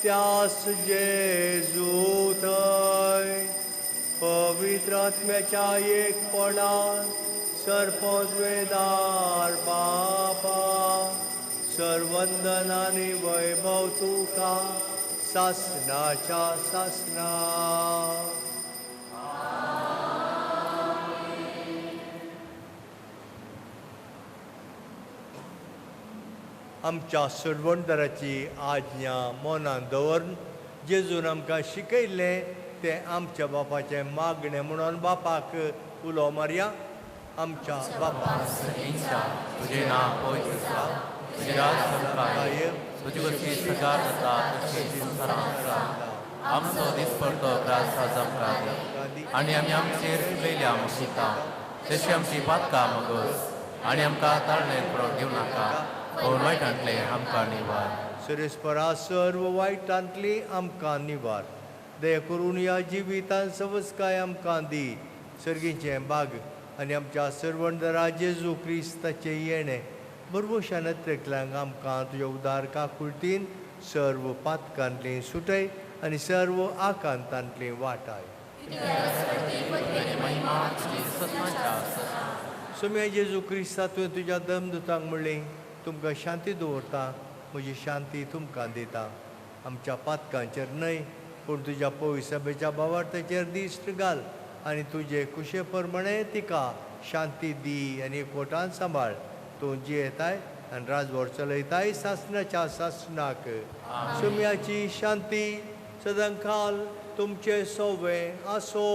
त्याच जेजू थंय पवित्र आत्म्याच्या एकपणान सर्पोद्वेदार बापा सर्वंदन आनी वैभव तुका सासणाच्या सासणा. आमच्या सुरवंदराची आज्ञा मनान दवरून जेजून आमकां शिकयलें तें आमच्या बापाचें मागणें म्हणून बापाक उलो मारया. आमच्या बापा तुझे नाव पवित्र जावं, तुझे राज सदाकाळ, तुझी कशी सकार जाता तशी संवसारांत जाता. आमचो दिसपडटो ग्रास आज आमकां दी, आनी आमी आमचेर केलेल्या मुशिता तशी आमची पातकां मागोस, आनी आमकां ताळणेर पडोवंक दिवं नाका, पूण वायटांतले आमकां निवार. सुरेस्परा सर्व वायटांतली आमकां निवार. दया करून ह्या जिवितांत सवस्काय आमकां दी. सर्गीचें बाग आनी आमच्या सर्वंदरा जेजू क्रिस्ताचें येणें बरवशान तेकल्यांक आमकां तुज्या उदार काकुळटीन सर्व पातकांतली सुटय आनी सर्व आकांतांतली वाटाय. सुम्या जेजू क्रिस्ता तुवें तुज्या दमदुतांक म्हणलें, तुमकां शांती दवरता, म्हजी शांती तुमकां दिता. आमच्या पातकांचेर न्हय पूण तुज्या पवित्र सभेच्या भावार्थाचेर दिश्ट घाल आनी तुजे कुशे प्रमाणे तिका शांती दी आनी एकवटान सांबाळ. तूं जियेताय आनी राजवट चलयताय सासणाच्या सासणाक. सुम्याची शांती सदांकाल तुमचे सोवे आसो.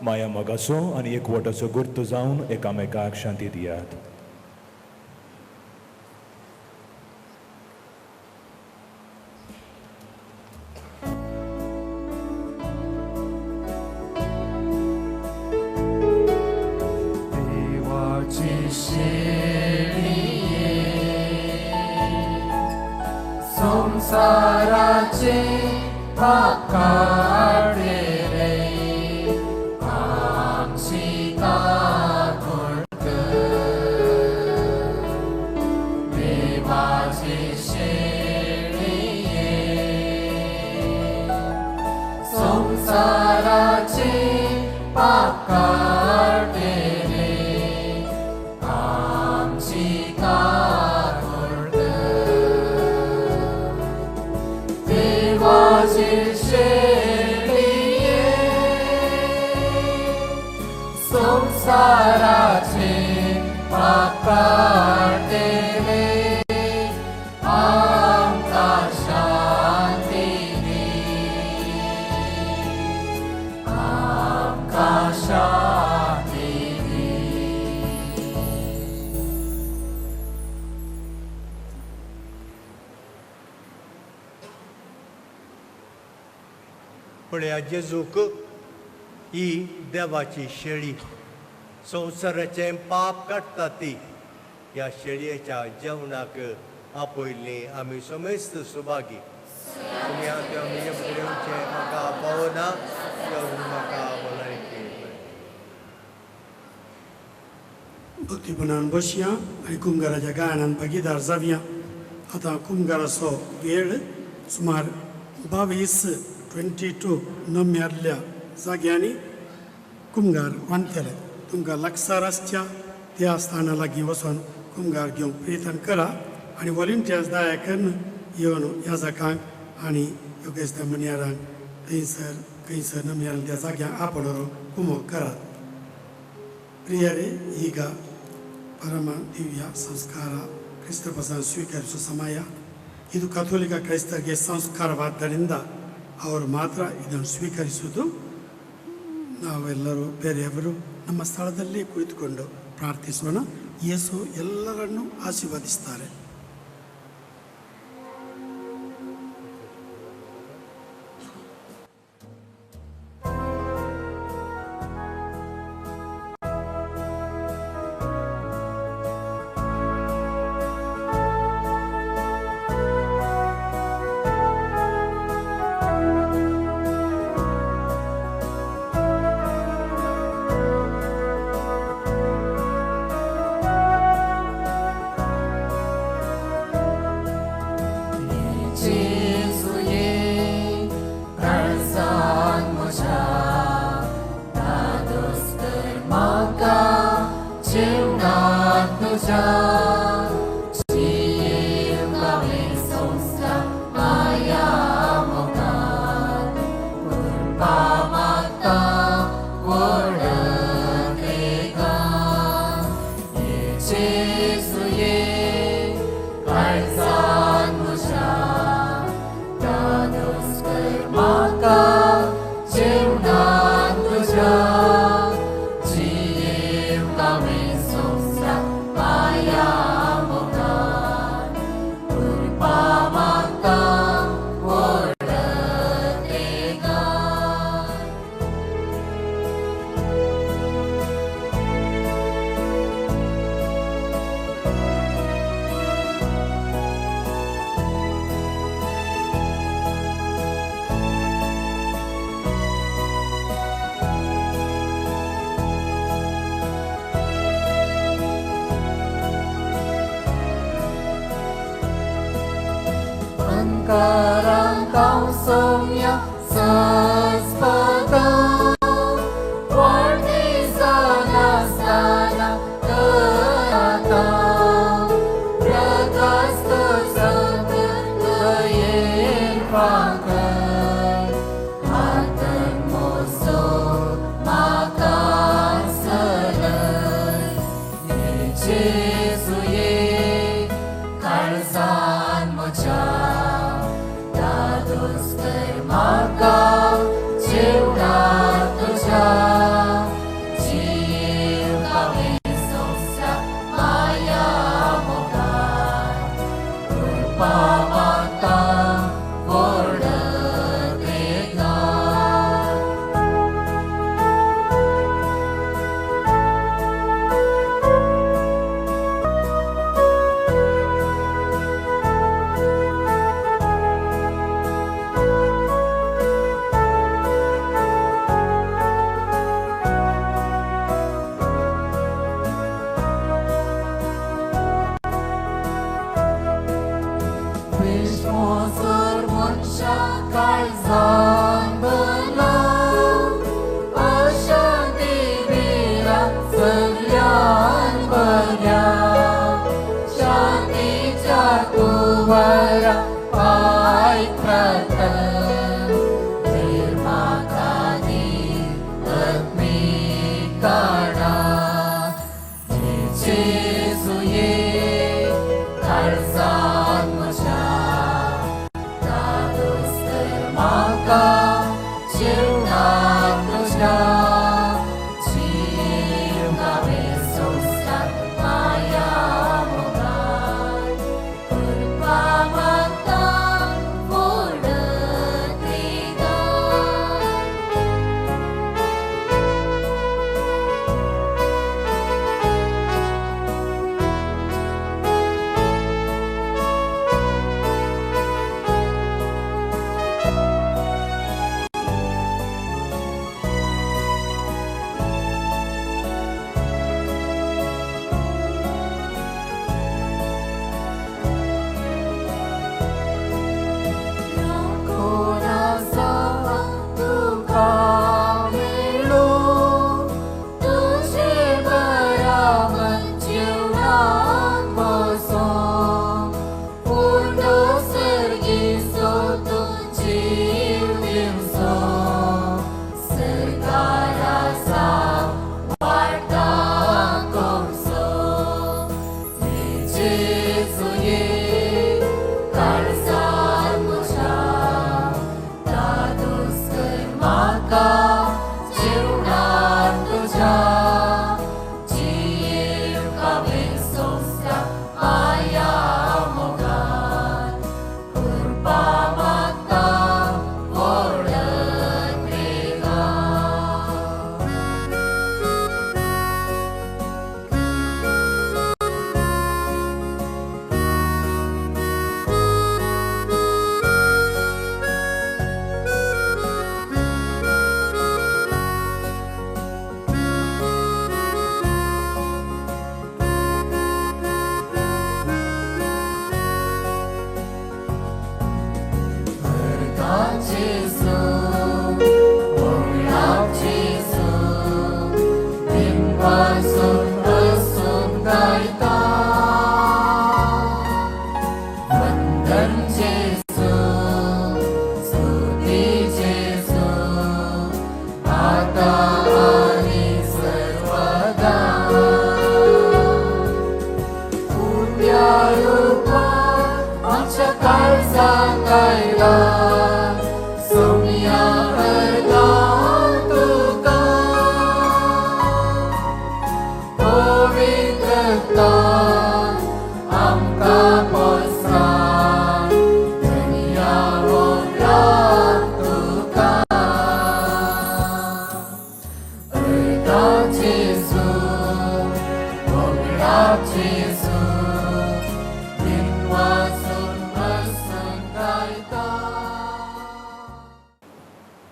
माया मोगाचो आनी एकवटाचो गुर्त जावन एकामेकाक शांती दियात. संसाराचे पाकाडे रे आमची काकूळ देवाची शेळये. संसाराचे पाकाडे रे आमची देवाची शेळये. संसाराचे पाकाडे रे आमकां शांती दी, आमकां शांती दी. पळया जेजूक ही देवाची शेळी संवसाराचें पाप काडटा ती. ह्या शेळयेच्या जेवणाक आपयल्ली आमी समेस्त सुभागी. तुमी येवचे म्हाका पावना म्हाका भलायकी. भक्तीपणान बसया आनी कुमगाराच्या गायनान भागीदार जावया. आतां कुमगाराचो वेळ सुमार 22-22 नम्यारल्या जाग्यांनी कुमगार वांटतले. तुमकां लागसार आसच्या त्या स्थाना लागीं वचून कुमगार घेवंक प्रयत्न करा आनी वॉलंटियर्स दया करून येवन ह्या जागांक आनी योगेश मणियारांक खंयसर नम्यार त्या जाग्यांक आपणो कुमो करात. ಪ್ರಿಯರೇ, ಈಗ ಪರಮ ದಿವ್ಯ ಸಂಸ್ಕಾರ ಕ್ರಿಸ್ತಪಸ ಸ್ವೀಕರಿಸುವ ಸಮಯ. ಇದು ಕಥೋಲಿಕ ಕ್ರೈಸ್ತರಿಗೆ ಸಂಸ್ಕಾರವಾದ್ದರಿಂದ ಅವರು ಮಾತ್ರ ಇದನ್ನು ಸ್ವೀಕರಿಸುವುದು. ನಾವೆಲ್ಲರೂ ಬೇರೆಯವರು ನಮ್ಮ ಸ್ಥಳದಲ್ಲಿ ಕುಳಿತುಕೊಂಡು ಪ್ರಾರ್ಥಿಸೋಣ. ಯೇಸು ಎಲ್ಲರನ್ನೂ ಆಶೀರ್ವದಿಸ್ತಾರೆ. Sekarang kau semua sesepakat warni sana-sana keratang Regas terseter keirfakan Hatan musuh makan selai Yesus ye karsan mocah Terus termakan jiwa tuja jiwa besoksa maya moga berpamata berdeka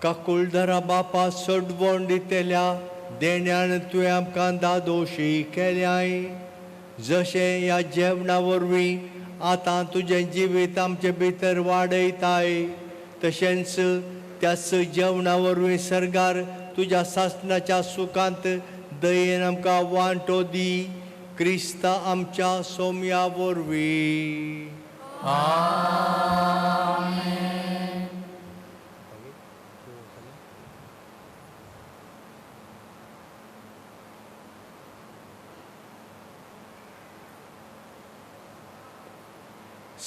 काकुळधरा बापा सडवण दितेल्या देण्यान तुवें आमकां दादोशी केल्याय. जशें ह्या जेवणा वरवीं आतां तुजें जिवीत आमचे भितर वाडयताय, तशेंच त्याच जेवणा वरवीं सर्गार तुज्या सासणाच्या सुखांत दयेन आमकां वांटो दी. क्रिस्ता आमच्या सोम्या वरवीं.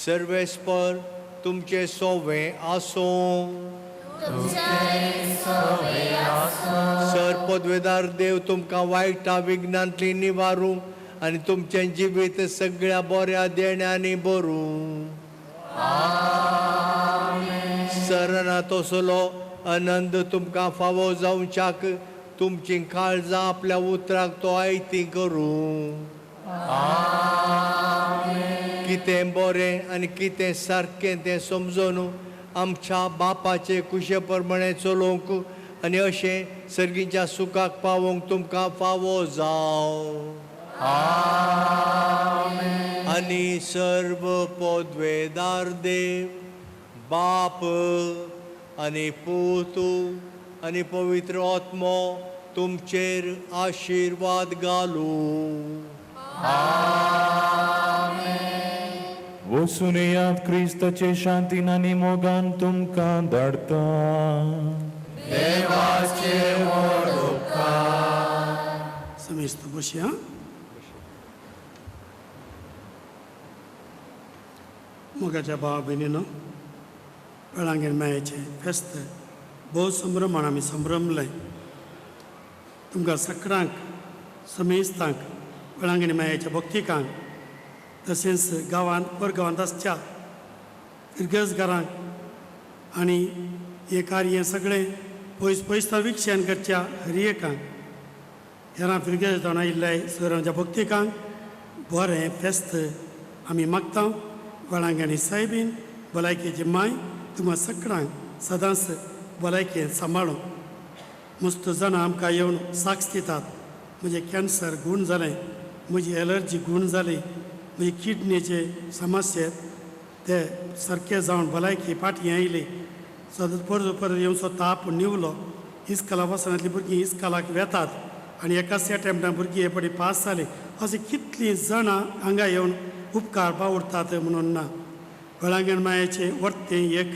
सर्वेस्पर तुमचे सोवे आसूं. सर पदवेदार देव तुमकां वायटा विघ्नांतली निवारूं आनी तुमचें जिवीत सगळ्या बऱ्या देण्यांनी भरूं. सरना तसलो आनंद तुमकां फावो जावच्याक तुमची काळजां आपल्या उतराक तो आयती करूं. कितें बरें आनी कितें सारकें तें समजून आमच्या बापाचे कुशे प्रमाणे चलोवंक आनी अशें सर्गीच्या सुखाक पावोवंक तुमकां फावो जावं. आनी सर्व पदवेदार देव बाप आनी पूत आनी पवित्र आत्मो तुमचेर आशिर्वाद घालूं. वचून येयात क्रिस्ताचे शांतीन आनी मोगान तुमकां धाडटा. देवाचे व्हड उपकार. समेस्त बसया. मोगाच्या भावा भयणीनो, वेळांगेर मेळ्याचें फेस्त भोव संभ्रमाण आमी संभ्रमले. तुमकां सगळ्यांक समेस्तांक वेळांगेर मेळ्याच्या भक्तिकांक तशेंच गांवांत परगांवांत आसच्या फिरगजगारांक आनी हे कार्य सगळें पयस पयस विकशन करच्या हरियेकांक हेरां फिरगज जावन आयिल्ल्या सरांच्या भक्तिकांक बरें फेस्त आमी मागता. वेळांगणी सायबीन भलायकेची माय तुमकां सगळ्यांक सदांच भलायकेन सांबाळूं. मस्त जाणां आमकां येवन साक्ष दितात. म्हजें कॅन्सर गूण जालें, म्हजी एलर्जी गूण जाली, म्हजी किडनीचे समस्या ते सारके जावन भलायकी फाटीं आयली. सदांच परत परत येवचो ताप निवलो. इस्कॉला वचनांतलीं भुरगीं इस्कॉलाक वेतात आनी एकाच अटेम्प्टान भुरगीं हे पडी पास जालीं. अशीं कितलीं जाणां हांगा येवन उपकार पावतात म्हणून ना. वेळांगण मायेचें वर्तें एक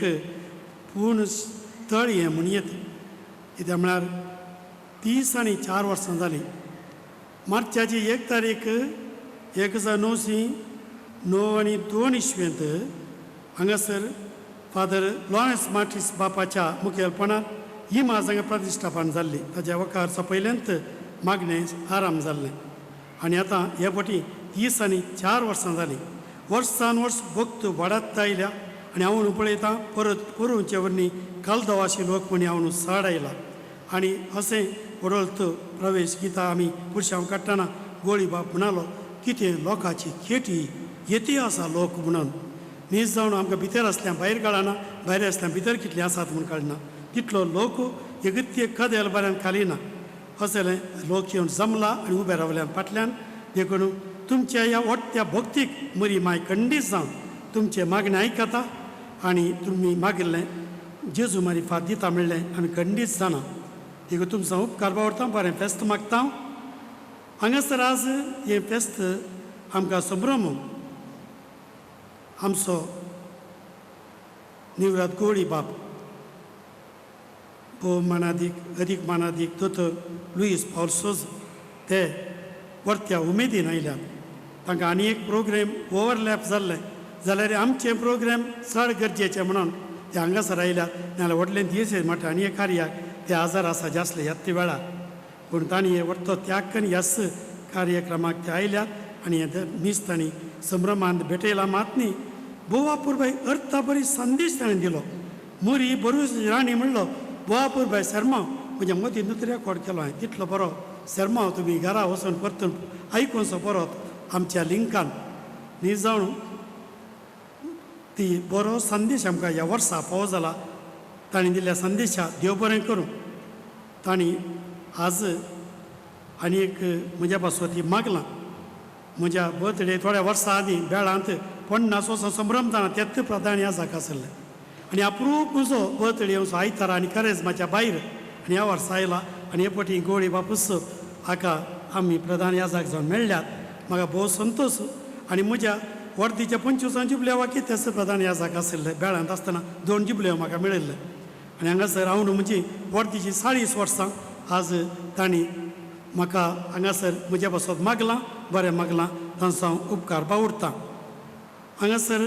पूर्ण स्थळ हें म्हण येता. कित्याक म्हळ्यार 30 आनी 4 वर्सां जालीं. मार्चाची 1 तारीख 1909 आनी 2 इस्वेंत हांगासर फादर लॉरेन्स मार्टिस बापाच्या मुखेलपणान ही माज हांगा प्रतिश्ठापन जाल्ली. ताच्या वकार सोंपयल्यांत मागणें आराम जाल्लें. आनी आतां हे फावटी 30 आनी 4 वर्सां जालीं. वर्सान वर्स भक्त वाडत आयल्या आनी हांव पळयतां परत पोरूंचे वरणी कालदवाशी लोक म्हणी हांव साड आयला. आनी अशें वडोळत प्रवेश गितां आमी पुरशांव काडटना गोळी बाप म्हणालो कितें लोकांची खेटी येती आसा लोक म्हणून. न्हीज जावन आमकां भितर आसल्यां भायर काडना, भायर आसल्यां भितर कितलें आसात म्हूण काडना. तितलो लोक एगत्य कदेल बऱ्यान खाली ना. अशें लोक येवन जमला आनी उबे रावल्यान फाटल्यान देखून तुमच्या ह्या वट्ट्या भक्तीक मरी माय खंडीत जावन तुमचे मागणें आयकता आनी तुमी मागिल्लें जेजू मारी फात दिता म्हणलें आमी खंडीत जाना. देखून तुमचो उपकार बावरता. बरें फेस्त मागता. हांगासर आज हें फेस्त आमकां संभ्रम आमचो निवरात गवळी बाब भोव मानादीक अदीक मानादीक दोतोर लुईस पावल सोज ते वर्त्या उमेदीन आयल्यात. तांकां आनी एक प्रोग्राम ओवरलॅप जाल्ले जाल्यार आमचे प्रोग्राम चड गरजेचे म्हणून ते हांगासर आयल्यात. नाजाल्यार व्हडले दिवस म्हणटा आनी एक कार्याक ते आजार आसा जे आसले ह्यात वेळार. पूण तांणी हे व्हडलो त्याग करून ह्याच कार्यक्रमाक ते आयल्यात आनी हे मीस तांणी संभ्रमांत भेटयला. मात न्ही बोवापूरबाई अर्थ बरी संदेश ताणें दिलो. मुरी बरूच राणी म्हणलो बोवापूरबाई शर्मा म्हणजे मोदी नुतरी रेकॉर्ड केलो हांवें. तितलो बरो शर्मा तुमी घरा वचून परतून आयकूनचो परत आमच्या लिंकान न्ही जावन ती बरो संदेश आमकां ह्या वर्सा फावो जाला. तांणी दिल्ल्या संदेशा देव बरें करूं. तांणी आज आनी एक म्हज्या पासत मागलां. म्हज्या बर्थडे थोड्या वर्सां आदीं बेळांत 50 वर्सां संभ्रम जाणा तेच प्रधान ह्या जाका आसलें. आनी अप्रूप म्हजो बर्थडे असो आयतारा आनी कारेजमाच्या भायर आनी ह्या वर्सा आयला. आनी हे फावटी गवळी बापूस हाका आमी प्रधान ह्या जाग जावन मेळ्ळ्यात. म्हाका भोव संतोश. आनी म्हज्या वर्दीच्या 25 जुबल्या वा कितें प्रधान ह्या जाग आसले. बेळांत आसतना 2 जुबल्यो म्हाका मेळिल्ले. आनी हांगासर हांव म्हजी वर्दीची 40 वर्सां आज तांणी म्हाका हांगासर म्हज्या पासत मागलां. बरें मागलां तांचो हांव उपकार बावुरतां. हांगासर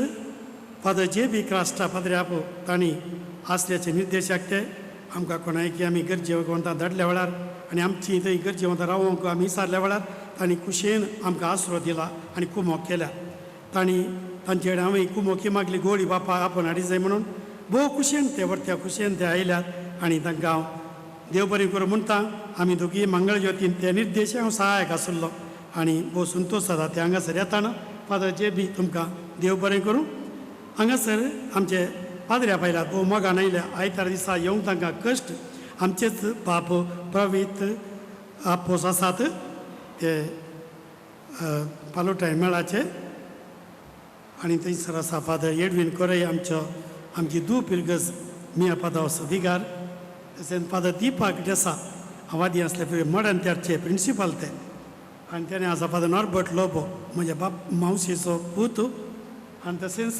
फादर जे.बी. क्रास्टा पाद्र्याप तांणी आसल्याचे निर्देशाक ते आमकां कोणाय की आमी गरजेवंतां धाडल्या वेळार आनी आमची थंय गरजेवंतां रावोंक आमी विचारल्या वेळार तांणी कुशेन आमकां आसरो दिला आनी कुमोक केल्या. तांणी तांचे कडेन हांवें कुमोकी मागली गवळी बापा आपोवन हाडी जाय म्हणून. भोव खुशेन ते वर्त्या खुशेन ते आयल्यात आनी तांकां हांव देव बरें करूं म्हणटा. आमी दोगी मंगळ ज्योतीन ते निर्देशाक हांव सहायक आसलो आनी भोव संतोश जाता ते हांगासर येताना. Father JB. तुमकां देव बरें करूं. हांगासर आमचे पाद्र्या पायल्यात भोव मोगान आयल्या. आयतार दिसा येवंक तांकां कश्ट. आमचेच बाप प्रवीत आपोस आसात ते पालोटाय मेळाचे आनी थंयसर आसा फादर एडवीन कोरय आमची दू पिरगज मिया पादावस दिगार. तशेंच फादर दिपाक देसा हांव आदीं आसले पळय मॉडर्न चर्चचे प्रिंसिपल ते. आनी तेणें आसा फादर नॉर्बर्ट लोबो म्हज्या मावशेचो पूत. आनी तशेंच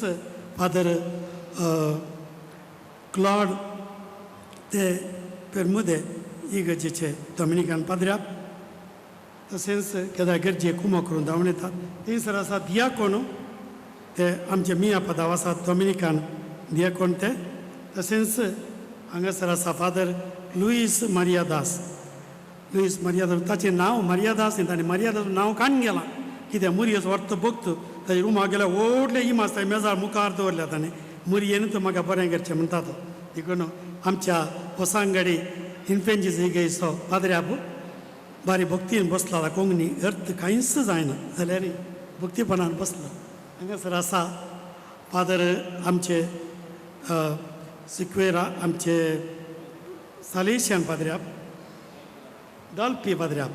फादर क्लॉड ते पेरमुदे इगर्जेचे डॉमिनिकान पाद्र्याप. तशेंच केदार गरजे कुमो करून धांवन येतात. थंयसर आसा दियाकोन ते आमचे मिया पदाव आसात डॉमिनिकान दियाकोन ते. तशेंच हांगासर आसा फादर लुईस मारियादास. लुईस मारियादास ताचें नांव मारियादास न्ही. ताणें मारियादास नांव काडून गेलां कित्याक मुरयेचो व्हरतो भक्त ताच्या रुमाक गेल्यार व्हडले इमास थंय मेजार मुखार दवरल्या ताणें. मुरयेन तर म्हाका बरें करचें म्हणटा तो. देखून आमच्या होसांगडी इन्फेंजीस इगेचो पाद्र्याप बारी भक्तीन बसला कोंकणी अर्थ कांयच जायना जाल्यार भक्तीपणान बसला. हांगासर आसा फादर आमचे सिक्वेरा आमचे सालेशियन पाद्र्याप डॉल्पी पाद्र्याप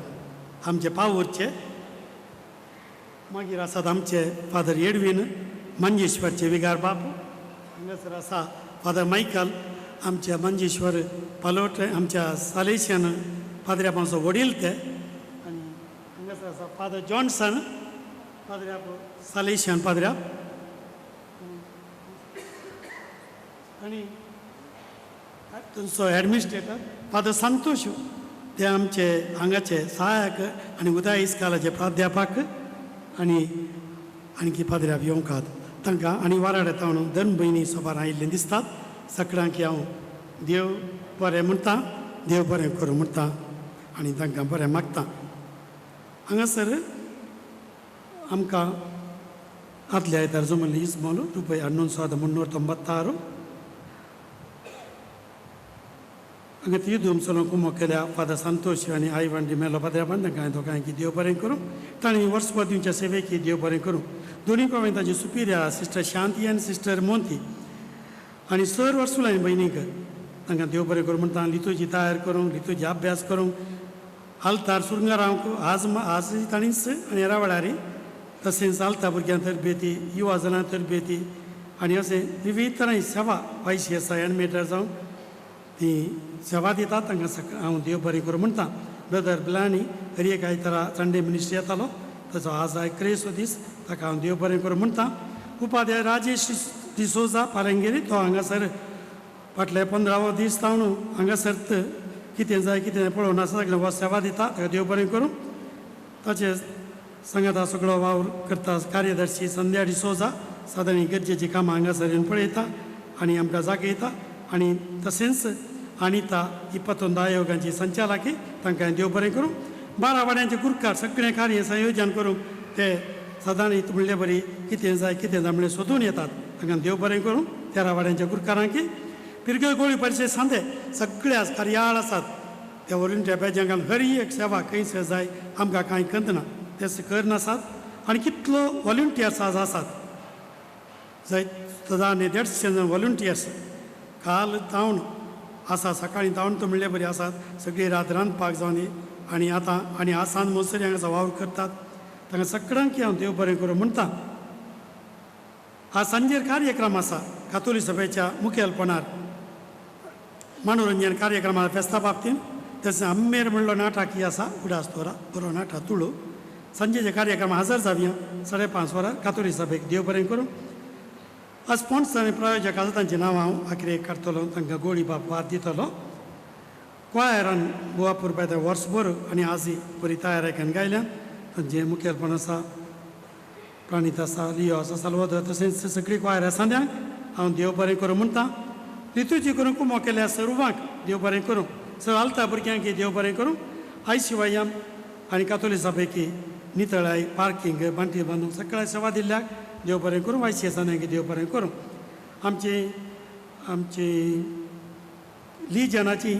आमचे पावूरचे. मागीर आसात आमचे फादर एडवीन मंजेश्वरचे विगार बाप. हांगासर आसा फादर मायकल आमच्या मंजेश्वर पालोट आमच्या सालेशियन पाद्र्यापाचो वडील ते. आनी हांगासर आसा फादर जॉन्सन पाद्र्याप सालेशियन पाद्र्याप. आनी तुमचो एडमिनिस्ट्रेटर फादर संतोश ते आमचे हांगाचे सहायक आनी उदय इस्कालाचे प्राध्यापक आनी आणखी पाद्र्याप येवंकात तांकां आनी वाराड येता म्हणून धन भयणी सोबार आयिल्लीं दिसतात. सगळ्यांक हांव देव बरें म्हणटा देव बरें करूं म्हणटा आनी तांकां बरें मागता. हांगासर आमकां आदल्या आयतार जमल्ली इस्मॉल ₹396 हांगा ती धुमसलो कुमो केल्या फादर संतोश आनी आई वंडी मेलो पाद्र्यापान तांकां दोगांयकी देव बरें करूं. तांणी वर्सपतींच्या सेवेकी देव बरें करूं. दोनी कोवें ताची सुपिरियर सिस्टर शांती आनी सिस्टर मोंती आनी सर वर्सुलांनी भयणीक तांकां देव बरें करूं म्हणटा. लितूजी तयार करूंक लितूजी अभ्यास करूंक आल्तार सुरंगा रावंक आज तांणीच आनी हेरा वेळारी तशेंच आल्ता भुरग्यां तरबेती युवा जनां तरबेती आनी अशें विविध तरां सेवा वायशी आसा एनिमेटर जावन ती सेवा दितात. तांकां हांव देव बरें करूं म्हणटा. ब्रदर बिलानी हर एक आयतारा संडे मिनिस्ट्री येतालो ताचो आज क्रेसो दीस ताका हांव देव बरें करूं म्हणटा. उपाध्याय राजेश डिसोजा पालंगेरी तो हांगासर फाटले 15वो दीस जावन हांगासर कितें जाय कितें पळोवन आसा सगळें हो सेवा दिता ताका देव बरें करूं. ताचे संगता सगळो वावर करता कार्यदर्शी संध्या डिसोजा सादारण गरजेची कामां हांगासर येवन पळयता आनी आमकां जागयता. आनी तशेंच अनिता 21 आयोगांची संचालकी तांकां देव बरें करूं. 12 वाड्यांचे कुरकार सगळें कार्य संयोजन करूंक ते सदांच म्हणले बरी कितें जाय म्हणून सोदून येतात तांकां देव बरें करूं. 13 वाड्यांच्या कुरकारांकी पिरगळ गोळी परिशद सांदे सगळे कार्याळ आसात त्या वॉलंटियर बॅजांक हर एक सेवा खंयच जाय आमकां कांय करना ते करनासात. आनी कितलो वॉलंटियर्स आज आसात जाय 150 जण वॉलंटियर्स काल तावन आसा सकाळीं तावन तो म्हणले बरी आसात सगळी रात रांदपाक जावन आनी आतां आनी आसान मोसरी हांगासर वावर करतात तांकां सगळ्यांक हांव देव बरें करूं म्हणटा. आज सांजेर कार्यक्रम आसा कातोली सभेच्या मुखेलपणान मनोरंजन कार्यक्रमाच्या फेस्ता बाबतींत तशेंच आम्मेर म्हणलो नाटक ही आसा उडास्तोरा बरो नाटक तुळू सांजेचे कार्यक्रम हजर जावया 5:30 वरार कातोली सभेक देव बरें करूं. आज स्पॉन्सर आनी प्रायोजक आसा तांचें नांव हांव आखरे काडटलो तांकां गोळी बाप वाद दितलो. क्वायरान बुवापूर बेता वर्सभर आनी आजय बरी तयारेकान गायल्यान तांचें मुखेलपण आसा प्राणीत आसा लियो आसा सालवदर तशेंच सगळी क्वायर आसांद्यांक हांव देव बरें करूं म्हणटा. रितूची करून कुमो केल्या सर्वांक देव बरें करूं. सर आलता भुरग्यांक देव बरें करूं. आय शिवायम आनी कातोली सभेकी नितळाय पार्किंग बांटी बांदूंक सगळ्या सेवा दिल्ल्याक देव बरें करूं. वायसी आसांद्यांक देव बरें करूं. आमची लिजनाची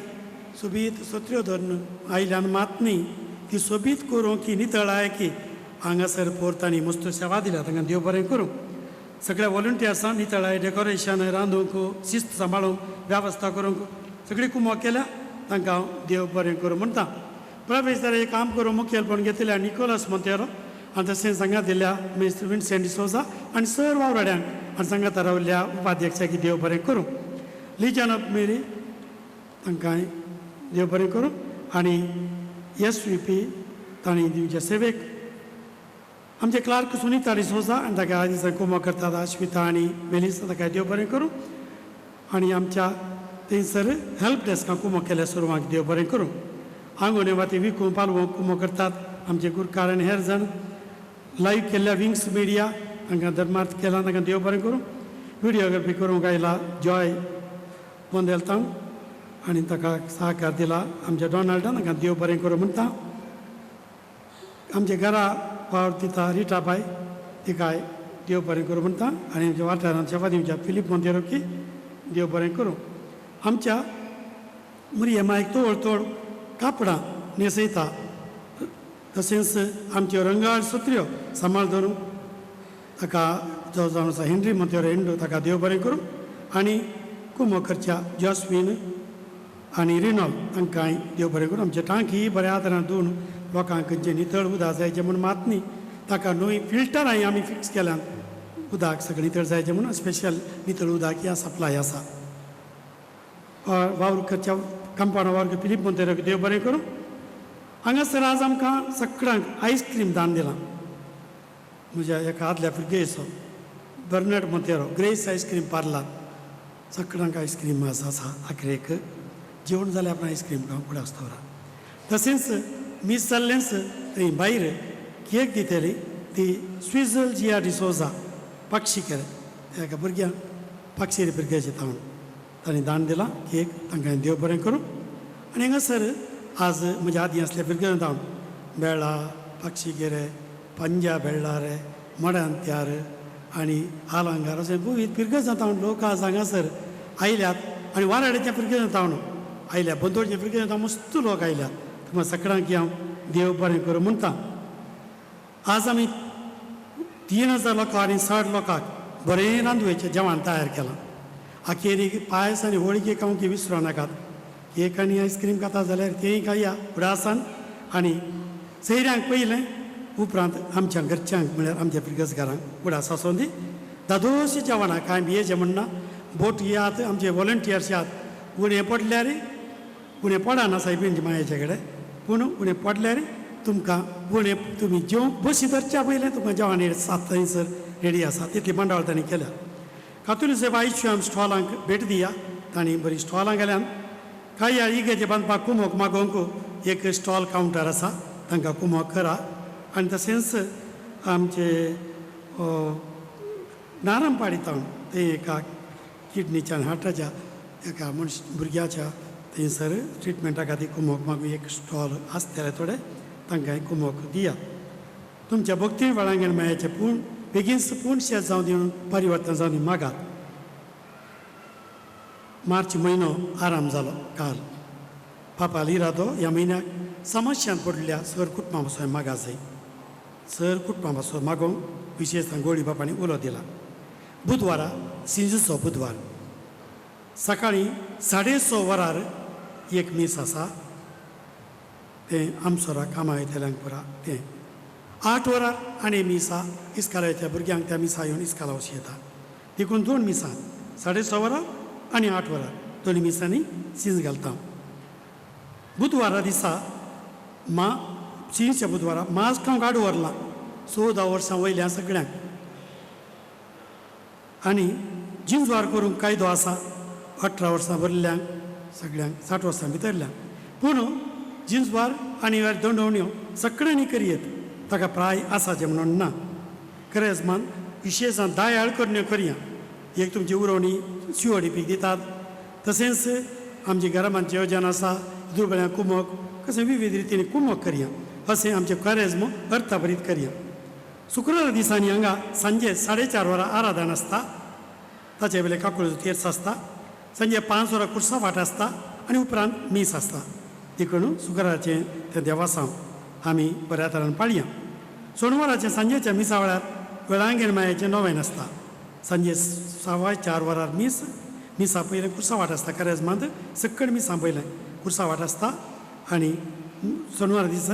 सोबीत सत्र्यो धरून आयल्यान मात न्ही ती सोबीत करूं की नितळाय की हांगासर पोरतांनी मस्त सेवा दिल्या तांकां देव बरें करूं. सगळ्या वॉलंटियर्सांक नितळाय डेकोरेशन रांदूंक शिस्त सांबाळूंक वेवस्था करूंक सगळी कुमो केल्या तांकां हांव देव बरें करूं म्हणटा. प्रवेशदाराचें काम करूं मुखेलपण घेतल्या निकोलस मोंतेरो आनी तशेंच हांगा दिल्या मिस्टर विन्सेंट डिसोजा आनी सर्व वावराड्यांक आनी सांगाता राविल्ल्या उपाध्यक्षाक देव बरें करूं. लिजन ऑफ मेरी तांकां देव बरें करूं. आनी SVP तांणी दिवचे सेवेक आमचे क्लार्क सुनीता डिसोजा आनी ताका आज दिसा कुमो करतात अश्विता आनी मेलिसा ताका देव बरें करूं. आनी आमच्या थंयसर हेल्प डेस्काक कुमो केल्या सर्वांक देव बरें करूं. आंगोणे वाती विकूं पालवोंक कुमो करतात आमचे गुरकार आनी हेर जाण. लायव्ह केल्ल्या विंग्स मिडिया तांकां धर्मार्थ केला तांकां देव बरें करूं. व्हिडियोग्राफी करूंक आयला जॉय मोंदेलतां आनी ताका सहकार दिला आमच्या डॉनाल्डान तांकां देव बरें करूं म्हणटा. आमच्या घरा वावर दिता रिटाबाय तिकाय देव बरें करूं म्हणटा. आनी आमच्या वाठारांत सेवा दिवच्या फिलीप मोंतेरोकी देव बरें करूं. आमच्या मुरी मायक तोड तोड कापडां न्हेसयता तशेंच आमच्यो रंगाळ सत्र्यो सांबाळ धरून ताका जो जावन आसा हेनरी मोंतेरो हेंडो ताका देव बरें करूं. आनी कुमो करच्या जॉस्वीन आनी रिनॉल तांकांय देव बरें करूं. आमचे टांकी बऱ्या तरान धुवन लोकांक खंयचें नितळ उदक जायचें म्हूण मात न्ही ताका न्हय फिल्टरांय आमी फिक्स केल्यान उदक सगळें नितळ जायचें म्हणून स्पेशल नितळ उदक ह्या सप्लाय आसा. वावर करच्या कंपाउंड वावर फिलीप मोंतेरोक देव बरें करूं. हांगासर आज आमकां सगळ्यांक आयस्क्रीम दान दिलां. म्हज्या एका आदल्या भुरगेचो Bernard Monteiro Grace ice cream parlour सगळ्यांक आयस्क्रीम आसा आखरेक जेवण जाल्यार आपण आयस्क्रीम खावंक फुडें आसता. तशेंच मिस जाल्लेंच थंय भायर केक दितली ती स्विझल जिया डिसोजा पक्षी केले त्या भुरग्यांक पक्षी भुरग्याचें तावन तांणी दान दिलां केक तांकां देव बरें करूं. आनी हांगासर आज म्हज्या आदीं असल्या भुरग्यांक तावन बेळा पक्षी गेरे पंजा बेळ्ळारे मड्यांत्यार आनी आलांगार अशें विविध भुरगें जातावन लोक आज हांगासर आयल्यात आनी वाराड्याच्या भुरग्यां तावन आयल्या बंदोडच्या भुरग्यां तावन मस्त लोक आयल्यात. तुमकां सगळ्यांक हांव देव बरें करूं म्हणटा. आज आमी 3000 लोकां आनी 60 लोकांक बरें रांदवेचें जेवण तयार केलां. अखेरीक पायस आनी होळगे खावंक विसरूं नाकात. केक आनी आयस्क्रीम खाता जाल्यार तेंय खाया उडासान आनी सयऱ्यांक पयलें उपरांत आमच्या घरच्यांक म्हळ्यार आमच्या पिरगसकारांक उडास आसूं दी. दादोशी जेवणां कांय भियेचें म्हणना. बोट यात आमचे वॉलंटियर्स यात उणें पडल्यार उणें पडना सायबींच्या मायेचे कडेन पूण उणें पडल्यार तुमकां उणें तुमी जेवंक बशी धरच्या पयलें तुमकां जेवण 7 थंयसर रेडी आसा. तितली मंडळ तांणी केल्या. कातोली साहेब आयच्यो आमी स्टॉलांक भेट दिया. तांणी बरीं स्टॉलां गेल्यान कांय इगेचे बांदपाक कुमोक मागोवंक एक स्टॉल कावंटर आसा तांकां कुमोक करा. आनी तशेंच आमचे नारंपाडी तावन थंय एका किडनीच्या आनी हार्टाच्या एका भुरग्याच्या थंयसर ट्रिटमेंटा खातीर कुमोक मागून एक स्टॉल आसतले थोडे तांकां कुमोक दिया. तुमच्या भक्ती वेळांगण मेळ्याचें पूण बेगीन पूणशें जावं दिवन परिवर्तन जावन मागात. मार्च म्हयनो आराम जालो काल. पापाल इरादो ह्या म्हयन्याक समस्यांत पडल्या सर कुटुंबा पासून मागा जाय. सर कुटुंबा पासून मागोवंक विशेशतः गोळी बापांनी उलो दिला. बुधवारा सिंजूचो बुधवार सकाळी 6:30 वरार एक मीस आसा तें आमसोरा कामा येतल्यांक पुरा तें 8 वरार आनी मिसा इस्कालाच्या भुरग्यांक त्या मिसा येवन इस्काला वची येता देखून 2 मिसां 6:30 वरार आनी 8 वरार दोनी मिसांनी सीज घालता बुधवारा दिसा चीनच्या बुधवारा मास्कांक आड व्हरलां 14 वर्सां वयल्या सगळ्यांक आनी जिंजवार करूंक कायदो आसा 18 वर्सां भरल्यांक सगळ्यांक 60 वर्सां भितरल्यांक पूण जिंजवार आनी दंडवण्यो सगळ्यांनी करियेत ताका प्राय आसाचें म्हणून ना खरेंच मान विशेशान दायाळ करण्यो करया एक तुमची उरोवणी शिवोडी पीक दितात तशेंच आमची घरामांचें येवजन आसा दुर्बळ्यांक कुमक कशें विविध रितीन कुमक करया अशें आमचें करेजम अर्थभरीत करया शुक्रारा दिसांनी हांगा सांजे 4:30 वरां आराधन आसता ताचे वेले काकुळचो तीर्थ आसता सांजे 5 वरां कुर्सा वाट आसता आनी उपरांत मीस आसता देखून शुक्राराचें तें देवासांव आमी बऱ्या तरेन पाळया सोनवाराचें सांजेच्या मिसा वेळार वेळांगण मायाचें नोवेन आसता सांजे 4:15 वरार मिसा पयलें कुर्सा वाट आसता करेजमांत सक्कड मिसां पयलें कुर्सा वाट आसता आनी सोनवारा दिसा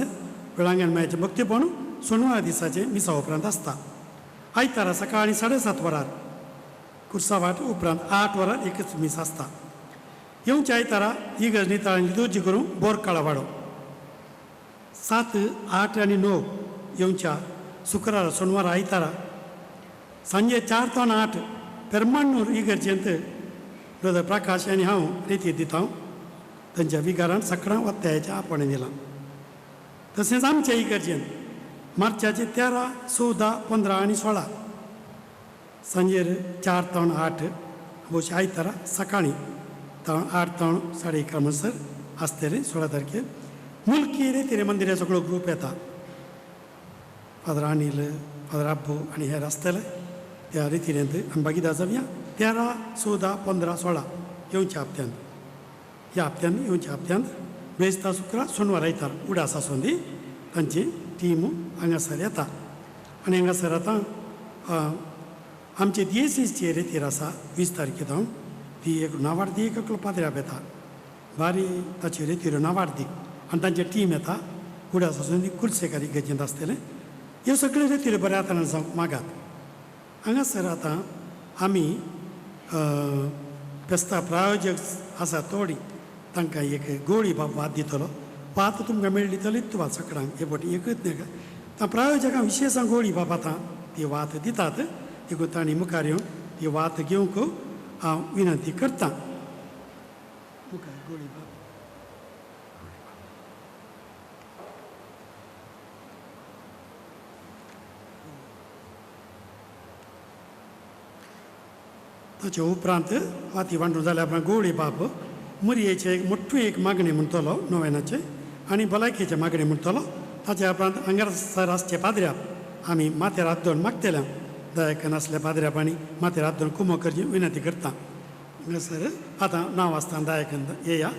वेळांगण मायाचें भक्तीपण सोनवारा दिसाचें मिसा उपरांत आसता आयतारा सकाळीं 7:30 वरार कुर्सा वाट उपरांत 8 वरार एकच मीस आसता येवच्या आयतारा इगर्ज निताळी लितुर्जी करूंक बोर काळा वाडो 7, 8 आनी 9 येवच्या शुक्रारा सोनवारा आयतारा सांजे 4 to 8 पेरमाण्णूर इगर्जेंत ब्रदर प्रकाश आनी हांव रेती दिता तांच्या विगारान सकाळां वत्त्याच्या आपणे दिलां तशेंच आमच्या इगर्जेंत मार्चाचे 13, 14, 15 आनी 16 सांजेर 4 to 8 अवश्य आयतारा सकाळीं 8 to 11:30 म्हणसर आसतलें 16 तारखेर मुल्की रेतीरे मंदिरा सगळो ग्रूप येता फादर अनिल फादर अब्बू आनी हेर आसतले त्या रितीरेंत आमी बागीदार जावया 13, 14, 15, 16 येवच्या हप्त्यांत ह्या हप्त्यांत येवच्या हप्त्यांत बेस्तार शुक्रार सोनवार आयतार उडास आसोंदी तांची टीम हांगासर येता आनी हांगासर आतां आमचे DSCची रेतीर आसा 20 तारखेर हांव ती एक नावार्दी एकलो पाद्र्याप येता बारी ताची रेतीर नावार्दी आनी तांचे टीम येता उडास आसून कुर्सेकारी गजेंत आसतलें ह्यो सगळ्यो रेतीर बऱ्या तरेन जावंक मागात हांगासर आतां आमी फेस्ता प्रायोजक आसा तोडी तांकां एक गोळी बाब वाद दितलो वात तुमकां मेळ्ळी जाल्यार वाद सकाळांक हे फावटी एकच न्ही प्रायोजकांक विशेशान गोळी बाब आतां ती वात दितात देखून तांणी मुखार येवन ती वात घेवंक हांव विनंती करतां मुखार गोळी बाब ताचे उपरांत वाती वांटून जाल्या उपरांत गोळी बाब मुरयेचे एक मोठ्ठो एक मागणी म्हणटलो नोवेनाचे आनी भलायकेचे मागणी म्हणटलो ताच्या उपरांत हांगासर आसचे पाद्र्याप आमी माथेर हात धरून मागतल्या दयाकन आसल्या पाद्र्याप आनी माथेर हात धरून कुमो करची विनंती करता हांगासर आतां नांव आसता दयाकन येया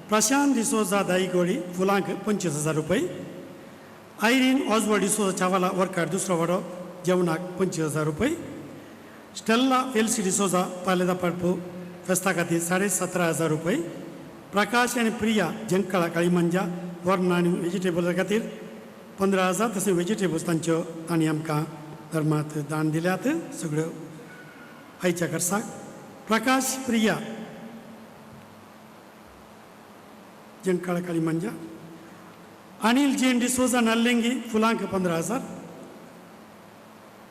प्रशांत डिसोजा दाईगोळी फुलांक 25,000 रुपये आयरीन ऑजवर्ड डिसोजा चावाला वर्कार दुसरो वाडो जेवणाक 25,000 रुपये स्टेल्ला एलसी डिसोजा पालेदा पडपो फेस्ता खातीर 17,500 रुपये प्रकाश आनी प्रिया जंकाळा काळी मंजा वर्ण आनी वेजिटेबल्स खातीर 15,000 तशें वेजिटेबल्स तांच्यो तांणी आमकां धर्मांत दान दिल्यात सगळ्यो आयच्या खर्चाक प्रकाश प्रिया जंकाळा काळी मंजा अनिल जेन डिसोजा नल्लेंगी फुलांक 15,000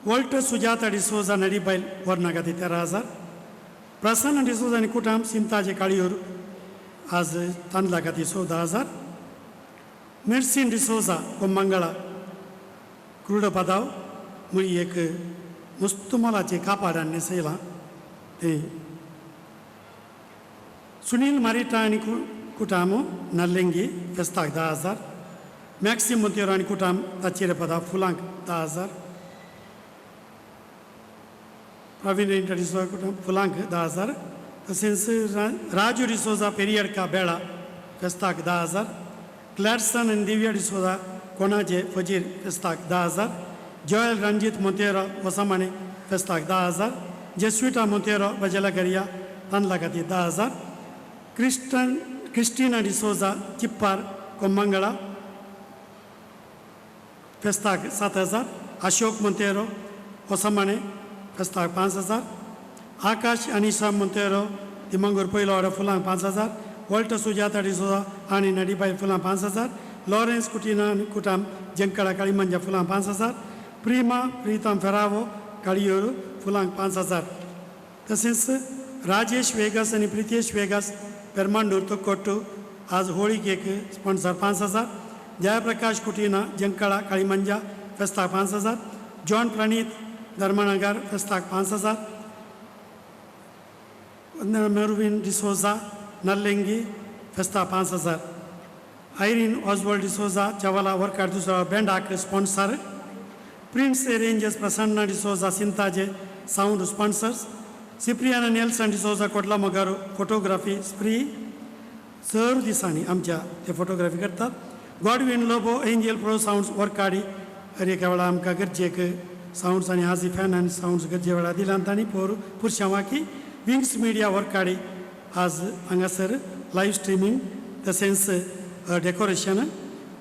वॉल्टर सुजाता डिसोजा नडीबायल वर्ना खातीर 13,000 प्रसन्न डिसोजा आनी कुटाम सिमताचे काळयोर आज तांदळा खातीर 14,000 मेर्सिन डिसोजा कोमंगळा क्रुड पदाव मुळी एक मुस्तुमलाचे कापाडान नेसयलां ते सुनील मारिटा आनी कुटाम नल्लेंगी फेस्ताक 10,000 मॅक्सिम मोंतेरो आनी कुटाम ताचेर पदाव फुलांक 10,000 प्रवीण डिसोजा कुटाम फुलांक 10,000 तशेंच राजू डिसोजा पेरियडका बेळा फेस्ताक 10,000 क्लॅरसन आनी दिव्या डिसोजा कोणाचे फजीर फेस्ताक 10,000 जोयल रंजीत मोंतेरो वसामाणे फेस्ताक 10,000 जेस्विटा मोंतेरो बजेलागरिया तांदळा खातीर 10,000. क्रिस्टिना डिसोजा चिप्पार कोम्मांगळा फेस्ताक 7,000. अशोक मोंतेरो ओसामाणे फेस्ताक 5,000. आकाश अनिशा मोंतेरो तिमंगूर पयलो वाडो फुलांक 5,000. वॉल्टर सुजाता डिसोजा आनी नडीबाई फुलां 5,000. लॉरेन्स कुटिना कुटाम जंकडा काळीमंजा फुलां 5,000. प्रिमा प्रीतम फेरावो काळियोरू फुलांक 5,000. तशेंच राजेश वेगस आनी प्रितेश वेगस पेरमांडूर तोकोट्टू आज होळी केक स्पॉन्सर 5,000. जयप्रकाश कुटिना जंकडा काळीमंजा फेस्ताक 5,000. जॉन प्रणीत धर्मनगर फेस्ताक 5,000. मेरविन डिसोजा नल्लेंगी फेस्ताक 5,000. आयरीन ऑजवर्ल्ड डिसोजा चवाला वर्कार दुसरा बँड आक sponsor. Prince rangers Prasanna D'Souza सिंताजे साऊंड स्पॉन्सर्स. सिप्रियाना नेल्सन डिसोजा कोटला मोगारू फोटोग्राफी स्प्री चड दिसांनी आमच्या ते फोटोग्राफी करतात. Godwin Lobo angel pro sounds Varkadi हर एका वेळा आमकां गरजेक साऊंड्स आनी हाजी फॅन आनी साऊंड्स गरजे वेळा दिलां तांणी पुरशां वाकी विंग्स मिडिया वर्काडी आज हांगासर लायव्ह स्ट्रिमींग तशेंच decoration.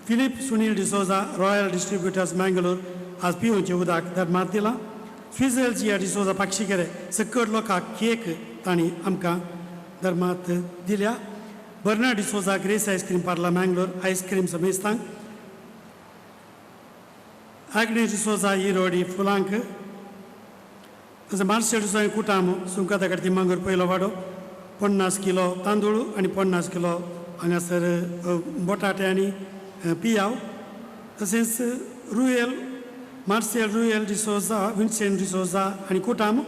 Philip Sunil D'Souza royal distributors Mangalore आज पिवचे उदक धर्मात दिलां. स्विझेल जिया डिसोजा पाक्षिकेरे सकट लोकांक केक तांणी आमकां धर्मात दिल्या. Bernard D'Souza Grace ice cream parlour Mangalore ice cream समेस्तांक. आग्नेस डिसोजा इरोडी फुलांक. तशें मार्शल डिसोजा कुटाम सुंकाता कडती मांगूर पयलो वाडो 50 किलो तांदूळ आनी 50 किलो हांगासर बटाटे आनी पियाव. तशेंच रुयल मार्सेल रुयल डिसोजा विन्सेंट डिसोजा आनी कुटाम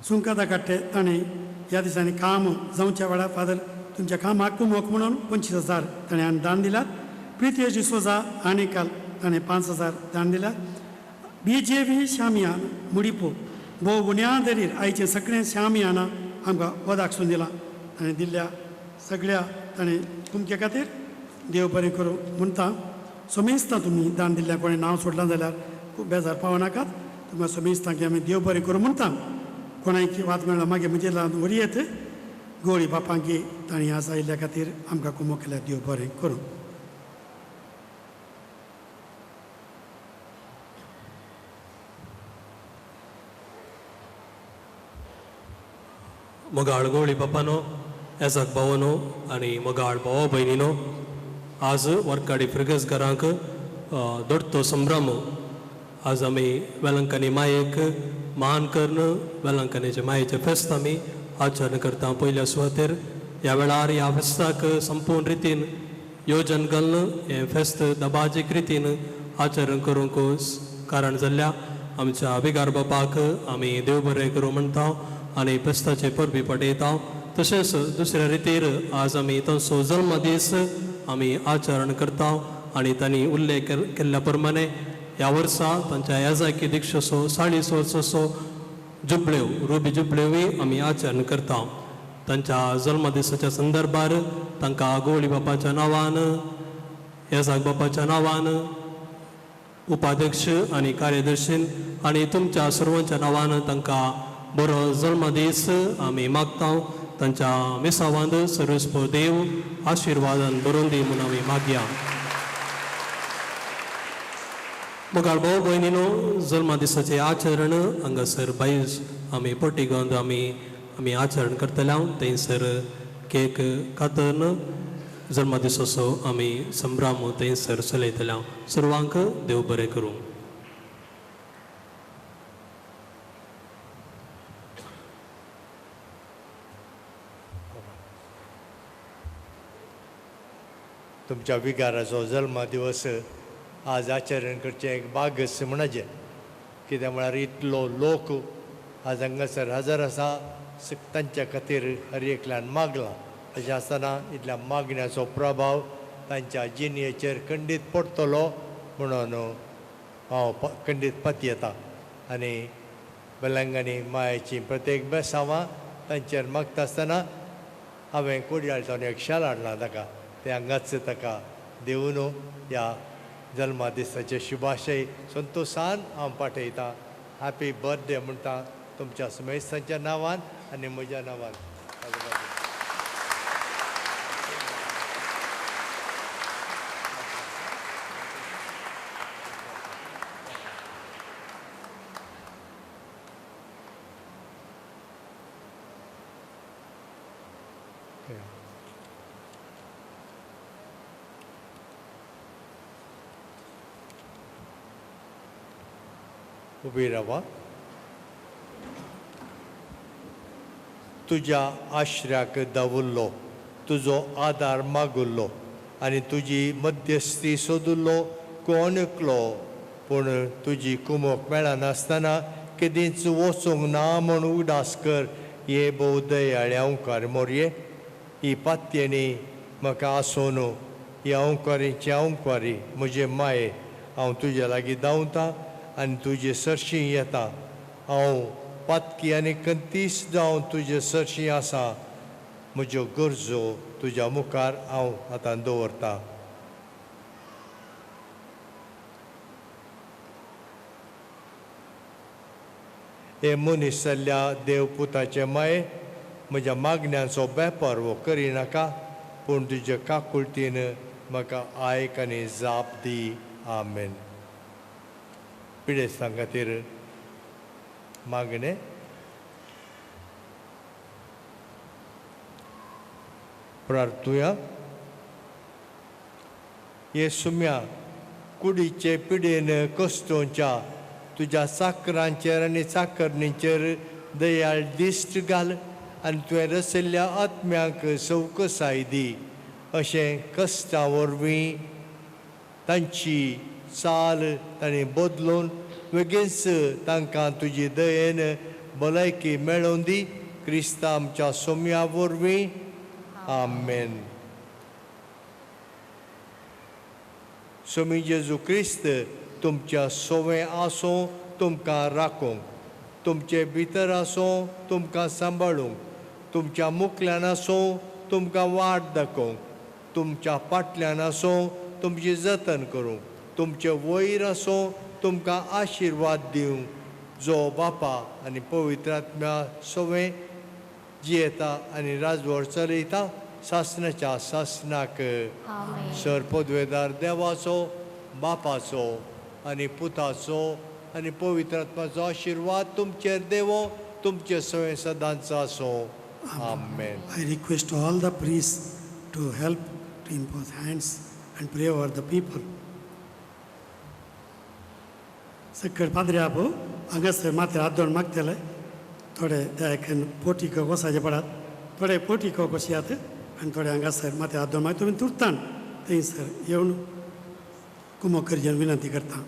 सुंकाता काडटे ताणें ह्या दिसांनी काम जावच्या वेळार फादर तुमच्या कामाक कुमोक म्हणून 25,000 ताणें दान दिल्यात. प्रितेश डिसोजा आनेकाल ताणें 5,000 दान दिल्यात. BJV शामियान मुडिपो भोव बुन्यादरीर आयचें सगळें शामियाना आमकां वदाकसून दिलां. ताणें दिल्ल्या सगळ्या ताणें तुमचे खातीर देव बरें करूं म्हणटा. सोमेस्तां तुमी दान दिल्ल्या कोणें नांव सोडलां जाल्यार खूब बेजार पावनाकात. तुमकां सोमेस्तांक आमी देव बरें करूं म्हणटा. कोणाय वाद मेळ्ळा मागीर म्हजे लावन वरयेत गवळी बापांकी तांणी आज आयिल्ल्या खातीर आमकां कुमो केल्या देव बरें करूं. मोगाळ गवळी बापानो एजाक भावनो आनी मोगाळ भावा भयणीनो आज वर्काडी फिरगस घरांक दोडतो संभ्रम. आज आमी वेलंकानी मायेक मान करून वेलंकानीचे मायेचे फेस्त आमी आचरण करता. पयल्या सुवातेर ह्या वेळार ह्या फेस्ताक संपूर्ण रितीन येवजण घालून हें फेस्त दबाजीक रितीन आचरण करूंक कारण जाल्ल्या आमच्या अभिगार बापाक आमी देव बरें करूं म्हणटा आनी फेस्ताचे परबी पटयता. तशेंच दुसऱ्या रितीर आज आमी तांचो जल्म दीस आमी आचरण करता आनी तांणी उल्लेख केल्ल्या प्रमाणे ह्या वर्सा तांच्या येजाकी दिक्षाचो 40 वर्साचो जुबळ्यो रुबी जुबळ्योय आमी आचरण करता. तांच्या जल्म दिसाच्या संदर्भार तांकां गवळी बापाच्या नांवान येजाक बापाच्या नांवान उपाध्यक्ष आनी कार्यदर्शीन आनी तुमच्या सर्वांच्या नांवान तांकां बरो जल्म दीस आमी मागता. तांच्या मिसावांत सर्वस्व देव आशिर्वादान बरोवन दी म्हूण आमी मागया. मोगाळ भाव भयणीनो जल्मा दिसाचें आचरण हांगासर बायज आमी पटी घेवन आमी आचरण करतले. थंयसर केक कातरून जल्मा दिसाचो आमी संभ्रम थंयसर चलयतले. सर्वांक देव बरें करूं. तुमच्या विगाराचो जल्म दिवस आज आचरण करचें एक भाग्य म्हणचे. कित्याक म्हळ्यार इतलो लोक आज हांगासर हजर आसा तांच्या खातीर हर एकल्यान मागलां. अशें आसतना इतल्या मागण्याचो प्रभाव तांच्या जिणेचेर खंडीत पडटलो म्हणून हांव खंडीत पतयेता. आनी वेलंकानी मायेचीं प्रत्येक बेसांवां तांचेर मागता आसतना हांवें कोडयाळच्यान एक शाल हाडलां ताका. ते हांगाच ताका देवून ह्या जल्मा दिसाचे शुभाशय संतोशान हांव पाठयता. हॅपी बर्थडे म्हणटा तुमच्या समेस्तांच्या नांवान आनी म्हज्या नांवान उबी रावा. तुज्या आश्र्याक दावुल्लो, तुजो आदार मागुल्लो आनी तुजी मध्यस्थी सोदुल्लो कोणकलो, पूण तुजी कुमक मेळनासतना केदींच वचूंक ना म्हूण उडास कर हे भोव दयाळ्या ओंकार मोरये. ही पात्येनी म्हाका आसोवन ह्या ओंकारीच्या ओंकारी म्हजे माये हांव तुज्या लागीं धांवतां आनी तुजे सरशी येता. हांव पातकी आनी कंतीस जावन तुजे सरशी आसा. म्हज्यो गरजो तुज्या मुखार हांव आतां दवरतां. हे मनीस जाल्ल्या देवपुताचे माये, म्हज्या मागण्यांचो बेपार वो करिनाका, पूण तुजे काकुळटीन म्हाका आयक आनी जाप दी. आमेन. पिडेस्तां खातीर मागणे. प्रार्थुया. हे सुम्या कुडीचे पिडेन कश्टोवच्या तुज्या चाकरांचेर आनी चाकरणींचेर दयाळ दिश्ट घाल आनी तुवें रचयल्ल्या आत्म्यांक सवकसाय दी. अशें कश्टां वरवीं तांची चाल तांणी बदलून बेगीनच तांकां तुजी दयेन भलायकी मेळोवन दी. क्रिस्ता आमच्या सोम्या वरवीं. आमेन. सोमी जेजू क्रिस्त तुमच्या सोवें आसूं तुमकां राखूंक, तुमचे भितर आसूं तुमकां सांबाळूंक, तुमच्या मुखल्यान आसूं तुमकां वाट दाखोवंक, तुमच्या फाटल्यान आसूं तुमची जतन करूंक, तुमचे वयर आसूं तुमकां आशिर्वाद दिवंक, जो बापा आनी पवित्र आत्म्या सोवें जियेता आनी राजवट चलयता सासणाच्या सासणाक. सर पदवेदार देवाचो, बापाचो आनी पुताचो आनी पवित्र आत्म्याचो आशिर्वाद तुमचेर देवो, तुमचे सवय सदांच आसूं. आमेन. I request all the priests to help to impose hands and pray over the people. Sakar Padre Abu, हांगासर मात्र हात धरून मागतले थोडे त्या पोटिको वसाचे पडात, थोडे पोटिको कशी आत आनी थोडे हांगासर मात्र हात धरून मागता. तुमी तुरतान थंयसर येवन कुमो करचें विनंती करता.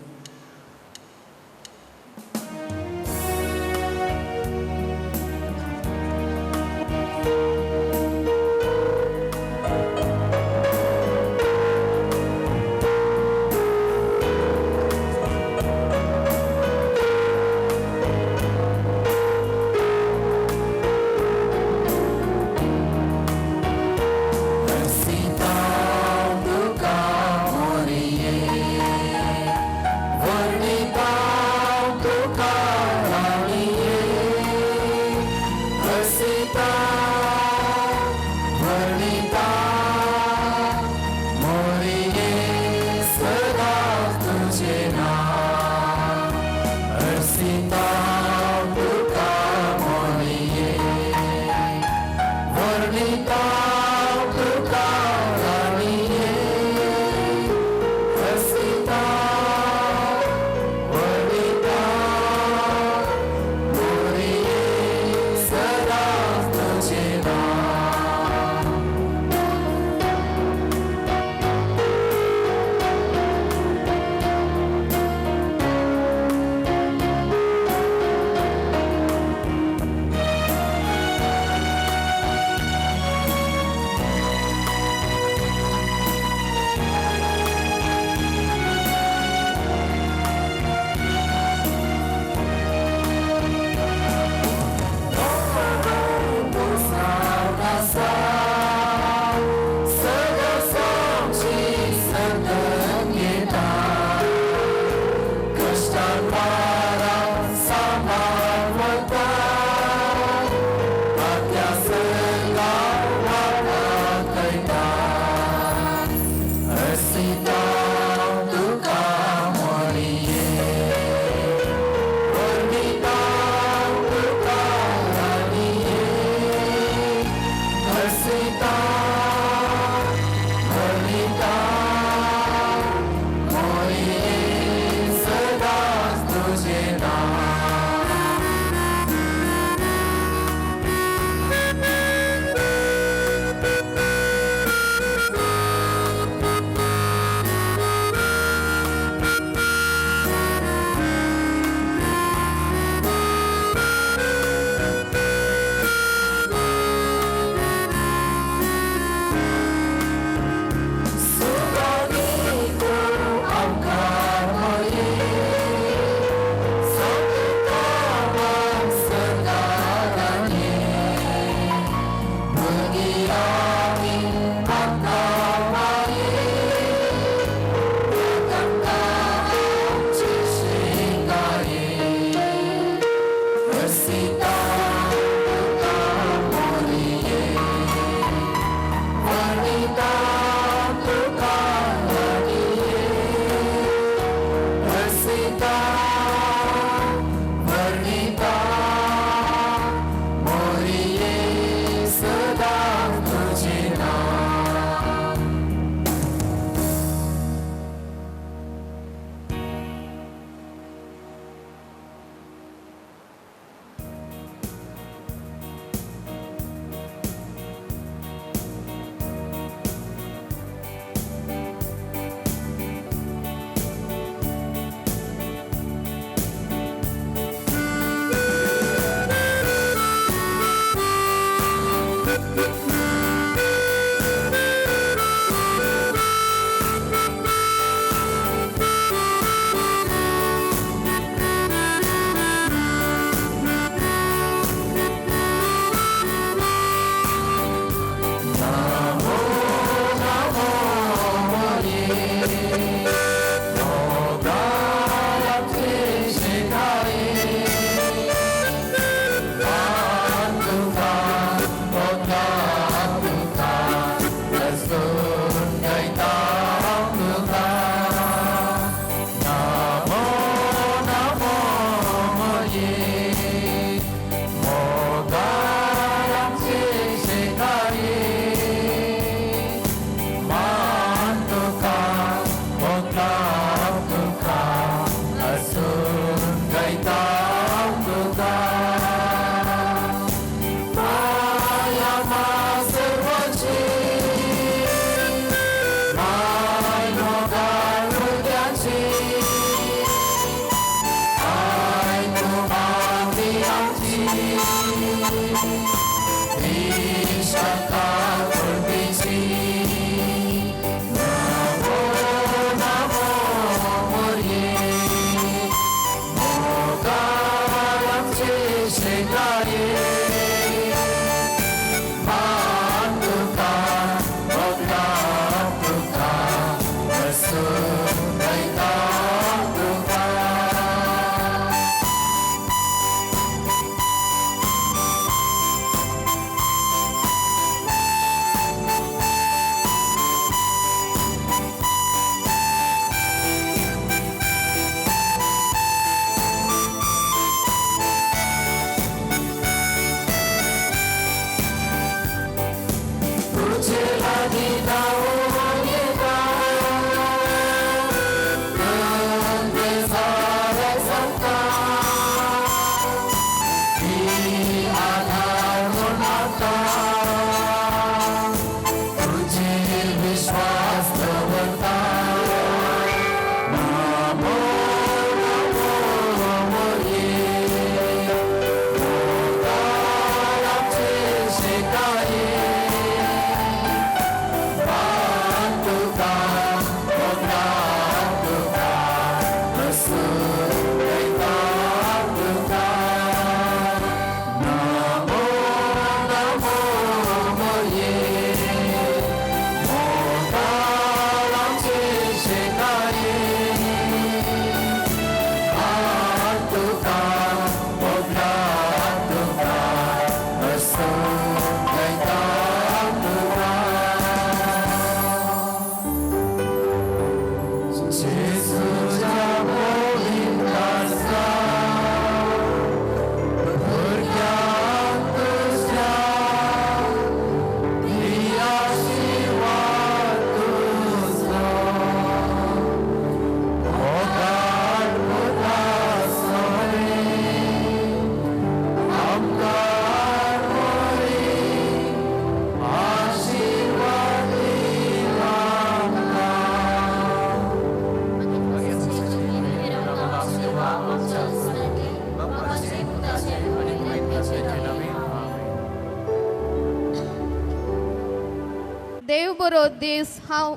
देव बरो दीस हांव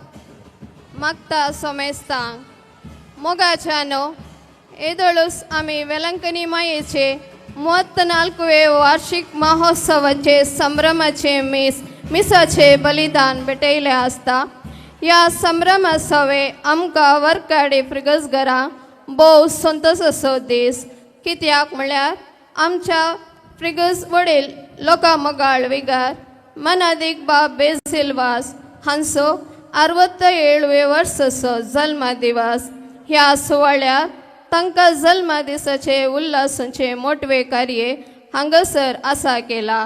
मागता सोमेस्तांक मोगाच्यानो एदळूस आमी वेलंकनी मायेचे 34वे वार्षिक महोत्सवाचे संभ्रमाचे मिसाचे बलिदान भेटयले आसता. ह्या संभ्रमोत्सवे आमकां वरकाडी फ्रिगसगरां भोव संतोशाचो दीस. कित्याक म्हळ्यार आमच्या फ्रिगस वडील लोका मोगाळ विगार मनादीक बाब बेसिल्वास हांचो 67वे वर्साचो जल्म दिवस. ह्या सुवाळ्यार तांकां जल्म दिसाचे उल्हासाचे मोठवे कार्य हांगासर आसा केला.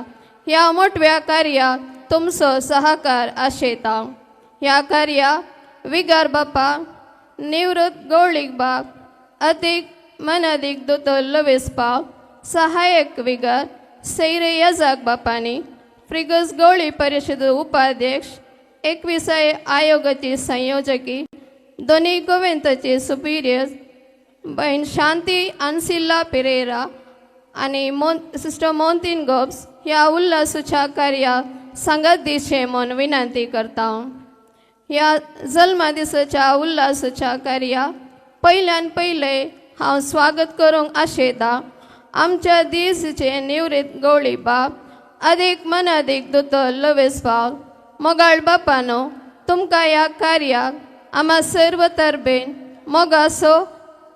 ह्या मोठव्या कार्याक तुमचो सहकार आशेता. ह्या कार्याक विगार बापा निवृत्त गवळीक बाब अदीक मनादीक दोतोर लुईस पाव सहाय्यक विगार सैरे यजाक बापानी फ्रिगस गवळी परिषद उपाध्यक्ष 21 आयोगाची संयोजकी दोनी गोविंदाची सुपिरियर्स बहीण शांती आन्सिल्ला पेरेरा आणि सिस्टर मोंतीन गोब्स ह्या उल्हासाच्या कार्याक सांगत दिवचे म्हूण विनंती करता. ह्या जल्म दिसाच्या उल्हासाच्या कार्याक पयल्यान पयले हांव स्वागत करूंक आशेता आमच्या दिसचे निवृत्त गवळी बाब अदीक मनादीक दोतोर लुईस पाव मोगाळ बापानो तुमकां ह्या कार्याक आम्हा सर्व तर्फेन मोगाचो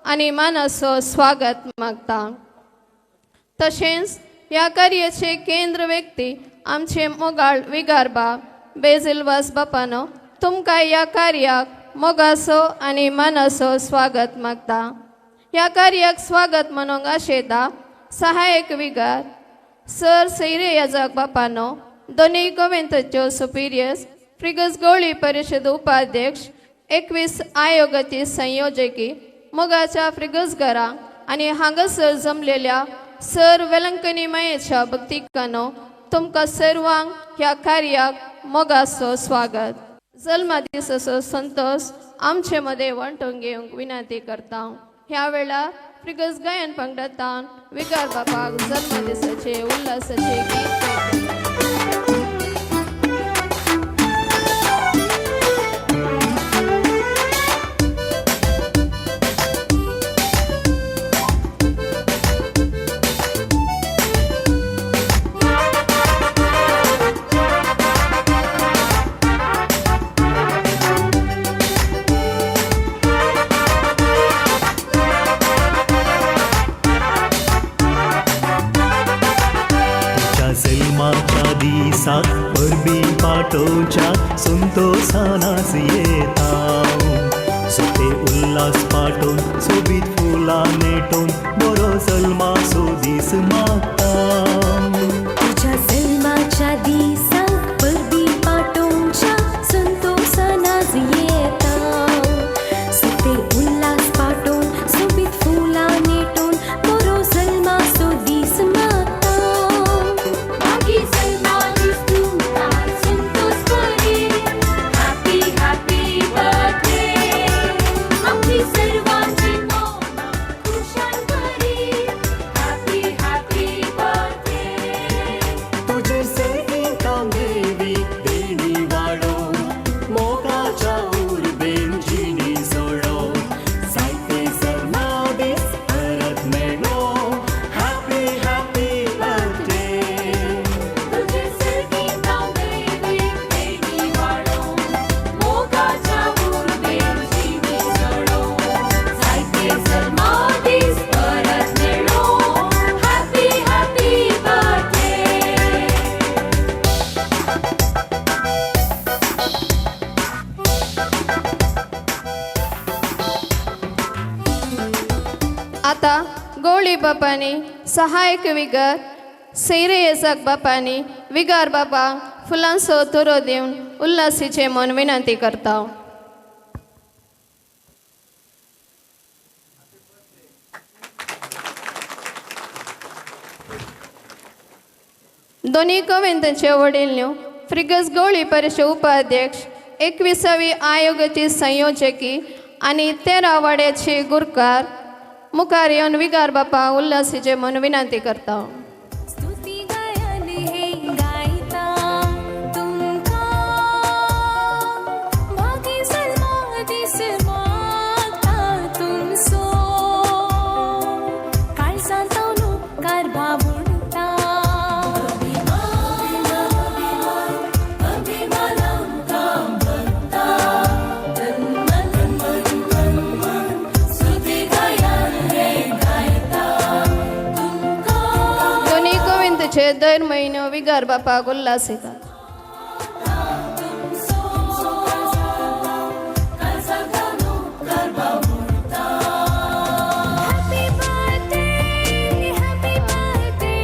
आनी मानाचो स्वागत मागता. तशेंच ह्या कार्याचे केंद्र व्यक्ती आमचे मोगाळ विगार बाब बेसिल्वास बापानो तुमकां ह्या कार्याक मोगाचो आनी मानाचो स्वागत मागता. ह्या कार्याक स्वागत म्हणूंक आशेता सहाय्यक विगार सर सैरे यजाक बापानो दोनी गोविंदाच्यो सुपिरियर्स फ्रिगस गवळी परिषद उपाध्यक्ष 21 आयोगाची संयोजकी मोगाच्या फ्रिगसगरां आनी हांगासर जमलेल्या सर वेलंकनी मायेच्या भक्तिकांनो तुमकां सर्वांक ह्या कार्याक मोगाचो स्वागत. जल्म दिसाचो संतोष आमचे मदें वांटून घेवंक विनंती करता. ह्या वेळार फ्रिगस गायन पंगडातान विकार बापाक जन्म दिसाचे उल्हासाचे गीत जन्माच्या दिसात परबी पाठोवच्या संतोषानास येता सोते उल्हास पाठोवन सोबीत फुलां नेटोवन बरो जल्माचो दीस मागता तुझ्या जन्माच्या दिसाक परबी पाठोवच्या संतोषानास येता सोते उल्हास पाठोवन सोबीत फुलां नेटोवन बरो जल्माचो दीस मागता मागी जल्मा दीस तुमकां संतोष करी हॅपी हॅपी बर्थडे आमची सर्वांची मौना खुशाल करी हॅपी हॅपी बर्थडे तुझे सेविकां देवी देणी वाडो मोगाच्या उर्बेन जिणी जोडो जायते जल्मा दीस परत मेळो हॅपी हॅपी बर्थडे तुझे सर्गिकां देवी देणी वाडो मोगाच्या उर्बेन जिणी जोडो जायते जल्मा दीस परत मेळो हॅपी हॅपी बर्थडे आता गवळी बापानी सहायक विगार सैरे येसाक बापानी विगार बापाक फुलांचो तोरो दिवन उल्हासीचे मन विनंती करता दोन्ही कविंतांचे वडील न्यू फ्रिगस गवळी परिषद उपाध्यक्ष 21वी आयोगाची संयोजकी आणि 13 वाड्याचे गुरकार मुखार येवन विगार बापा उल्हासीचे मन विनंती करता स्तुती गायन हे गायता तुमकां मागी जल्मा दीस मागता तुमचो काळजांत अनुकार भावुरता अभिमान आमकां भरता स्तुती गायन हे गायता तुमकां दोन्ही कविंताचे दर म्हयनो विगार बापाक उल्हास येता Happy birthday, happy birthday,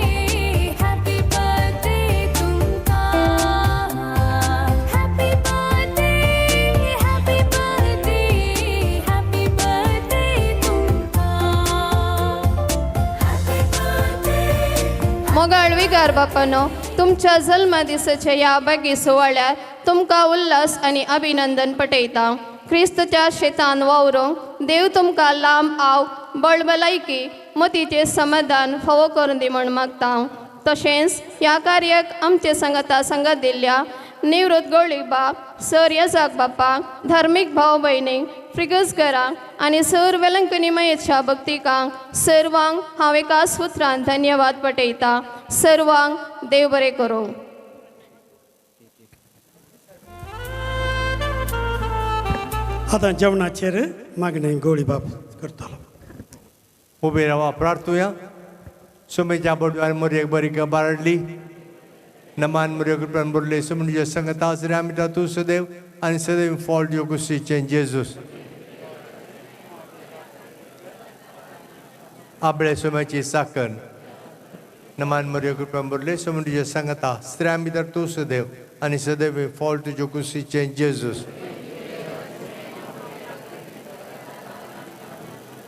happy birthday तुमका Happy birthday, happy birthday, happy birthday तुमका Happy birthday मोगाळ विगार बापानो तुमच्या जल्मा दिसाच्या या बागी सुवाळ्यार तुमकां उल्हास आणि अभिनंदन पटयता क्रिस्तच्या शेतान वावरूंक देव तुमकां लांब आव बळबलायकी मतीचे समाधान फावो करून दी म्हण मागता तशेंच ह्या कार्याक आमचे संगत दिल्ल्या निवृत्त गवळी बाप सर येसाक बापाक धार्मीक भाव भयणीक फ्रिगस घरांक आनी सर वेलंकनी मायेच्या भक्तिकांक सर्वांक हांव एका सुत्रान धन्यवाद पटयता सर्वांक देव बरें करूं आतां जेवणाचेर मागणें गवळी बाप करतलो उबे रावा प्रार्थुया सुमेच्या बोडव्यान मोरयेक बरी बारडली नमान मोरये कृपान बुरले सुमणीच्या संगता आसरे आमी तूं सदैव आनी सदैव फॉल्ट यो कुशीचे जेजूस आपले सुमेची साखर नमान मोरये कृपान बुरले सुमणीच्या संगता आसरे आमी तूं सदैव आनी सदैव फॉल्ट तुज्यो कुशीचे जेजूस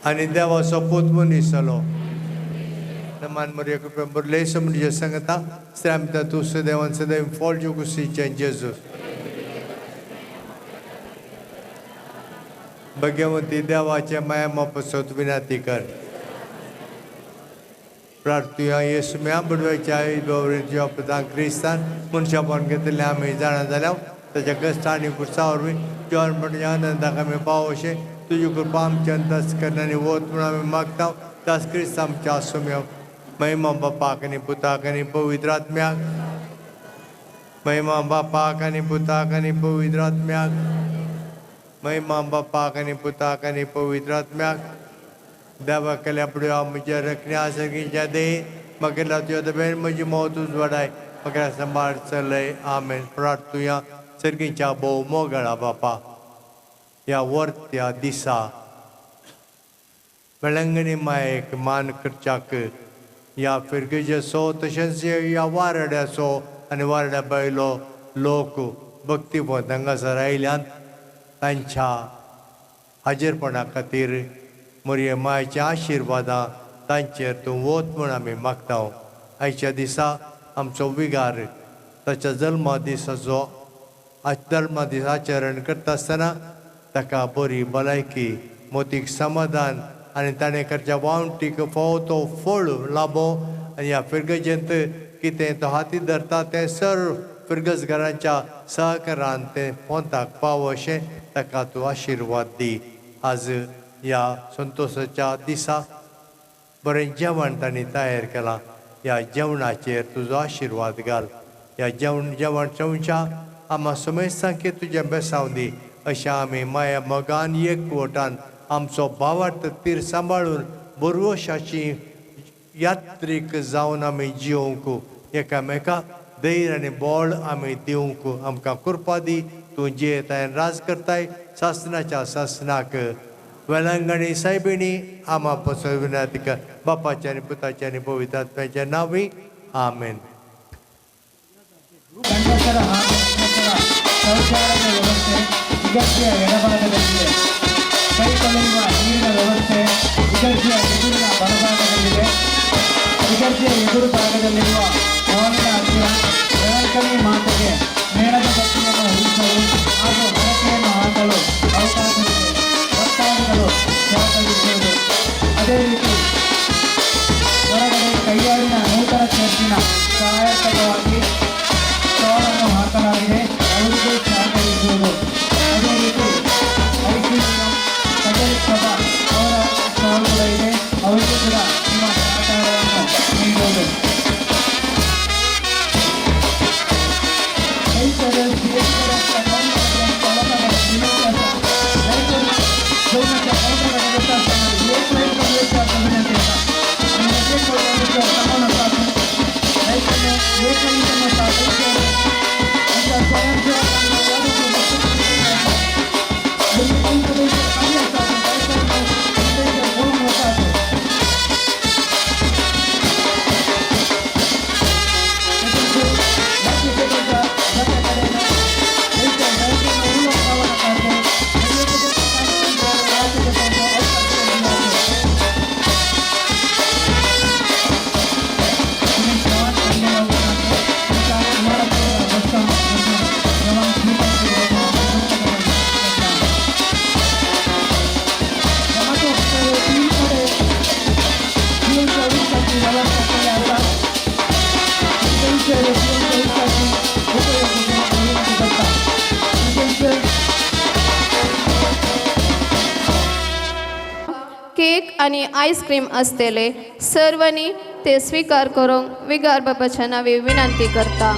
आनी देवाचो पूत मनीस जालो नमान मोरये कृपा बुरले सुमणीच्या संगता श्रामिता तूं सदैवान सदैव फॉल्ट यो कुशीचे जेजूस भगवंती देवाचे माया मोपसत विनंती कर प्रार्थुया येसू म्या बुडवायच्या गौरीच्या पदां क्रिस्तान मनशापण घेतले आम्ही जाणा जाल्या त्याच्या कष्ट आणि कुसावरवी जेवण पण आनंदाक आम्ही पावो अशें तुजी कृपा आमच्या अंतस करण्याने वत म्हणून आम्ही मागता त्याच क्रिस्त आमच्या आसुम्या महिमा बापाक आनी पुताक आनी पवित्र आत्म्याक महिमा बापाक आनी पुताक आनी पवित्र आत्म्याक महिमा बापाक आनी पुताक आनी पवित्र आत्म्याक देवा केल्या पुढे म्हज्या रखण्या सर्गीच्या दे म्हाका तुझ्या दबेन म्हजी मौतूच वाडाय म्हाका सांबाळ चलय आमेन प्रार्थुया सर्गीच्या भोव मोगळा बापा ह्या वर्त्या दिसा वेळंगणी मायेक मान करच्याक ह्या फिरगेचो तशेंच ह्या वारड्याचो आनी वारड्या भायलो लोक भक्तीपद हांगासर आयल्यान तांच्या हाजीरपणा खातीर मोरये मायच्या आशिर्वादां तांचेर तूं वत म्हूण आमी मागता आयच्या दिसा आमचो विगार ताच्या जल्मा दिसाचो जल्मा दीस आचरण करता आसतना ताका बरी भलायकी मोतीक समाधान आनी ताणें करच्या वावंटीक फोव तो फळ लाबो आनी ह्या फिरगजेंत कितें तो हाती धरता तें सर्व फिरगजकारांच्या सहकारान तें पोंताक पाव अशें ताका तूं आशिर्वाद दी आज ह्या संतोशाच्या दिसा बरें जेवण तांणी तयार केलां ह्या जेवणाचेर तुजो आशिर्वाद घाल ह्या जेवण जेवणच्या आम्हा समेस्तांकी तुजें बेसांव दी अशें आमी माया मोगान एकवटान आमचो भावार्थ तीर सांबाळून बरोशाची यात्रेक जावन आमी जिवंक एकामेका धैर्य आनी बळ आमी दिवंक आमकां कृपा दी तूं जे तायेन राज करताय सासनाच्या सासनाक वेलांगणी सायबिणी आमा पसर विनंती कर बापाच्या आनी पुताच्या आनी पवित्र आत्म्याच्या नांवी आमेन. ಇಗರ್ಜಿಯ ಎಡಭಾಗದಲ್ಲಿದೆ ಕೈ ತೊಳೆಯುವ ನೀರಿನ ವ್ಯವಸ್ಥೆ ಇಗರ್ಜಿಯ ಎದುರಿನ ಬಲಭಾಗದಲ್ಲಿದೆ ಇಗರ್ಜಿಯ ಎದುರು ಭಾಗದಲ್ಲಿರುವ ಹವಾನಿನ ಹತ್ತಿರ ಬೆಳಕಣಿ ಮಾತೆಗೆ ಮೇಣದ ಬತ್ತಿಯನ್ನು ಉಳಿಸಲು ಹಾಗೂ ಹರಕೆಯನ್ನು ಹಾಕಲು ಅವಕಾಶವಿದೆ ಭಕ್ತಾದಿಗಳು ಸಹಕರಿಸುವುದು ಅದೇ ರೀತಿ ಹೊರಗಡೆ ಕೈಯಾಡಿನ ನೂತನ ಚರ್ಚಿನ ಸಹಾಯಕವಾಗಿ ಸ್ಟಾಲನ್ನು ಹಾಕಲಾಗಿದೆ ಅವರಿಗೆ ಸಹಕರಿಸುವುದು ಅದೇ ರೀತಿ ಐಸಿಎಂ ಕಚೇರಿ ಸಭಾ ಅವರ ಸ್ಟಾಲ್ಗಳಿದೆ ಅವರಿಗೂ ಕೂಡ ನಿಮ್ಮ ಸಹಕಾರವನ್ನು ನೀಡುವುದು ರೈತರು केक आणि आईस्क्रीम असलेले सर्वांनी ते स्वीकार करून विगार बापाच्या नावे विनंती करता.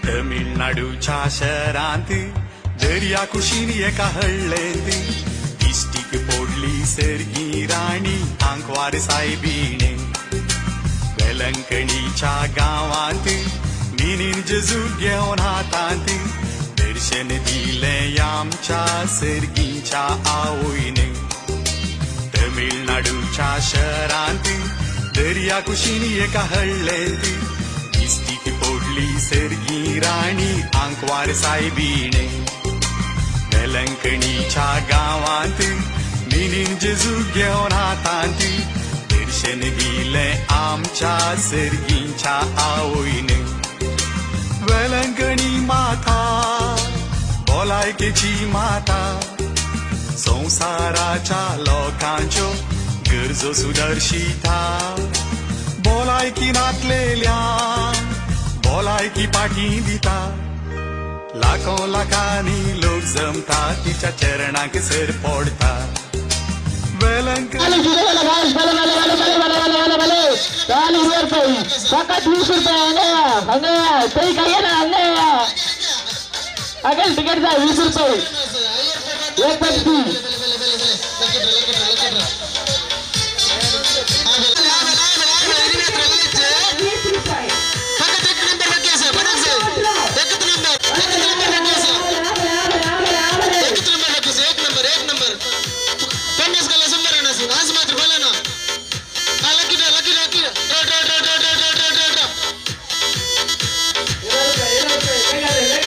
तमिळनाडूच्या शहरांत दर्या कुशीन एका हळ्ळेंत इश्टीक पोडली सर्गी राणी आंकवार सायबीण वेलंकणीच्या गांवांत मिनीन जेजू घेवन हातांत दर्शन दिलें आमच्या सर्गीच्या आवयन तमिळनाडूच्या शहरांत दर्या कुशीनी एका हळ्ळेंत इस्टीक पोडली सर्गी राणी आंकवार सायबीणे वेलंकणीच्या गांवांत मिनीन जेजू घेवन हातांत दर्शन दिलें आमच्या सर्गींच्या आवयन वेलंकणी माता भलायकेची माता संसाराच्या लोकांच्यो गरजो सुदर्शिता भलायकी नातलेल्या भलायकी पाठी दिता लाखांनी लोक जमता तिच्या चरणाक सर पडता वेलंकणी फकत 20 रुपये अंगया काही काही ना अंगया अगल तिकीट 20 रुपये एक व्यक्ती